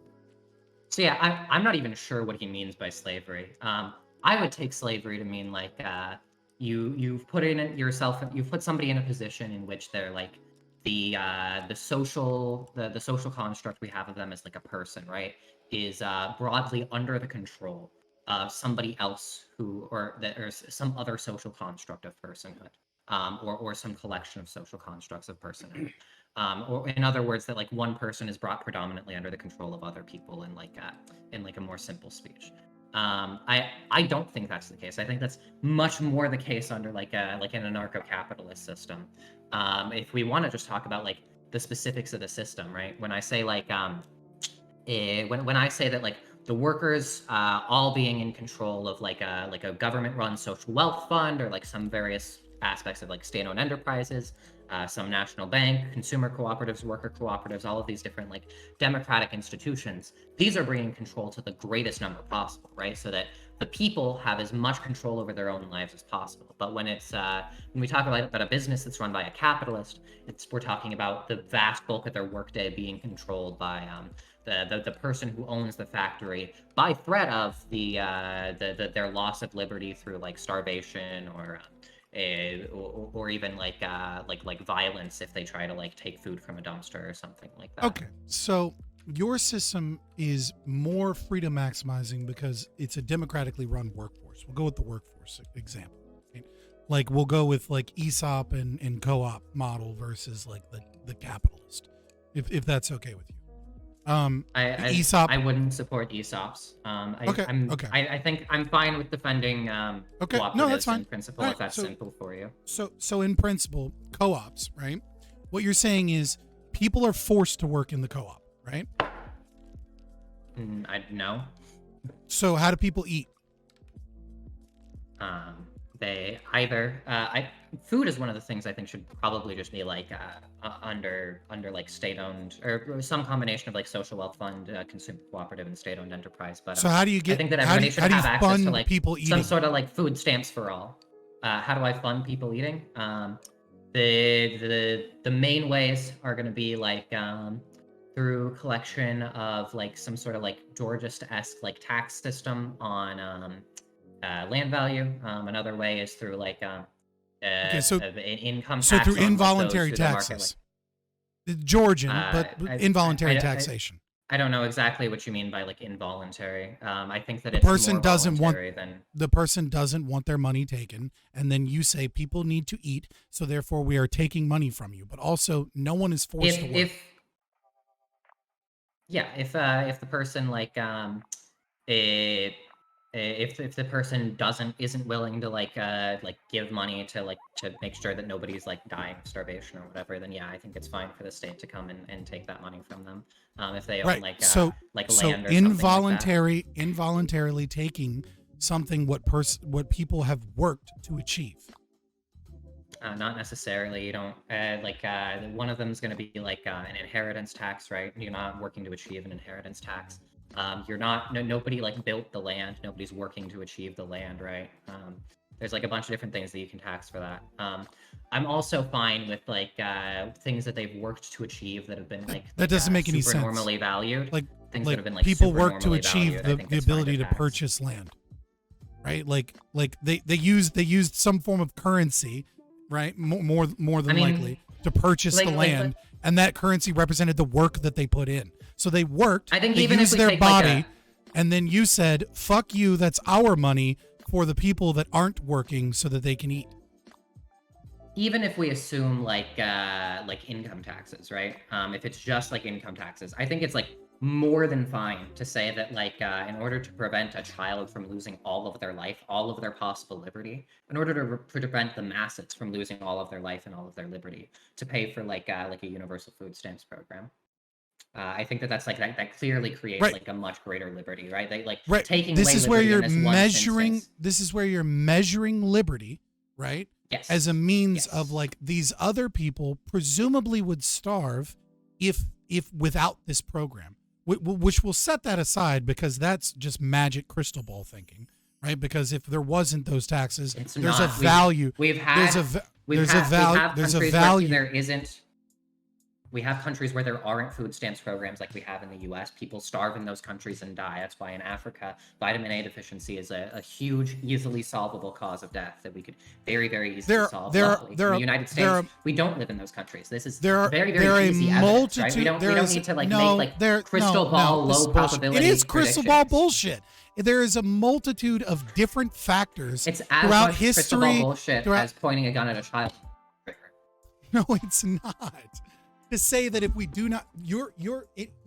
[SPEAKER 2] So yeah, I'm not even sure what he means by slavery. I would take slavery to mean like you've put somebody in a position in which they're like the social construct we have of them as like a person, right, is broadly under the control of somebody else or some other social construct of personhood, or some collection of social constructs of personhood. Or in other words, that like one person is brought predominantly under the control of other people in like a more simple speech. I don't think that's the case. I think that's much more the case under like an anarcho-capitalist system. If we want to just talk about like the specifics of the system, right? When I say like when I say that like the workers all being in control of like a government-run social wealth fund, or like some various aspects of like state-owned enterprises, some national bank, consumer cooperatives, worker cooperatives, all of these different like democratic institutions, these are bringing control to the greatest number possible, right? So that the people have as much control over their own lives as possible. But when it's when we talk about a business that's run by a capitalist, we're talking about the vast bulk of their workday being controlled by the person who owns the factory, by threat of their loss of liberty through like starvation or even like violence if they try to like take food from a dumpster or something like that.
[SPEAKER 1] Okay, so your system is more freedom maximizing because it's a democratically run workforce. We'll go with the workforce example. Right? Like we'll go with like ESOP and co-op model versus like the capitalist, if that's okay with you. ESOP.
[SPEAKER 2] I wouldn't support ESOPs.
[SPEAKER 1] Okay.
[SPEAKER 2] I think I'm fine with defending cooperatives
[SPEAKER 1] No, that's fine.
[SPEAKER 2] in principle,
[SPEAKER 1] All
[SPEAKER 2] if
[SPEAKER 1] right,
[SPEAKER 2] that's simple for you.
[SPEAKER 1] So in principle, co-ops, right? What you're saying is people are forced to work in the co-op, right?
[SPEAKER 2] No.
[SPEAKER 1] So how do people eat?
[SPEAKER 2] They either food is one of the things I think should probably just be like under like state-owned or some combination of like social wealth fund, consumer cooperative, and state-owned enterprise. But
[SPEAKER 1] so how do you get?
[SPEAKER 2] I think that everybody should have access to like
[SPEAKER 1] people eating?
[SPEAKER 2] some sort of like food stamps for all. How do I fund people eating? The main ways are going to be like through collection of like some sort of like Georgist-esque like tax system on land value. Another way is through like income tax.
[SPEAKER 1] So through
[SPEAKER 2] on, like,
[SPEAKER 1] involuntary
[SPEAKER 2] those through the market,
[SPEAKER 1] taxes. Georgian, but involuntary
[SPEAKER 2] I
[SPEAKER 1] taxation.
[SPEAKER 2] I don't know exactly what you mean by like involuntary. I think that
[SPEAKER 1] The
[SPEAKER 2] it's
[SPEAKER 1] person
[SPEAKER 2] more
[SPEAKER 1] doesn't want
[SPEAKER 2] voluntary than
[SPEAKER 1] the person doesn't want their money taken, and then you say people need to eat, so therefore we are taking money from you. But also, no one is forced to work.
[SPEAKER 2] If the person like if the person isn't willing to like give money to make sure that nobody's like dying of starvation or whatever, then yeah, I think it's fine for the state to come and take that money from them. If they own land or
[SPEAKER 1] involuntarily taking something what people have worked to achieve.
[SPEAKER 2] Not necessarily. You don't one of them is going to be like an inheritance tax, right? You're not working to achieve an inheritance tax. Nobody like built the land. Nobody's working to achieve the land, right? There's like a bunch of different things that you can tax for that. I'm also fine with like things that they've worked to achieve that have been
[SPEAKER 1] that doesn't make any sense.
[SPEAKER 2] Normally valued,
[SPEAKER 1] like
[SPEAKER 2] things
[SPEAKER 1] like
[SPEAKER 2] that have been like
[SPEAKER 1] people
[SPEAKER 2] super
[SPEAKER 1] work to
[SPEAKER 2] normally
[SPEAKER 1] achieve
[SPEAKER 2] valued,
[SPEAKER 1] the ability to purchase land, right? Like they used some form of currency, right? More than likely to purchase the land, and that currency represented the work that they put in. So they worked.
[SPEAKER 2] I think
[SPEAKER 1] they
[SPEAKER 2] even
[SPEAKER 1] used
[SPEAKER 2] if we
[SPEAKER 1] their
[SPEAKER 2] take
[SPEAKER 1] body, and then you said, "Fuck you! That's our money. for the people that aren't working so that they can eat.
[SPEAKER 2] Even if we assume like income taxes, right? If it's just like income taxes, I think it's like more than fine to say that like in order to prevent a child from losing all of their life, all of their possible liberty, in order to prevent the masses from losing all of their life and all of their liberty, to pay for like a universal food stamps program. I think that's like that clearly creates
[SPEAKER 1] Right.
[SPEAKER 2] like a much greater liberty, right? They like
[SPEAKER 1] Right.
[SPEAKER 2] taking
[SPEAKER 1] This
[SPEAKER 2] away
[SPEAKER 1] is where
[SPEAKER 2] liberty
[SPEAKER 1] you're
[SPEAKER 2] in this one
[SPEAKER 1] measuring.
[SPEAKER 2] instance.
[SPEAKER 1] This is where you're measuring liberty, right?
[SPEAKER 2] Yes.
[SPEAKER 1] As a means
[SPEAKER 2] Yes.
[SPEAKER 1] of like these other people presumably would starve if without this program, which we'll set that aside because that's just magic crystal ball thinking, right? Because if there wasn't those taxes,
[SPEAKER 2] It's
[SPEAKER 1] there's
[SPEAKER 2] not.
[SPEAKER 1] a value.
[SPEAKER 2] We've had
[SPEAKER 1] There's a
[SPEAKER 2] countries
[SPEAKER 1] value.
[SPEAKER 2] where there isn't. We have countries where there aren't food stamps programs like we have in the U.S. People starve in those countries and die. That's why in Africa, vitamin A deficiency is a huge, easily solvable cause of death that we could very, very easily solve. Luckily, in the United States, we don't live in those countries. This is very, very easy evidence, right? We don't need to like make crystal ball low probability.
[SPEAKER 1] It is crystal ball
[SPEAKER 2] predictions.
[SPEAKER 1] bullshit. There is a multitude of different factors
[SPEAKER 2] It's as
[SPEAKER 1] throughout
[SPEAKER 2] much
[SPEAKER 1] history.
[SPEAKER 2] crystal ball bullshit as pointing a gun at a child.
[SPEAKER 1] No, it's not. To say that if we do not,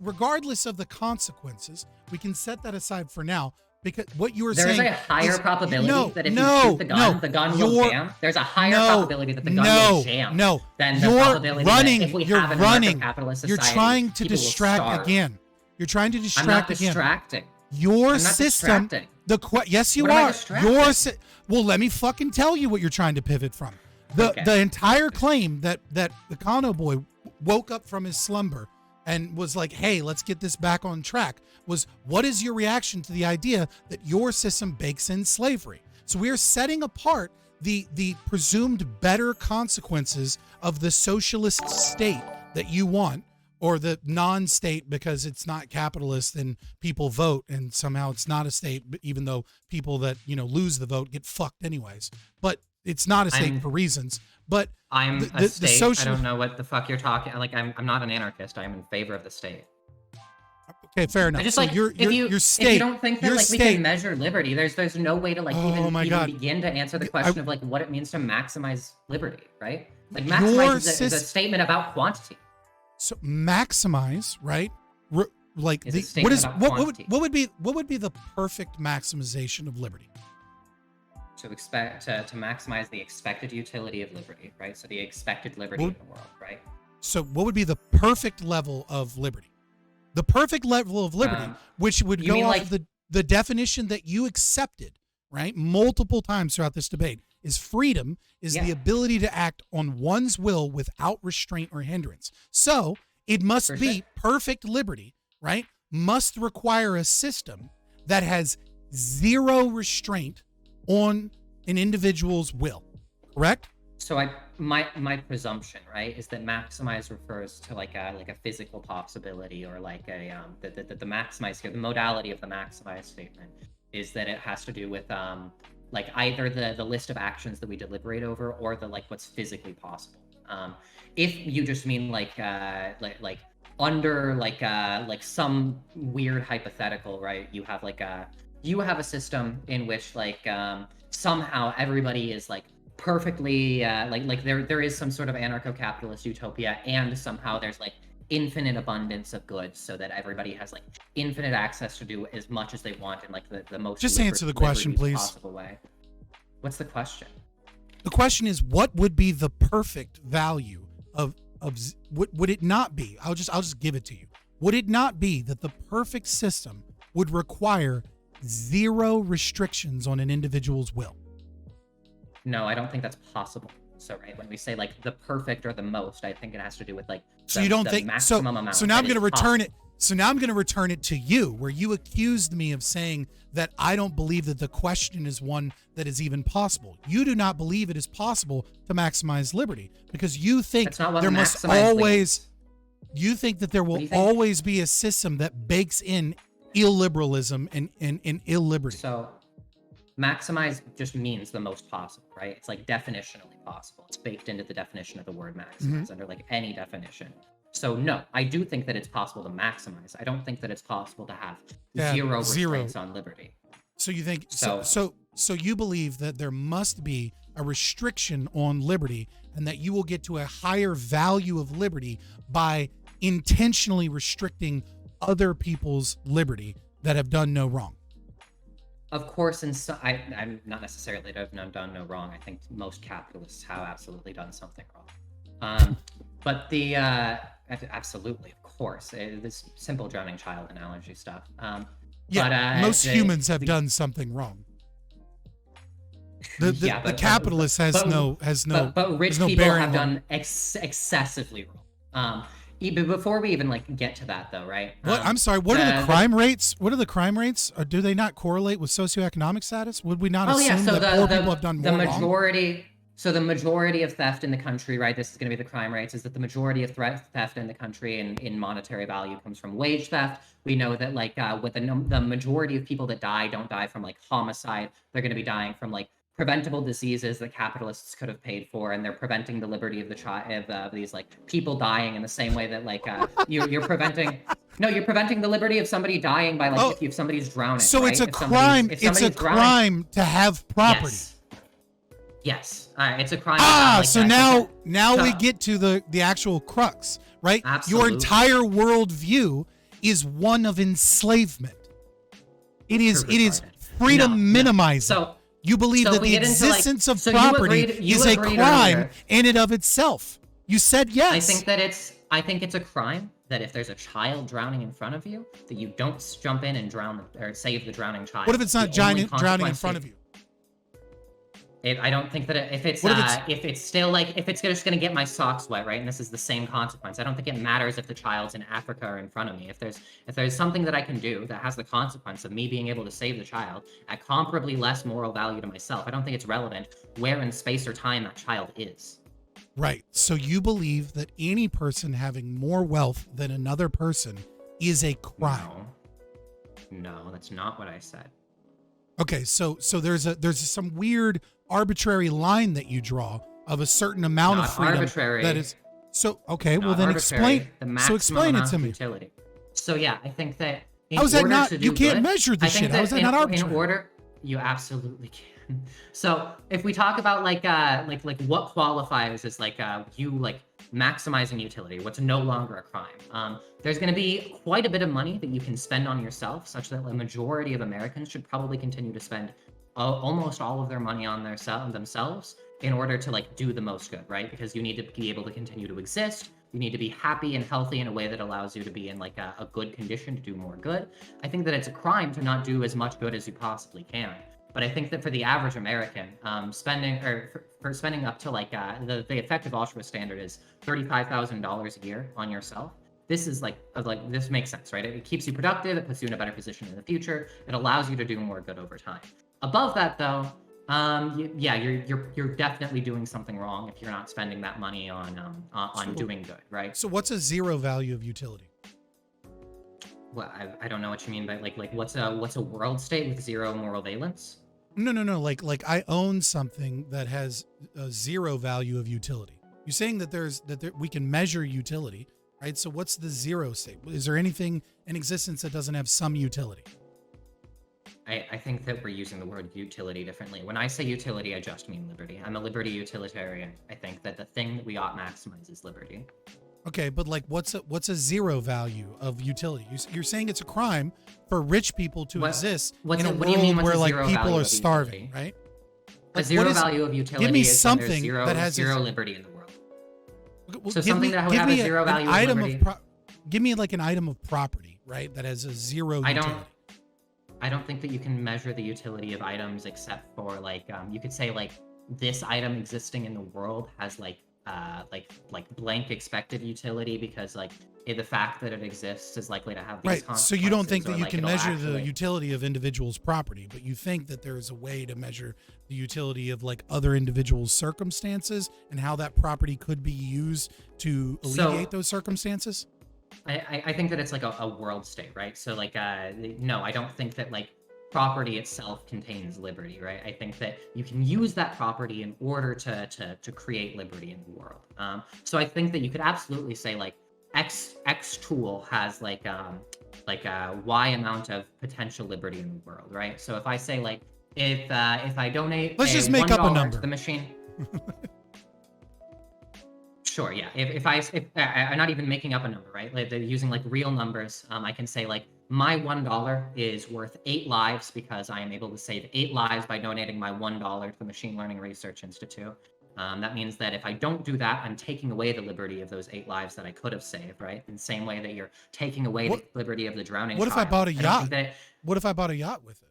[SPEAKER 1] regardless of the consequences, we can set that aside for now because what you were saying.
[SPEAKER 2] There is a higher probability that if you shoot the gun will jam. There's a higher probability that the gun will jam. Than the probability that if we have an anarcho-capitalist society,
[SPEAKER 1] you're trying to
[SPEAKER 2] people will
[SPEAKER 1] distract
[SPEAKER 2] starve.
[SPEAKER 1] again. You're trying to distract
[SPEAKER 2] I'm not
[SPEAKER 1] again.
[SPEAKER 2] distracting.
[SPEAKER 1] Your
[SPEAKER 2] I'm not
[SPEAKER 1] system.
[SPEAKER 2] distracting.
[SPEAKER 1] Yes, you
[SPEAKER 2] What am I
[SPEAKER 1] are.
[SPEAKER 2] distracting?
[SPEAKER 1] Well, let me fucking tell you what you're trying to pivot from. The entire claim that Econoboi woke up from his slumber and was like, hey, let's get this back on track, was what is your reaction to the idea that your system bakes in slavery? So we are setting apart the presumed better consequences of the socialist state that you want, or the non-state because it's not capitalist and people vote and somehow it's not a state, even though people that, lose the vote get fucked anyways. But it's not a state for reasons. But
[SPEAKER 2] I'm a state. I don't know what the fuck you're talking. Like I'm not an anarchist. I'm in favor of the state.
[SPEAKER 1] Okay, fair enough.
[SPEAKER 2] I just
[SPEAKER 1] so
[SPEAKER 2] like
[SPEAKER 1] your state.
[SPEAKER 2] If you don't think that like we can measure liberty, there's no way to like even begin to answer the question of like what it means to maximize liberty, right? Like maximize is a statement about quantity.
[SPEAKER 1] So maximize, right? Like
[SPEAKER 2] Is a
[SPEAKER 1] the
[SPEAKER 2] statement about quantity.
[SPEAKER 1] what would be the perfect maximization of liberty?
[SPEAKER 2] To maximize the expected utility of liberty, right? So the expected liberty in the world, right?
[SPEAKER 1] So what would be the perfect level of liberty? The perfect level of liberty, which would go off of the definition that you accepted, right? Multiple times throughout this debate, is freedom is the ability to act on one's will without restraint or hindrance. So it must be perfect liberty, right? Must require a system that has zero restraint on an individual's will, correct?
[SPEAKER 2] So my presumption, right, is that maximize refers to like a physical possibility, or like the maximize here, the modality of the maximize statement is that it has to do with like either the list of actions that we deliberate over, or the like what's physically possible. If you just mean like under like some weird hypothetical, right, you have a system in which like somehow everybody is like perfectly like there is some sort of anarcho-capitalist utopia, and somehow there's like infinite abundance of goods, so that everybody has like infinite access to do as much as they want in like the most
[SPEAKER 1] just answer the question, please.
[SPEAKER 2] Possible way. What's the question?
[SPEAKER 1] The question is, what would be the perfect value of would it not be? I'll just give it to you. Would it not be that the perfect system would require zero restrictions on an individual's will?
[SPEAKER 2] No, I don't think that's possible. So right, when we say like the perfect or the most, I think it has to do with like
[SPEAKER 1] so you don't
[SPEAKER 2] the
[SPEAKER 1] think
[SPEAKER 2] maximum amount.
[SPEAKER 1] So now I'm going to return it. So now I'm going to return it to you, where you accused me of saying that I don't believe that the question is one that is even possible. You do not believe it is possible to maximize liberty because you think there must always. You think that there will always be a system that bakes in illiberalism and illiberty.
[SPEAKER 2] So maximize just means the most possible, right? It's like definitionally possible. It's baked into the definition of the word maximize under like any definition. So no, I do think that it's possible to maximize. I don't think that it's possible to have zero restraints on liberty.
[SPEAKER 1] So you think so So you believe that there must be a restriction on liberty and that you will get to a higher value of liberty by intentionally restricting other people's liberty that have done no wrong.
[SPEAKER 2] Of course, and so, I'm not necessarily that I've done no wrong. I think most capitalists have absolutely done something wrong. But the absolutely, of course, this simple drowning child analogy stuff.
[SPEAKER 1] Most humans have done something wrong. The capitalist has no
[SPEAKER 2] but rich
[SPEAKER 1] no
[SPEAKER 2] people
[SPEAKER 1] bearing
[SPEAKER 2] have
[SPEAKER 1] on-
[SPEAKER 2] done excessively wrong. But before we even get to that though, right?
[SPEAKER 1] What? I'm sorry. What are the crime rates? What are the crime rates? Or do they not correlate with socioeconomic status? Would we not assume that poor people have done more wrong?
[SPEAKER 2] So the majority of theft in the country, right? This is going to be the crime rates. Is that the majority of theft in the country in monetary value comes from wage theft? We know that with the majority of people that don't die from homicide. They're going to be dying from preventable diseases that capitalists could have paid for, and they're preventing the liberty of the child of these people dying in the same way that you're preventing the liberty of somebody dying by if somebody's drowning.
[SPEAKER 1] So
[SPEAKER 2] right?
[SPEAKER 1] it's a crime. It's a crime to have property.
[SPEAKER 2] Yes. All right. It's a crime.
[SPEAKER 1] We get to the actual crux, right?
[SPEAKER 2] Absolutely.
[SPEAKER 1] Your entire worldview is one of enslavement. It is freedom minimizing.
[SPEAKER 2] So
[SPEAKER 1] you believe that the existence of property is a crime in and of itself. You said yes.
[SPEAKER 2] I think it's a crime that if there's a child drowning in front of you, that you don't jump in and drown or save the drowning child.
[SPEAKER 1] What if it's not drowning in front of you?
[SPEAKER 2] I don't think that if it's just gonna get my socks wet, right? And this is the same consequence. I don't think it matters if the child's in Africa or in front of me. If there's something that I can do that has the consequence of me being able to save the child at comparably less moral value to myself, I don't think it's relevant where in space or time that child is.
[SPEAKER 1] Right. So you believe that any person having more wealth than another person is a crime.
[SPEAKER 2] No, that's not what I said.
[SPEAKER 1] Okay, so there's some weird arbitrary line that you draw of a certain amount of freedom
[SPEAKER 2] arbitrary.
[SPEAKER 1] That is so okay.
[SPEAKER 2] Not
[SPEAKER 1] well, then
[SPEAKER 2] arbitrary.
[SPEAKER 1] explain it to me.
[SPEAKER 2] Utility. So yeah, I think that
[SPEAKER 1] how is that not? You can't measure the shit. How is that not arbitrary?
[SPEAKER 2] You absolutely can. So if we talk about what qualifies as you maximizing utility, what's no longer a crime. There's going to be quite a bit of money that you can spend on yourself, such that the majority of Americans should probably continue to spend almost all of their money on themselves in order to do the most good, right? Because you need to be able to continue to exist. You need to be happy and healthy in a way that allows you to be in a good condition to do more good. I think that it's a crime to not do as much good as you possibly can. But I think that for the average American, spending up to the effective altruist standard is $35,000 a year on yourself. This is this makes sense, right? It keeps you productive. It puts you in a better position in the future. It allows you to do more good over time. Above that, though, you're definitely doing something wrong if you're not spending that money on doing good, right?
[SPEAKER 1] So what's a zero value of utility?
[SPEAKER 2] Well, I don't know what you mean by what's a world state with zero moral valence?
[SPEAKER 1] No. Like I own something that has a zero value of utility. You're saying that we can measure utility, right? So what's the zero state? Is there anything in existence that doesn't have some utility?
[SPEAKER 2] I think that we're using the word utility differently. When I say utility, I just mean liberty. I'm a liberty utilitarian. I think that the thing that we ought maximize is liberty.
[SPEAKER 1] Okay, but what's a zero value of utility? You're saying it's a crime for rich people to exist in a world where people are starving, right?
[SPEAKER 2] A zero value of utility.
[SPEAKER 1] Give me
[SPEAKER 2] is
[SPEAKER 1] something
[SPEAKER 2] that has zero liberty in the world. So something that would have a zero value of liberty.
[SPEAKER 1] Give me an item of property, right? That has a zero utility.
[SPEAKER 2] I don't think that you can measure the utility of items except for you could say this item existing in the world has blank expected utility because the fact that it exists is likely to have these consequences.
[SPEAKER 1] So you don't think that you can measure the utility of individuals' property, but you think that there is a way to measure the utility of other individuals' circumstances and how that property could be used to alleviate those circumstances?
[SPEAKER 2] I think that it's a world state, right? So no, I don't think that property itself contains liberty, right? I think that you can use that property in order to create liberty in the world. So I think that you could absolutely say X tool has Y amount of potential liberty in the world, right? So if I say if I donate,
[SPEAKER 1] Let's just make up a
[SPEAKER 2] $1
[SPEAKER 1] number.
[SPEAKER 2] to the machine. Sure, yeah. If I'm not even making up a number, right? Like they're using like real numbers. I can say like my $1 is worth 8 lives because I am able to save 8 lives by donating my $1 to the Machine Learning Research Institute. That means that if I don't do that, I'm taking away the liberty of those 8 lives that I could have saved, right? In the same way that you're taking away the liberty of the drowning
[SPEAKER 1] What if I
[SPEAKER 2] child.
[SPEAKER 1] bought a
[SPEAKER 2] don't
[SPEAKER 1] yacht?
[SPEAKER 2] think that-
[SPEAKER 1] What if I bought a yacht with it?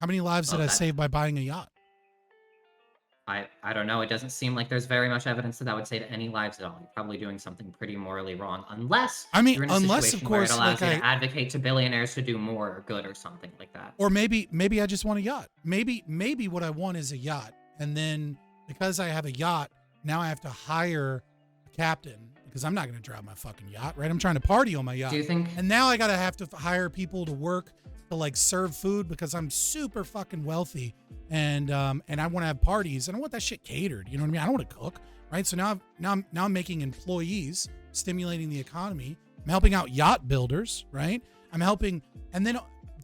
[SPEAKER 1] How many lives did I save by buying a yacht?
[SPEAKER 2] I don't know. It doesn't seem like there's very much evidence that would save any lives at all. You're probably doing something pretty morally wrong, unless
[SPEAKER 1] I mean,
[SPEAKER 2] you're in a
[SPEAKER 1] unless,
[SPEAKER 2] situation
[SPEAKER 1] of course,
[SPEAKER 2] where it allows
[SPEAKER 1] like
[SPEAKER 2] you to advocate to billionaires to do more good or something like that.
[SPEAKER 1] Or maybe I just want a yacht. Maybe what I want is a yacht, and then because I have a yacht, now I have to hire a captain because I'm not going to drive my fucking yacht, right? I'm trying to party on my yacht.
[SPEAKER 2] Do you think?
[SPEAKER 1] And now I have to hire people to work to like serve food because I'm super fucking wealthy, and I want to have parties and I want that shit catered. You know what I mean? I don't want to cook, right? So now I'm making employees, stimulating the economy. I'm helping out yacht builders, right? I'm helping, and then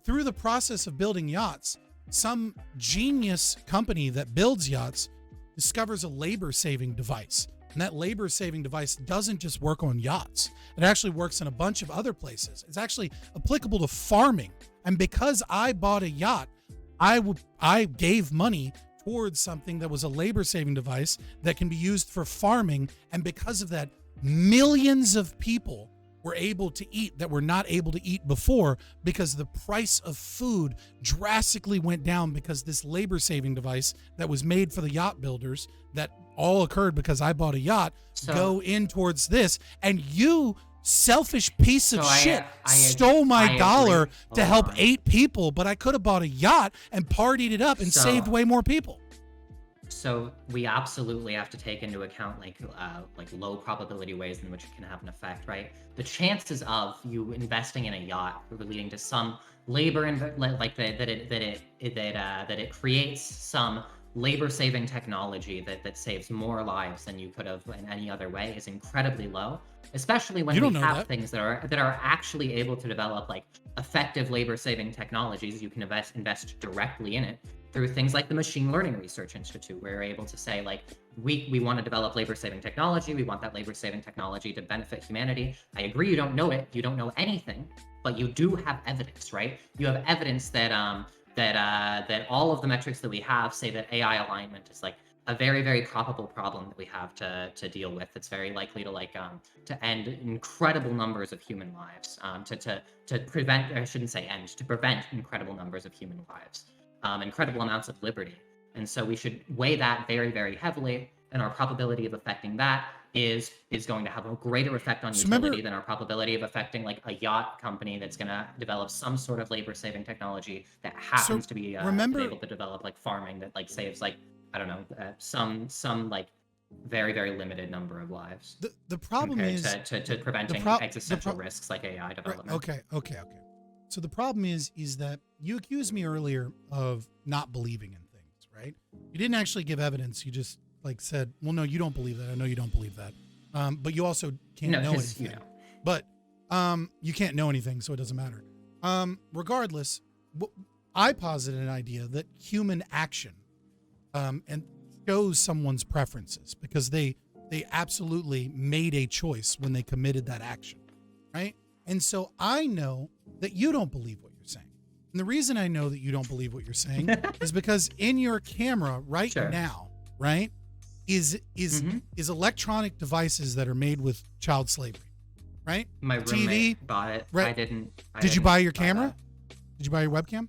[SPEAKER 1] through the process of building yachts, some genius company that builds yachts discovers a labor-saving device. And that labor-saving device doesn't just work on yachts. It actually works in a bunch of other places. It's actually applicable to farming. And because I bought a yacht, I gave money towards something that was a labor-saving device that can be used for farming. And because of that, millions of people were able to eat that were not able to eat before, because the price of food drastically went down because this labor-saving device that was made for the yacht builders, that all occurred because I bought a yacht, go in towards this. And you selfish piece of shit stole my dollar to help 8 people, but I could have bought a yacht and partied it up and saved way more people.
[SPEAKER 2] So we absolutely have to take into account like low probability ways in which it can have an effect, right? The chances of you investing in a yacht leading to some labor that it creates some labor-saving technology that saves more lives than you could have in any other way is incredibly low, especially when we have things that are actually able to develop like effective labor-saving technologies. You can invest directly in it through things like the Machine Learning Research Institute, where we're able to say like, we want to develop labor-saving technology. We want that labor-saving technology to benefit humanity. I agree, you don't know it. You don't know anything, but you do have evidence, right? You have evidence that that all of the metrics that we have say that AI alignment is like a very, very probable problem that we have to deal with. It's very likely to end incredible numbers of human lives, to prevent, I shouldn't say end, to prevent incredible numbers of human lives, incredible amounts of liberty. And so we should weigh that very, very heavily, and our probability of affecting that is going to have a greater effect on utility than our probability of affecting like a yacht company that's going to develop some sort of labor-saving technology that happens to be able to develop like farming that like saves like, I don't know, some like very, very limited number of lives.
[SPEAKER 1] The problem is
[SPEAKER 2] to preventing existential risks like AI development.
[SPEAKER 1] Right, okay. So the problem is that you accused me earlier of not believing in things, right? You didn't actually give evidence. You just like said, well, no, you don't believe that. I know you don't believe that. But you also can't know anything. You know. But you can't know anything, so it doesn't matter. Regardless, I posited an idea that human action and shows someone's preferences because they absolutely made a choice when they committed that action, right? And so I know that you don't believe what you're saying. And the reason I know that you don't believe what you're saying is because in your camera right now, right, is electronic devices that are made with child slavery, right?
[SPEAKER 2] My roommate bought it.
[SPEAKER 1] Right. Did you buy your camera? Did you buy your webcam?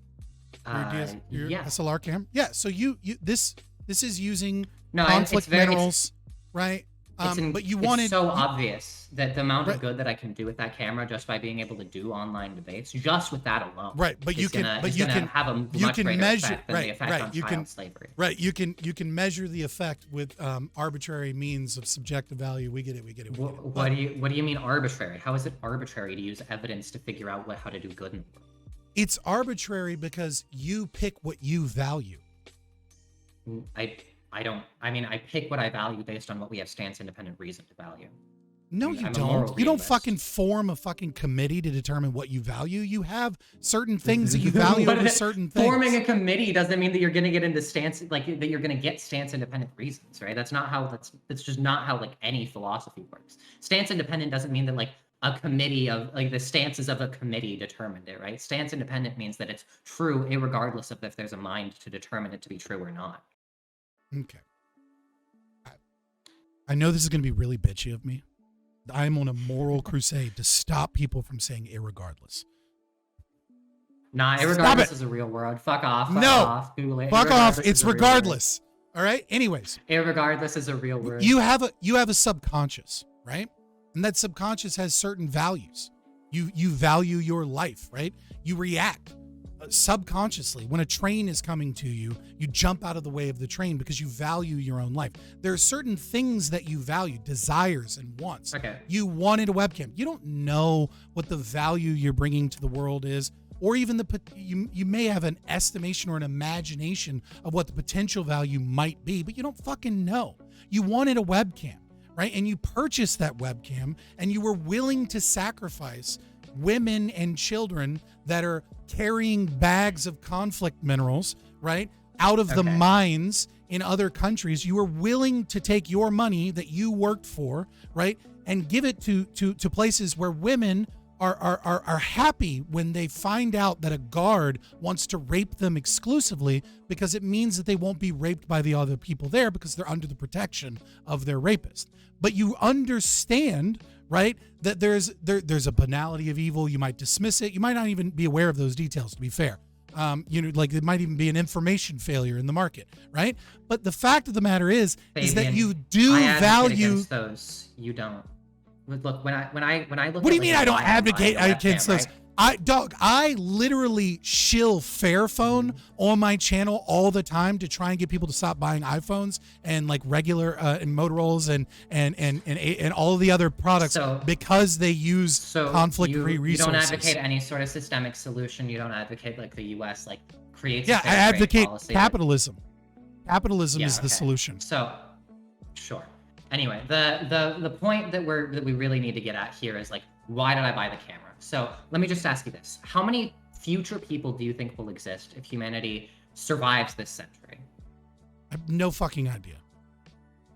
[SPEAKER 1] Your SLR cam? Yeah. So you this is using conflict minerals, right? But you wanted.
[SPEAKER 2] It's so obvious that the amount of good that I can do with that camera just by being able to do online debates, just with that alone,
[SPEAKER 1] right? But you can
[SPEAKER 2] have a much greater effect than the effect on child slavery.
[SPEAKER 1] Right. You can measure the effect with arbitrary means of subjective value. We get it.
[SPEAKER 2] What do you mean arbitrary? How is it arbitrary to use evidence to figure out how to do good in the world?
[SPEAKER 1] It's arbitrary because you pick what you value.
[SPEAKER 2] I pick what I value based on what we have stance independent reason to value.
[SPEAKER 1] No,
[SPEAKER 2] I'm
[SPEAKER 1] you
[SPEAKER 2] a moral
[SPEAKER 1] don't. You don't
[SPEAKER 2] realist.
[SPEAKER 1] fucking form a fucking committee to determine what you value. You have certain things that you value over certain things.
[SPEAKER 2] Forming a committee doesn't mean that you're going to get into stance, like that you're going to get stance independent reasons, right? That's just not how like any philosophy works. Stance independent doesn't mean that like a committee of like the stances of a committee determined it, right? Stance independent means that it's true irregardless of if there's a mind to determine it to be true or not.
[SPEAKER 1] Okay. I know this is going to be really bitchy of me. I'm on a moral crusade to stop people from saying irregardless.
[SPEAKER 2] Nah, irregardless is a real word. Fuck off. Fuck
[SPEAKER 1] No.
[SPEAKER 2] off. Google it.
[SPEAKER 1] Fuck off.
[SPEAKER 2] Irregardless
[SPEAKER 1] It's
[SPEAKER 2] is a real word.
[SPEAKER 1] regardless. All right. Anyways,
[SPEAKER 2] Irregardless is a real word.
[SPEAKER 1] you have a subconscious, right? And that subconscious has certain values. You value your life, right? You react subconsciously. When a train is coming to you, you jump out of the way of the train because you value your own life. There are certain things that you value, desires and wants.
[SPEAKER 2] Okay.
[SPEAKER 1] You wanted a webcam. You don't know what the value you're bringing to the world is, or even you may have an estimation or an imagination of what the potential value might be, but you don't fucking know. You wanted a webcam, right? And you purchased that webcam, and you were willing to sacrifice women and children that are carrying bags of conflict minerals, right, out of the mines in other countries. You were willing to take your money that you worked for, right, and give it to places where women are happy when they find out that a guard wants to rape them exclusively, because it means that they won't be raped by the other people there because they're under the protection of their rapist. But you understand, right, that there's a banality of evil. You might dismiss it. You might not even be aware of those details, to be fair. Like it might even be an information failure in the market, right? But the fact of the matter is that you do value
[SPEAKER 2] against those. You don't. Look, when I look.
[SPEAKER 1] What do you
[SPEAKER 2] at,
[SPEAKER 1] mean
[SPEAKER 2] like,
[SPEAKER 1] I don't
[SPEAKER 2] a
[SPEAKER 1] advocate
[SPEAKER 2] webcam,
[SPEAKER 1] against those?
[SPEAKER 2] right?
[SPEAKER 1] I literally shill Fairphone on my channel all the time to try and get people to stop buying iPhones and like regular and Motorola's and all of the other products because they use conflict-free resources.
[SPEAKER 2] You don't advocate any sort of systemic solution. You don't advocate like the U.S. like creates.
[SPEAKER 1] Yeah,
[SPEAKER 2] a
[SPEAKER 1] I
[SPEAKER 2] fair trade
[SPEAKER 1] advocate
[SPEAKER 2] policy.
[SPEAKER 1] capitalism. Capitalism is the
[SPEAKER 2] okay.
[SPEAKER 1] solution.
[SPEAKER 2] So, sure. Anyway, the point that we really need to get at here is like, why did I buy the camera? So let me just ask you this: how many future people do you think will exist if humanity survives this century?
[SPEAKER 1] I have no fucking idea.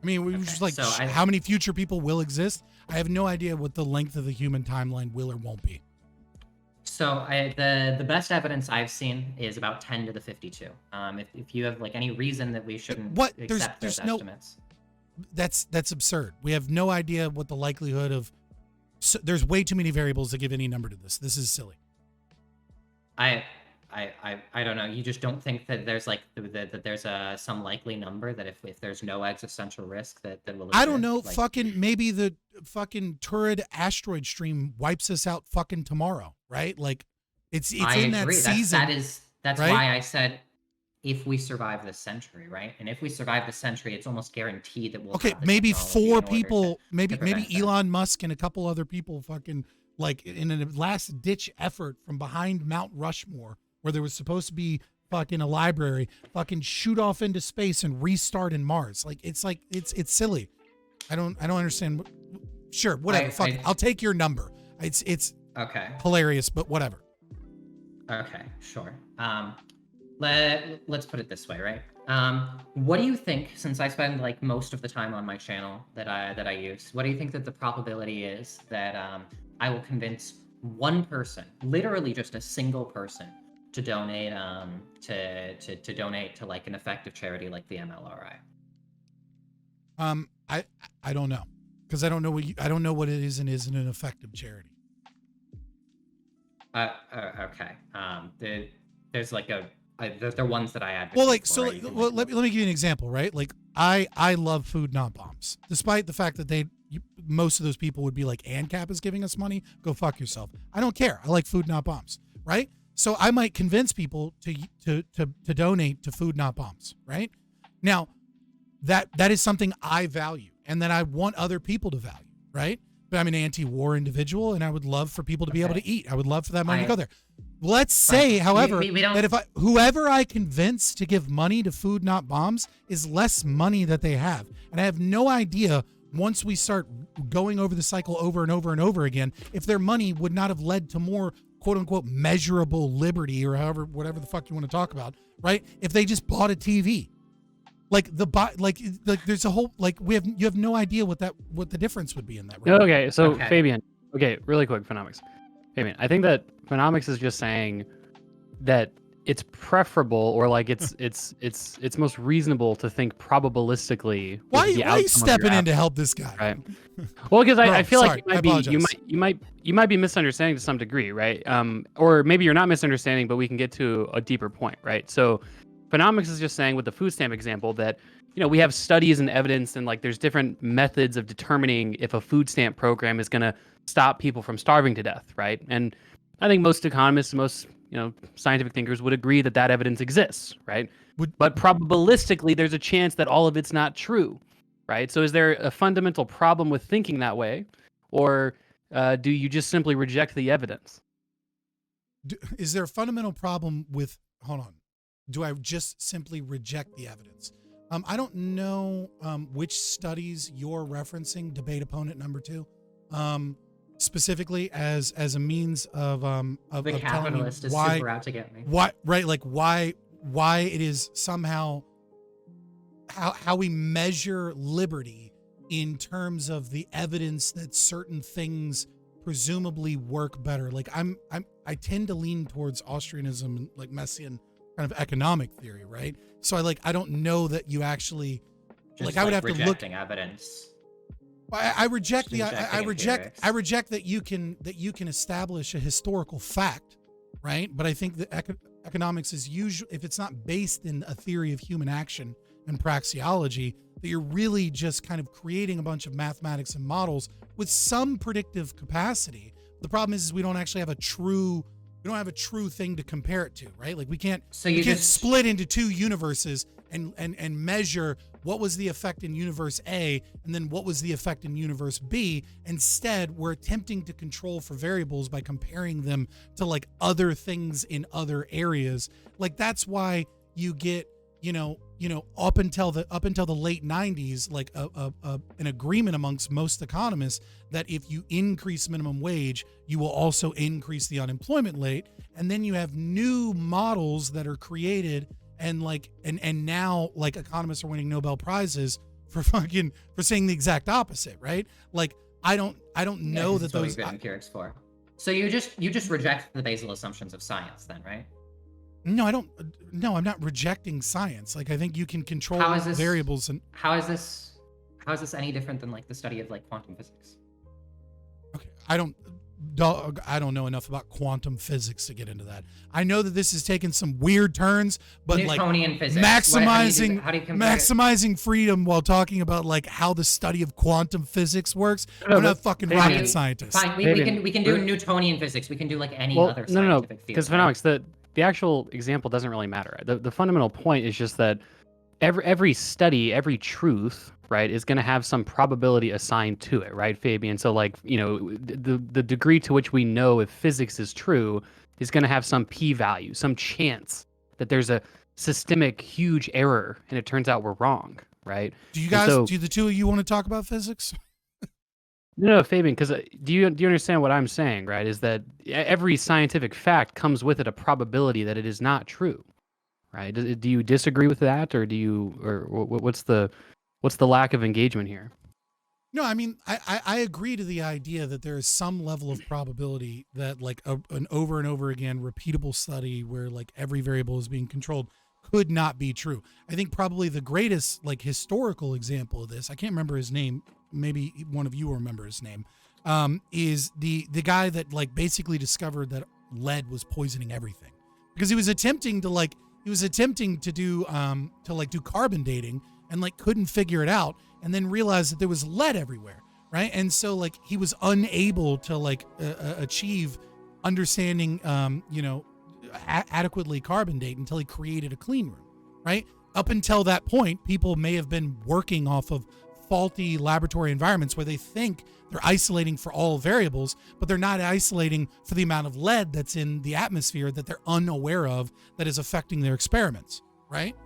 [SPEAKER 1] I mean, we were just like,
[SPEAKER 2] so
[SPEAKER 1] how many future people will exist? I have no idea what the length of the human timeline will or won't be.
[SPEAKER 2] So the best evidence I've seen is about 10 to the 52. If you have like any reason that we shouldn't accept those estimates.
[SPEAKER 1] That's absurd. We have no idea what the likelihood of. So there's way too many variables to give any number to this. This is silly.
[SPEAKER 2] I don't know. You just don't think that there's like that there's some likely number that if there's no existential risk that will.
[SPEAKER 1] I don't know.
[SPEAKER 2] Like,
[SPEAKER 1] fucking maybe the fucking Turid asteroid stream wipes us out fucking tomorrow, right? Like it's in that season.
[SPEAKER 2] That's
[SPEAKER 1] right?
[SPEAKER 2] why I said if we survive this century, right? And if we survive this century, it's almost guaranteed that we'll.
[SPEAKER 1] Okay,
[SPEAKER 2] have the
[SPEAKER 1] maybe
[SPEAKER 2] technology
[SPEAKER 1] 4
[SPEAKER 2] in order
[SPEAKER 1] people,
[SPEAKER 2] to
[SPEAKER 1] maybe
[SPEAKER 2] prevent that.
[SPEAKER 1] Elon Musk and a couple other people fucking like in a last ditch effort from behind Mount Rushmore, where there was supposed to be fucking a library, fucking shoot off into space and restart in Mars. Like it's silly. I don't understand. Sure, whatever. Fuck it. I'll take your number. It's
[SPEAKER 2] okay.
[SPEAKER 1] Hilarious, but whatever.
[SPEAKER 2] Okay, sure. Let's put it this way, right? What do you think, since I spend like most of the time on my channel that I use, what do you think that the probability is that I will convince one person, literally just a single person, to donate to donate to like an effective charity like the MLRI?
[SPEAKER 1] I don't know, because I don't know what it is and isn't an effective charity.
[SPEAKER 2] Okay. There's like they're ones that I advocate.
[SPEAKER 1] Well, like,
[SPEAKER 2] for,
[SPEAKER 1] so
[SPEAKER 2] right?
[SPEAKER 1] let me give you an example, right? Like, I love Food Not Bombs, despite the fact that most of those people would be like, ANCAP is giving us money. Go fuck yourself. I don't care. I like Food Not Bombs, right? So I might convince people to donate to Food Not Bombs, right? Now, that is something I value and that I want other people to value, right? But I'm an anti-war individual, and I would love for people to be able to eat. I would love for that money to go there. Let's say, however, that whoever I convince to give money to Food Not Bombs is less money that they have, and I have no idea once we start going over the cycle over and over and over again, if their money would not have led to more quote unquote measurable liberty, or whatever the fuck you want to talk about, right? If they just bought a TV, like there's a whole, like, you have no idea what the difference would be in that. Right?
[SPEAKER 3] Okay, so
[SPEAKER 2] Okay.
[SPEAKER 3] Fabian, really quick, Phenomiks. Fabian, I think that Phenomiks is just saying that it's preferable, or like it's most reasonable to think probabilistically.
[SPEAKER 1] Why
[SPEAKER 3] the
[SPEAKER 1] are you
[SPEAKER 3] outcome of
[SPEAKER 1] stepping
[SPEAKER 3] your
[SPEAKER 1] in to help this guy?
[SPEAKER 3] Right. Well, because
[SPEAKER 1] Bro,
[SPEAKER 3] I feel
[SPEAKER 1] sorry,
[SPEAKER 3] like you might be misunderstanding to some degree, right? Or maybe you're not misunderstanding, but we can get to a deeper point, right? So, Phenomiks is just saying with the food stamp example that we have studies and evidence, and like there's different methods of determining if a food stamp program is going to stop people from starving to death, right? And I think most economists, most scientific thinkers would agree that that evidence exists, right? But probabilistically, there's a chance that all of it's not true, right? So is there a fundamental problem with thinking that way, or do you just simply reject the evidence?
[SPEAKER 1] Is there a fundamental problem with, hold on, do I just simply reject the evidence? I don't know which studies you're referencing, debate opponent number 2. Specifically as a means of
[SPEAKER 2] The
[SPEAKER 1] of
[SPEAKER 2] capitalist is
[SPEAKER 1] why,
[SPEAKER 2] super out to get me.
[SPEAKER 1] why, right, like why it is somehow how we measure liberty in terms of the evidence that certain things presumably work better. Like I tend to lean towards Austrianism and like Messian kind of economic theory, right? So I don't know that you actually
[SPEAKER 2] Just
[SPEAKER 1] I would have to look.
[SPEAKER 2] rejecting evidence.
[SPEAKER 1] I reject
[SPEAKER 2] Just rejecting
[SPEAKER 1] I reject that you can establish a historical fact, right? But I think that economics is usually, if it's not based in a theory of human action and praxeology, that you're really just kind of creating a bunch of mathematics and models with some predictive capacity. The problem is we don't actually have a true thing to compare it to, right? Like we can't split into two universes and measure what was the effect in universe A and then what was the effect in universe B. Instead, we're attempting to control for variables by comparing them to like other things in other areas. Like that's why you get, up until the late 90s, like an agreement amongst most economists that if you increase minimum wage, you will also increase the unemployment rate. And then you have new models that are created, and now like economists are winning Nobel Prizes for saying the exact opposite, right? Like I don't know that
[SPEAKER 2] That's what
[SPEAKER 1] those
[SPEAKER 2] we've been empirics for. So you just reject the basal assumptions of science, then, right?
[SPEAKER 1] No, I don't. No, I'm not rejecting science. Like I think you can control variables. And
[SPEAKER 2] how is this any different than like the study of like quantum physics?
[SPEAKER 1] okay, I don't know enough about quantum physics to get into that. I know that this has taken some weird turns, but
[SPEAKER 2] Newtonian
[SPEAKER 1] like
[SPEAKER 2] physics. How do you compare it?
[SPEAKER 1] maximizing freedom while talking about like how the study of quantum physics works.
[SPEAKER 3] No,
[SPEAKER 1] I'm not a fucking
[SPEAKER 3] Fabian,
[SPEAKER 1] rocket scientist.
[SPEAKER 2] Fine, we can do Newtonian physics. We can do like any other scientific field.
[SPEAKER 3] Because Phenomiks, the actual example doesn't really matter. The fundamental point is just that every study, every truth, right, is going to have some probability assigned to it, right, Fabian? So like, the degree to which we know if physics is true is going to have some p-value, some chance that there's a systemic huge error and it turns out we're wrong, right?
[SPEAKER 1] Do you guys, do the two of you want to talk about physics?
[SPEAKER 3] No, Fabian, because do you understand what I'm saying, right? Is that every scientific fact comes with it a probability that it is not true, right? Do you disagree with that, or what's the lack of engagement here?
[SPEAKER 1] No, I mean, I agree to the idea that there is some level of probability that like an over and over again repeatable study where like every variable is being controlled could not be true. I think probably the greatest like historical example of this, I can't remember his name, maybe one of you will remember his name, is the guy that like basically discovered that lead was poisoning everything, because he was attempting to do carbon dating and like couldn't figure it out, and then realized that there was lead everywhere, right? And so like he was unable to like achieve understanding adequately carbon date until he created a clean room, right? Up until that point, people may have been working off of faulty laboratory environments where they think they're isolating for all variables, but they're not isolating for the amount of lead that's in the atmosphere that they're unaware of that is affecting their experiments, right?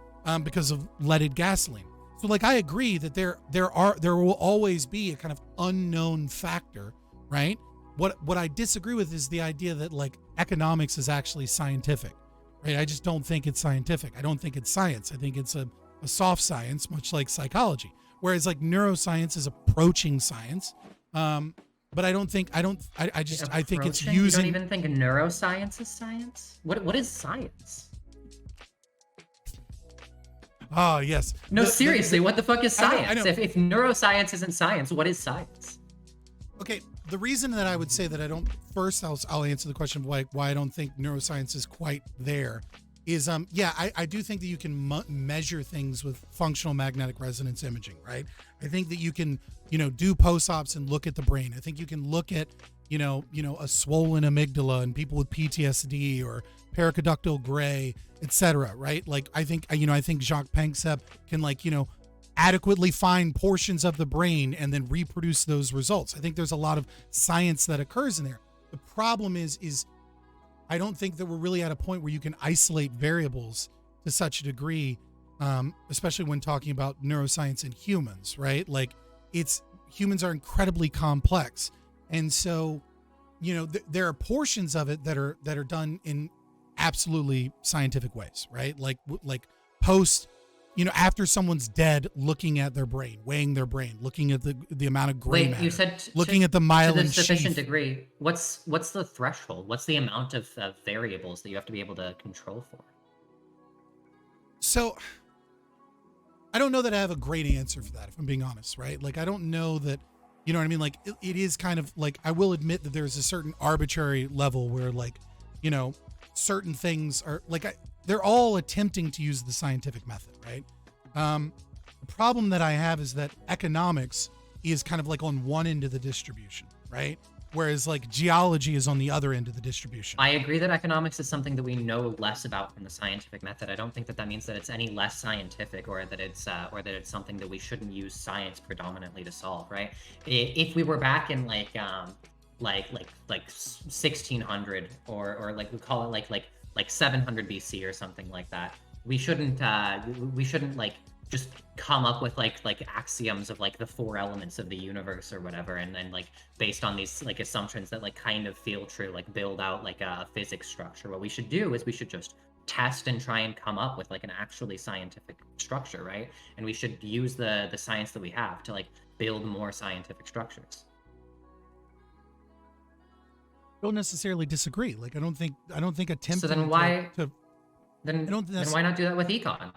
[SPEAKER 1] Because of leaded gasoline. So like I agree that there will always be a kind of unknown factor, right? What I disagree with is the idea that like economics is actually scientific, right? I just don't think it's scientific. I don't think it's science. I think it's a soft science, much like psychology. Whereas like neuroscience is approaching science. But I don't think I think it's using.
[SPEAKER 2] You don't even think neuroscience is science? What is science?
[SPEAKER 1] Oh yes.
[SPEAKER 2] No, seriously, what the fuck is science?
[SPEAKER 1] I know.
[SPEAKER 2] If neuroscience isn't science, what is science?
[SPEAKER 1] Okay, the reason that I would say that I don't, first I'll answer the question of why I don't think neuroscience is quite there is I do think that you can measure things with functional magnetic resonance imaging, right? I think that you can do post-ops and look at the brain. I think you can look at a swollen amygdala and people with PTSD or periconductal gray, etc., right? Like I think Jacques Panksepp can adequately find portions of the brain and then reproduce those results. I think there's a lot of science that occurs in there. The problem is I don't think that we're really at a point where you can isolate variables to such a degree, especially when talking about neuroscience in humans, right? Like humans are incredibly complex. And so, there are portions of it that are done in absolutely scientific ways, right? Like post, after someone's dead, looking at their brain, weighing their brain, looking at the amount of gray matter,
[SPEAKER 2] you said
[SPEAKER 1] looking at the myelin
[SPEAKER 2] to the sufficient
[SPEAKER 1] sheath.
[SPEAKER 2] degree. What's the threshold? What's the amount of variables that you have to be able to control for?
[SPEAKER 1] So I don't know that I have a great answer for that, if I'm being honest, right? Like, I don't know that, you know what I mean? Like, it is kind of like, I will admit that there's a certain arbitrary level where, like, certain things are like, they're all attempting to use the scientific method, right? The problem that I have is that economics is kind of like on one end of the distribution, right? Whereas like geology is on the other end of the distribution.
[SPEAKER 2] I agree that economics is something that we know less about from the scientific method. I don't think that means that it's any less scientific or that it's something that we shouldn't use science predominantly to solve, right? If we were back in like 1600 or like we call it like 700 BC or something like that, we shouldn't like just come up with like axioms of like the 4 elements of the universe or whatever, and then like based on these like assumptions that like kind of feel true, like build out like a physics structure. What we should do is we should just test and try and come up with like an actually scientific structure, right? And we should use the science that we have to like build more scientific structures.
[SPEAKER 1] Don't necessarily disagree. Like, I don't think attempting
[SPEAKER 2] So then why then
[SPEAKER 1] then
[SPEAKER 2] why not do that with econ?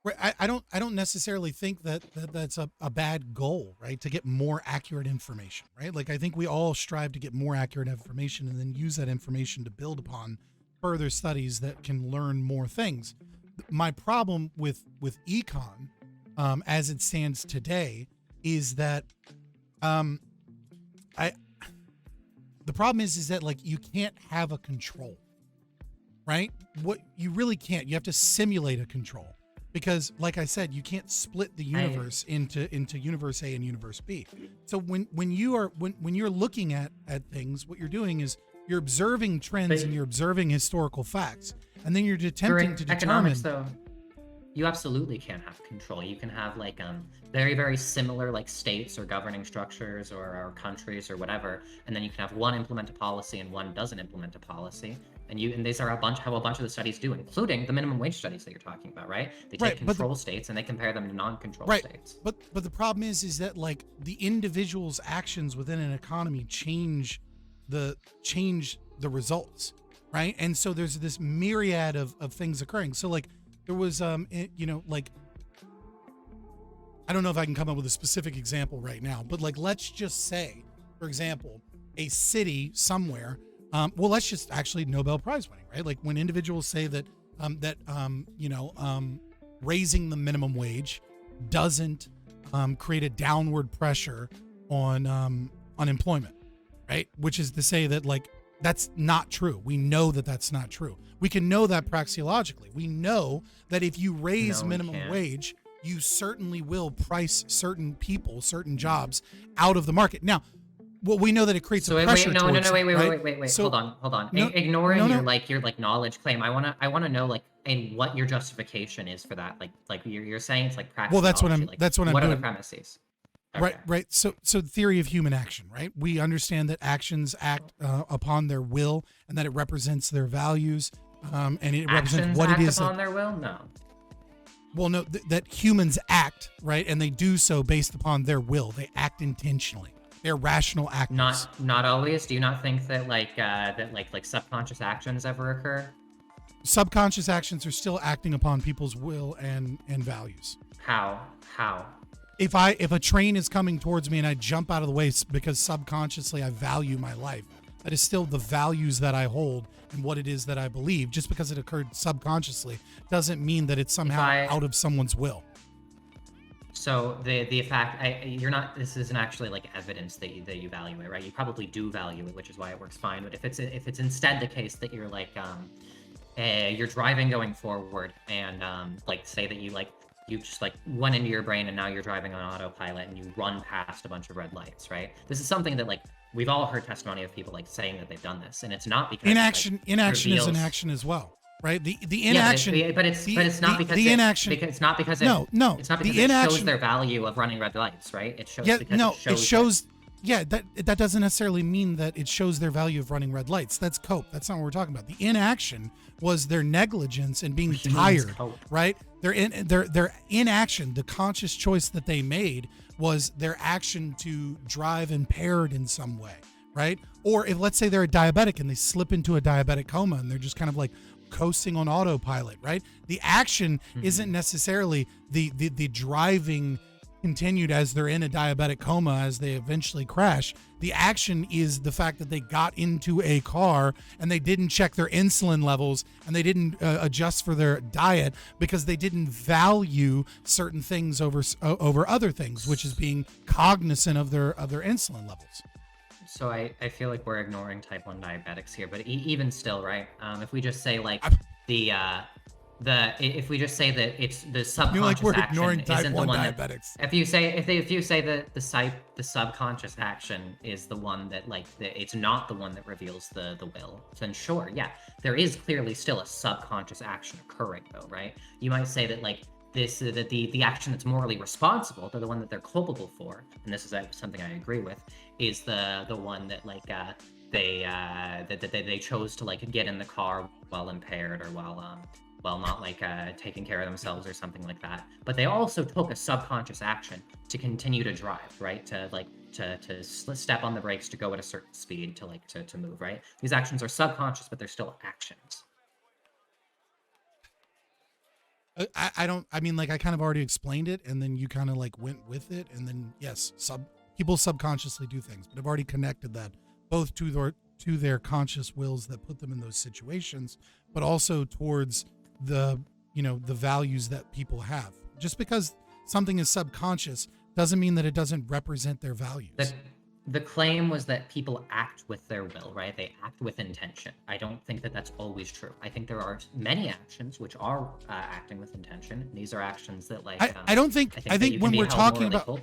[SPEAKER 1] Right. I don't necessarily think that's a bad goal, right? To get more accurate information, right? Like, I think we all strive to get more accurate information and then use that information to build upon further studies that can learn more things. My problem with econ, as it stands today, is that the problem is that like you can't have a control, right? What you really can't. You have to simulate a control. Because, like I said, you can't split the universe into universe A and universe B. So when you're looking at things, what you're doing is you're observing trends and you're observing historical facts, and then you're attempting to determine.
[SPEAKER 2] Economics, though, you absolutely can have control. You can have like very, very similar like states or governing structures or countries or whatever, and then you can have one implement a policy and one doesn't implement a policy. And these are how a bunch of the studies do, including the minimum wage studies that you're talking about, right? They take control states and they compare them to non-control states.
[SPEAKER 1] But the problem is that like the individual's actions within an economy change the results, right? And so there's this myriad of things occurring. So like there was like, I don't know if I can come up with a specific example right now, but like let's just say, for example, a city somewhere. Well, let's just actually Nobel Prize winning, right? Like when individuals say that raising the minimum wage doesn't create a downward pressure on unemployment, right? Which is to say that like that's not true. We know that that's not true. We can know that praxeologically. We know that if you raise minimum wage, you certainly will price certain people, certain jobs out of the market. Now, well, we know that it creates a pressure.
[SPEAKER 2] Wait. So, hold on. Ignoring your knowledge claim. I wanna know like and what your justification is for that. Like you're saying it's like praxeology.
[SPEAKER 1] Well, that's what I'm
[SPEAKER 2] What are the
[SPEAKER 1] doing.
[SPEAKER 2] premises?
[SPEAKER 1] Right. So theory of human action, right? We understand that actions act upon their will, and that it represents their values, and it represents what it is.
[SPEAKER 2] Upon their will? No.
[SPEAKER 1] Well, no, that humans act, right, and they do so based upon their will. They act intentionally. They're rational actors.
[SPEAKER 2] Not always. Do you not think that like subconscious actions ever occur?
[SPEAKER 1] Subconscious actions are still acting upon people's will and values.
[SPEAKER 2] How?
[SPEAKER 1] If a train is coming towards me and I jump out of the way because subconsciously I value my life, that is still the values that I hold and what it is that I believe. Just because it occurred subconsciously doesn't mean that it's somehow out of someone's will.
[SPEAKER 2] So the fact you're not, this isn't actually like evidence that you value it, right? You probably do value it, which is why it works fine. But if it's instead the case that you're like you're driving going forward and like say that you just like went into your brain and now you're driving on autopilot and you run past a bunch of red lights, right? This is something that like we've all heard testimony of people like saying that they've done this, and it's not because inaction
[SPEAKER 1] is an action as well, right? The inaction,
[SPEAKER 2] but it's not because
[SPEAKER 1] the inaction.
[SPEAKER 2] It's not because
[SPEAKER 1] no,
[SPEAKER 2] it's not because
[SPEAKER 1] the inaction,
[SPEAKER 2] it shows their value of running red lights, right? It shows
[SPEAKER 1] it shows. Yeah, that doesn't necessarily mean that it shows their value of running red lights. That's cope. That's not what we're talking about. The inaction was their negligence and being tired, right? Their inaction, the conscious choice that they made was their action to drive impaired in some way, right? Or if let's say they're a diabetic and they slip into a diabetic coma and they're just kind of like coasting on autopilot, right? The action isn't necessarily the driving continued as they're in a diabetic coma as they eventually crash. The action is the fact that they got into a car and they didn't check their insulin levels and they didn't adjust for their diet because they didn't value certain things over other things, which is being cognizant of their insulin levels.
[SPEAKER 2] So I feel like we're ignoring type 1 diabetics here, but even still, right? If we just say like if we just say that it's the subconscious action isn't the one that, if you say that the subconscious action is the one that it's not the one that reveals the will, then sure, yeah, there is clearly still a subconscious action occurring though, right? You might say that like this that the action that's morally responsible, the one that they're culpable for, and this is something I agree with, is the one that like they chose to like get in the car while impaired or while not like taking care of themselves or something like that. But they also took a subconscious action to continue to drive, right? To step on the brakes, to go at a certain speed, to move, right? These actions are subconscious, but they're still actions.
[SPEAKER 1] I mean, like I kind of already explained it, and then you kind of like went with it, and then yes, people subconsciously do things, but I've already connected that both to their conscious wills that put them in those situations, but also towards the values that people have. Just because something is subconscious doesn't mean that it doesn't represent their values.
[SPEAKER 2] The claim was that people act with their will, right? They act with intention. I don't think that that's always true. I think there are many actions which are acting with intention. These are actions that
[SPEAKER 1] I think when we're talking about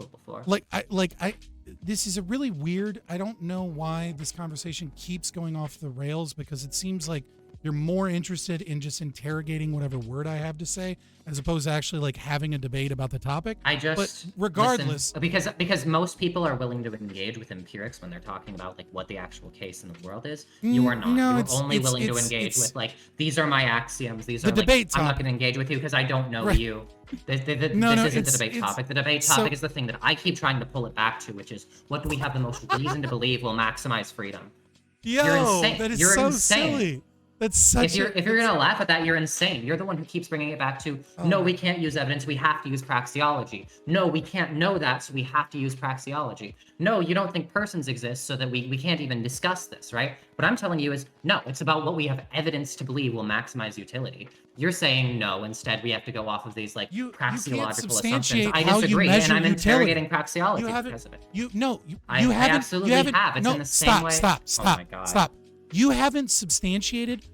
[SPEAKER 1] this is a really weird, I don't know why this conversation keeps going off the rails, because it seems like you're more interested in just interrogating whatever word I have to say, as opposed to actually like having a debate about the topic.
[SPEAKER 2] But
[SPEAKER 1] regardless,
[SPEAKER 2] because most people are willing to engage with empirics when they're talking about like what the actual case in the world is. You are not.
[SPEAKER 1] No,
[SPEAKER 2] you're only willing to engage with like, these are my axioms. These are
[SPEAKER 1] the debate topic.
[SPEAKER 2] I'm not going to engage with you because I don't know
[SPEAKER 1] right.
[SPEAKER 2] you. This isn't the debate topic. The debate topic is the thing that I keep trying to pull it back to, which is what do we have the most reason to believe will maximize freedom?
[SPEAKER 1] You're insane. That is so silly. That's such
[SPEAKER 2] if you're gonna laugh at that, you're insane. You're the one who keeps bringing it back to no, we can't use evidence, we have to use praxeology. No, we can't know that, so we have to use praxeology. No, you don't think persons exist, so that we can't even discuss this, right? What I'm telling you is no, it's about what we have evidence to believe will maximize utility. You're saying no, instead we have to go off of these like praxeological assumptions. I disagree, and I'm interrogating praxeology because of it. I absolutely have. It's in the same way.
[SPEAKER 1] Stop. You haven't substantiated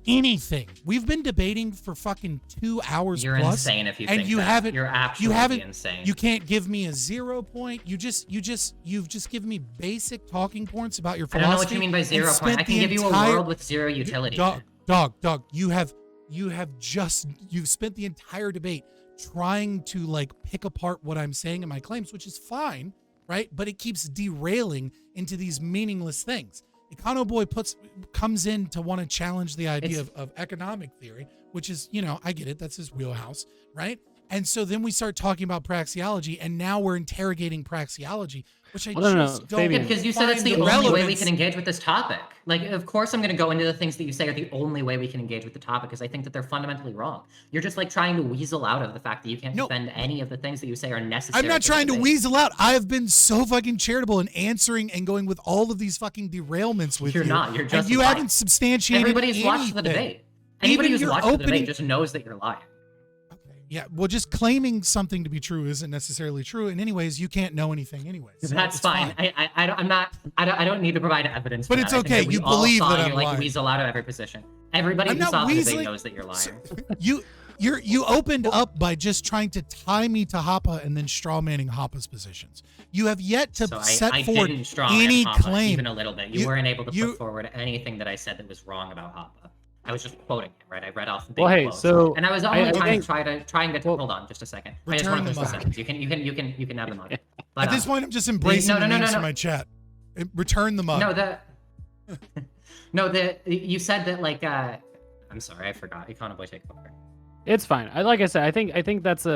[SPEAKER 1] anything. We've been debating for fucking 2 hours
[SPEAKER 2] You're
[SPEAKER 1] plus.
[SPEAKER 2] Insane if you
[SPEAKER 1] and
[SPEAKER 2] think
[SPEAKER 1] you
[SPEAKER 2] that.
[SPEAKER 1] haven't.
[SPEAKER 2] You're absolutely insane.
[SPEAKER 1] You can't give me a 0 point. You've just given me basic talking points about your philosophy.
[SPEAKER 2] I don't know what you mean by 0 point. I can give you a world with zero utility.
[SPEAKER 1] Dog. You have you've spent the entire debate trying to like pick apart what I'm saying in my claims, which is fine, right? But it keeps derailing into these meaningless things. Econoboi comes in to want to challenge the idea of economic theory, which is, I get it. That's his wheelhouse, right? And so then we start talking about praxeology, and now we're interrogating praxeology, which I don't.
[SPEAKER 2] Yeah, because you said it's the only way we can engage with this topic. Like, of course, I'm going to go into the things that you say are the only way we can engage with the topic, because I think that they're fundamentally wrong. You're just like trying to weasel out of the fact that you can't defend any of the things that you say are necessary.
[SPEAKER 1] I'm not trying to weasel out. I have been so fucking charitable in answering and going with all of these fucking derailments with you.
[SPEAKER 2] You're not. You're just
[SPEAKER 1] and you
[SPEAKER 2] lying.
[SPEAKER 1] haven't substantiated
[SPEAKER 2] Everybody's
[SPEAKER 1] anything.
[SPEAKER 2] watched the debate. Anybody who's watched the debate just knows that you're lying.
[SPEAKER 1] Yeah, well, just claiming something to be true isn't necessarily true. And anyways, you can't know anything anyways. So
[SPEAKER 2] that's fine. I don't need to provide evidence.
[SPEAKER 1] But it's okay. You believe that I'm lying.
[SPEAKER 2] Like weasel out of every position. Everybody who saw the debate knows that you're lying.
[SPEAKER 1] You opened up by just trying to tie me to Hoppe and then strawmanning Hoppe's positions. You have yet to set forward any claim,
[SPEAKER 2] even a little bit. You weren't able to put forward anything that I said that was wrong about Hoppe. I was just quoting him, right? I read off the big quotes. And I was only trying to hold on just a second. I just want to finish the sentence. You can have the mug. But,
[SPEAKER 1] at this point, I'm just embracing the names in my chat. Return the mug.
[SPEAKER 2] You said that like I'm sorry, I forgot. Econoboi, take over.
[SPEAKER 3] It's fine. Like I said, I think that's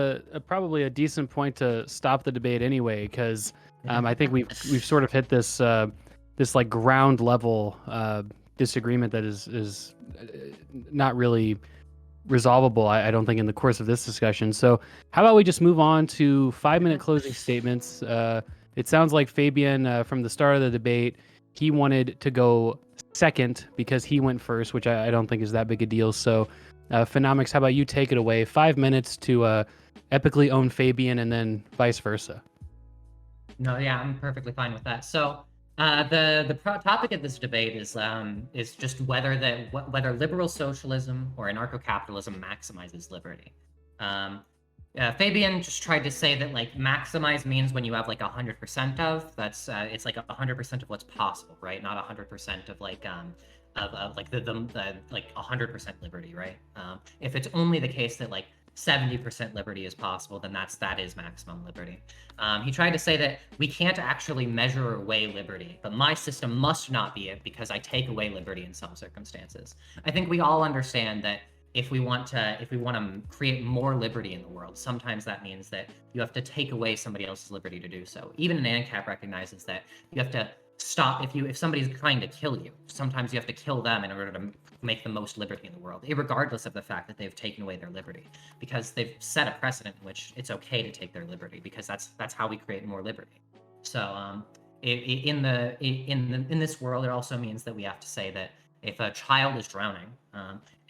[SPEAKER 3] probably a decent point to stop the debate anyway, because I think we've sort of hit this this like ground level disagreement that is not really resolvable, I don't think, in the course of this discussion. So how about we just move on to 5-minute closing statements? It sounds like Fabian, from the start of the debate, he wanted to go second because he went first, which I don't think is that big a deal. So Phenomiks, how about you take it away? 5 minutes to epically own Fabian, and then vice versa.
[SPEAKER 2] No, yeah, I'm perfectly fine with that. So the topic of this debate is just whether liberal socialism or anarcho-capitalism maximizes liberty. Fabian just tried to say that like maximize means when you have like 100% of it's like 100% of what's possible, right? Not 100% of like of like the like 100% liberty, right? If it's only the case that like 70% liberty is possible, then that is maximum liberty. He tried to say that we can't actually measure away liberty, but my system must not be it because I take away liberty in some circumstances. I think we all understand that if we want to create more liberty in the world, sometimes that means that you have to take away somebody else's liberty to do so. Even an ANCAP recognizes that you have to stop if somebody's trying to kill you. Sometimes you have to kill them in order to make the most liberty in the world, regardless of the fact that they've taken away their liberty, because they've set a precedent in which it's okay to take their liberty, because that's how we create more liberty. So in this world, it also means that we have to say that if a child is drowning,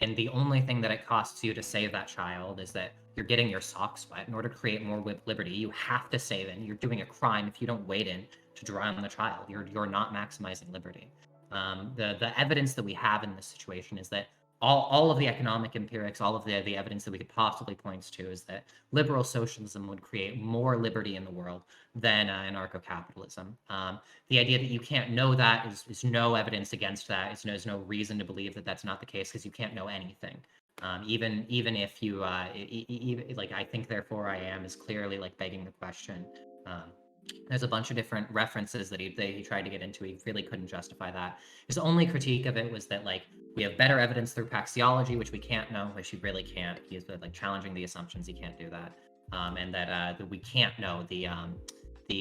[SPEAKER 2] and the only thing that it costs you to save that child is that you're getting your socks wet, in order to create more liberty, you have to save it. You're doing a crime if you don't wade in to drown the child. You're not maximizing liberty. The evidence that we have in this situation is that all of the economic empirics, all of the evidence that we could possibly point to is that liberal socialism would create more liberty in the world than anarcho-capitalism. The idea that you can't know that is no evidence against that. There's no reason to believe that that's not the case, because you can't know anything. Even if you like, I think therefore I am is clearly like begging the question. There's a bunch of different references that he tried to get into. He really couldn't justify that. His only critique of it was that like we have better evidence through praxeology, which we can't know, which he really can't. He's like challenging the assumptions. He can't do that, and that we can't know the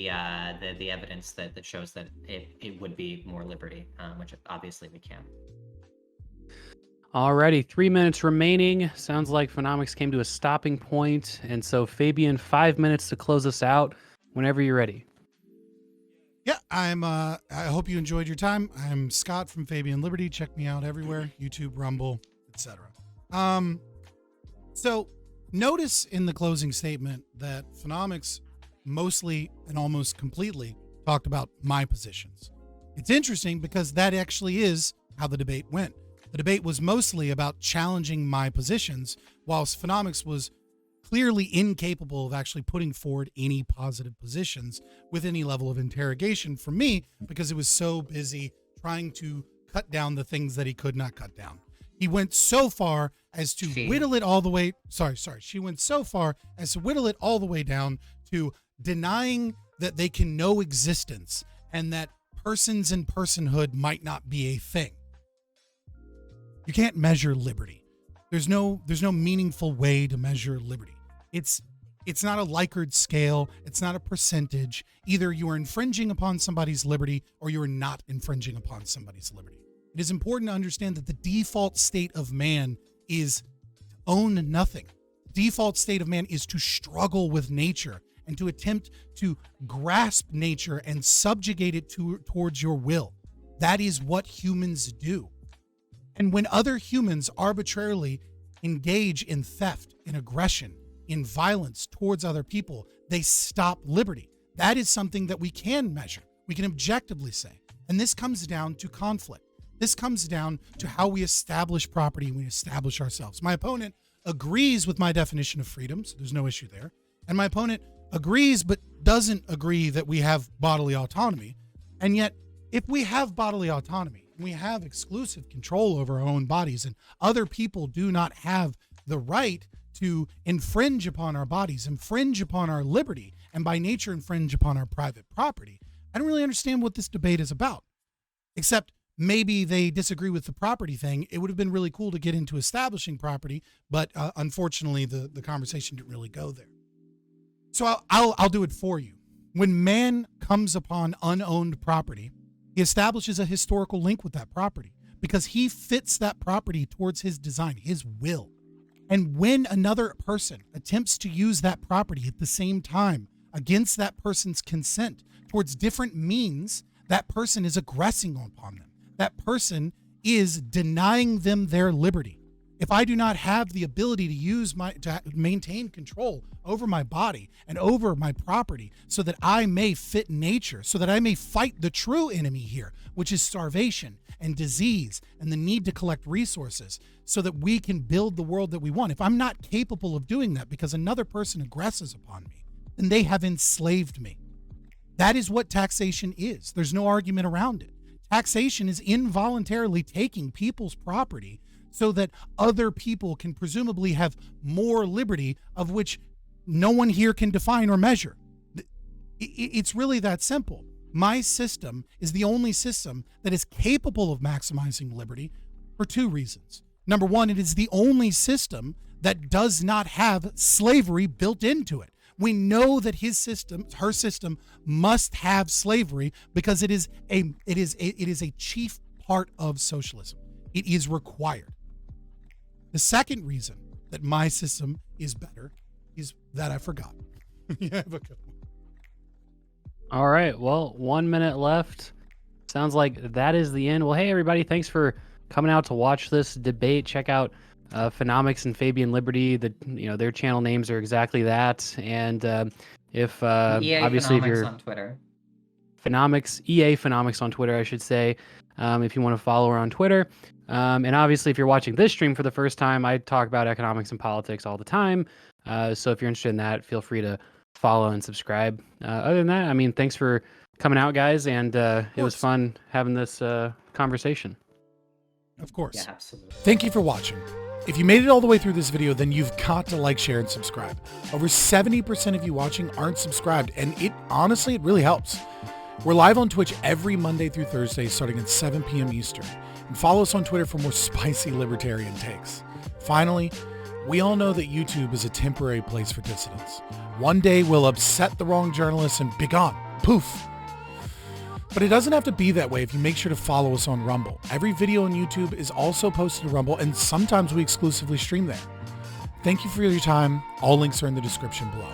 [SPEAKER 2] evidence that shows that it would be more liberty, which obviously we can.
[SPEAKER 3] Alrighty, 3 minutes remaining. Sounds like Phenomiks came to a stopping point, and so Fabian, 5 minutes to close us out. Whenever you're ready.
[SPEAKER 1] Yeah, I hope you enjoyed your time. I'm Scott from Fabian Liberty. Check me out everywhere, YouTube, Rumble, etc. So notice in the closing statement that Phenomiks mostly and almost completely talked about my positions. It's interesting because that actually is how the debate went. The debate was mostly about challenging my positions, whilst Phenomiks was clearly incapable of actually putting forward any positive positions with any level of interrogation from me, because it was so busy trying to cut down the things that he could not cut down. He went so far as to
[SPEAKER 2] She.
[SPEAKER 1] whittle it all the way. Sorry. She went so far as to whittle it all the way down to denying that they can know existence and that persons and personhood might not be a thing. You can't measure liberty. There's no meaningful way to measure liberty. It's not a Likert scale. It's not a percentage. Either you are infringing upon somebody's liberty or you are not infringing upon somebody's liberty. It is important to understand that the default state of man is to own nothing. Default state of man is to struggle with nature and to attempt to grasp nature and subjugate it towards your will. That is what humans do. And when other humans arbitrarily engage in theft, in aggression, in violence towards other people, they stop liberty. That is something that we can measure. We can objectively say. And this comes down to conflict. This comes down to how we establish property and we establish ourselves. My opponent agrees with my definition of freedom, so there's no issue there. And my opponent agrees but doesn't agree that we have bodily autonomy. And yet, if we have bodily autonomy, and we have exclusive control over our own bodies, and other people do not have the right to infringe upon our bodies, infringe upon our liberty, and by nature infringe upon our private property, I don't really understand what this debate is about. Except maybe they disagree with the property thing. It would have been really cool to get into establishing property, but unfortunately the conversation didn't really go there. So I'll do it for you. When man comes upon unowned property, he establishes a historical link with that property because he fits that property towards his design, his will. And when another person attempts to use that property at the same time against that person's consent towards different means, that person is aggressing upon them. That person is denying them their liberty. If I do not have the ability to maintain control over my body and over my property so that I may fit nature, so that I may fight the true enemy here, which is starvation and disease and the need to collect resources so that we can build the world that we want. If I'm not capable of doing that because another person aggresses upon me, then they have enslaved me. That is what taxation is. There's no argument around it. Taxation is involuntarily taking people's property so that other people can presumably have more liberty, of which no one here can define or measure. It's really that simple. My system is the only system that is capable of maximizing liberty for two reasons. Number one, it is the only system that does not have slavery built into it. We know that her system must have slavery because it is a chief part of socialism. It is required. The second reason that my system is better is that I forgot. Yeah, but
[SPEAKER 3] All right. Well, 1 minute left. Sounds like that is the end. Well, hey, everybody. Thanks for coming out to watch this debate. Check out Phenomiks and Fabian Liberty. Their channel names are exactly that. And if obviously if you're
[SPEAKER 2] on Twitter.
[SPEAKER 3] Phenomiks, EA Phenomiks on Twitter, I should say, if you want to follow her on Twitter. And obviously, if you're watching this stream for the first time, I talk about economics and politics all the time. So if you're interested in that, feel free to follow and subscribe. Other than that, I mean, thanks for coming out, guys. And it was fun having this conversation.
[SPEAKER 1] Of course.
[SPEAKER 2] Yeah, absolutely.
[SPEAKER 1] Thank you for watching. If you made it all the way through this video, then you've got to like, share, and subscribe. Over 70% of you watching aren't subscribed, and it really helps. We're live on Twitch every Monday through Thursday starting at 7 p.m. Eastern. And follow us on Twitter for more spicy libertarian takes. Finally, we all know that YouTube is a temporary place for dissidents. One day we'll upset the wrong journalists and be gone. Poof. But it doesn't have to be that way if you make sure to follow us on Rumble. Every video on YouTube is also posted to Rumble, and sometimes we exclusively stream there. Thank you for your time. All links are in the description below.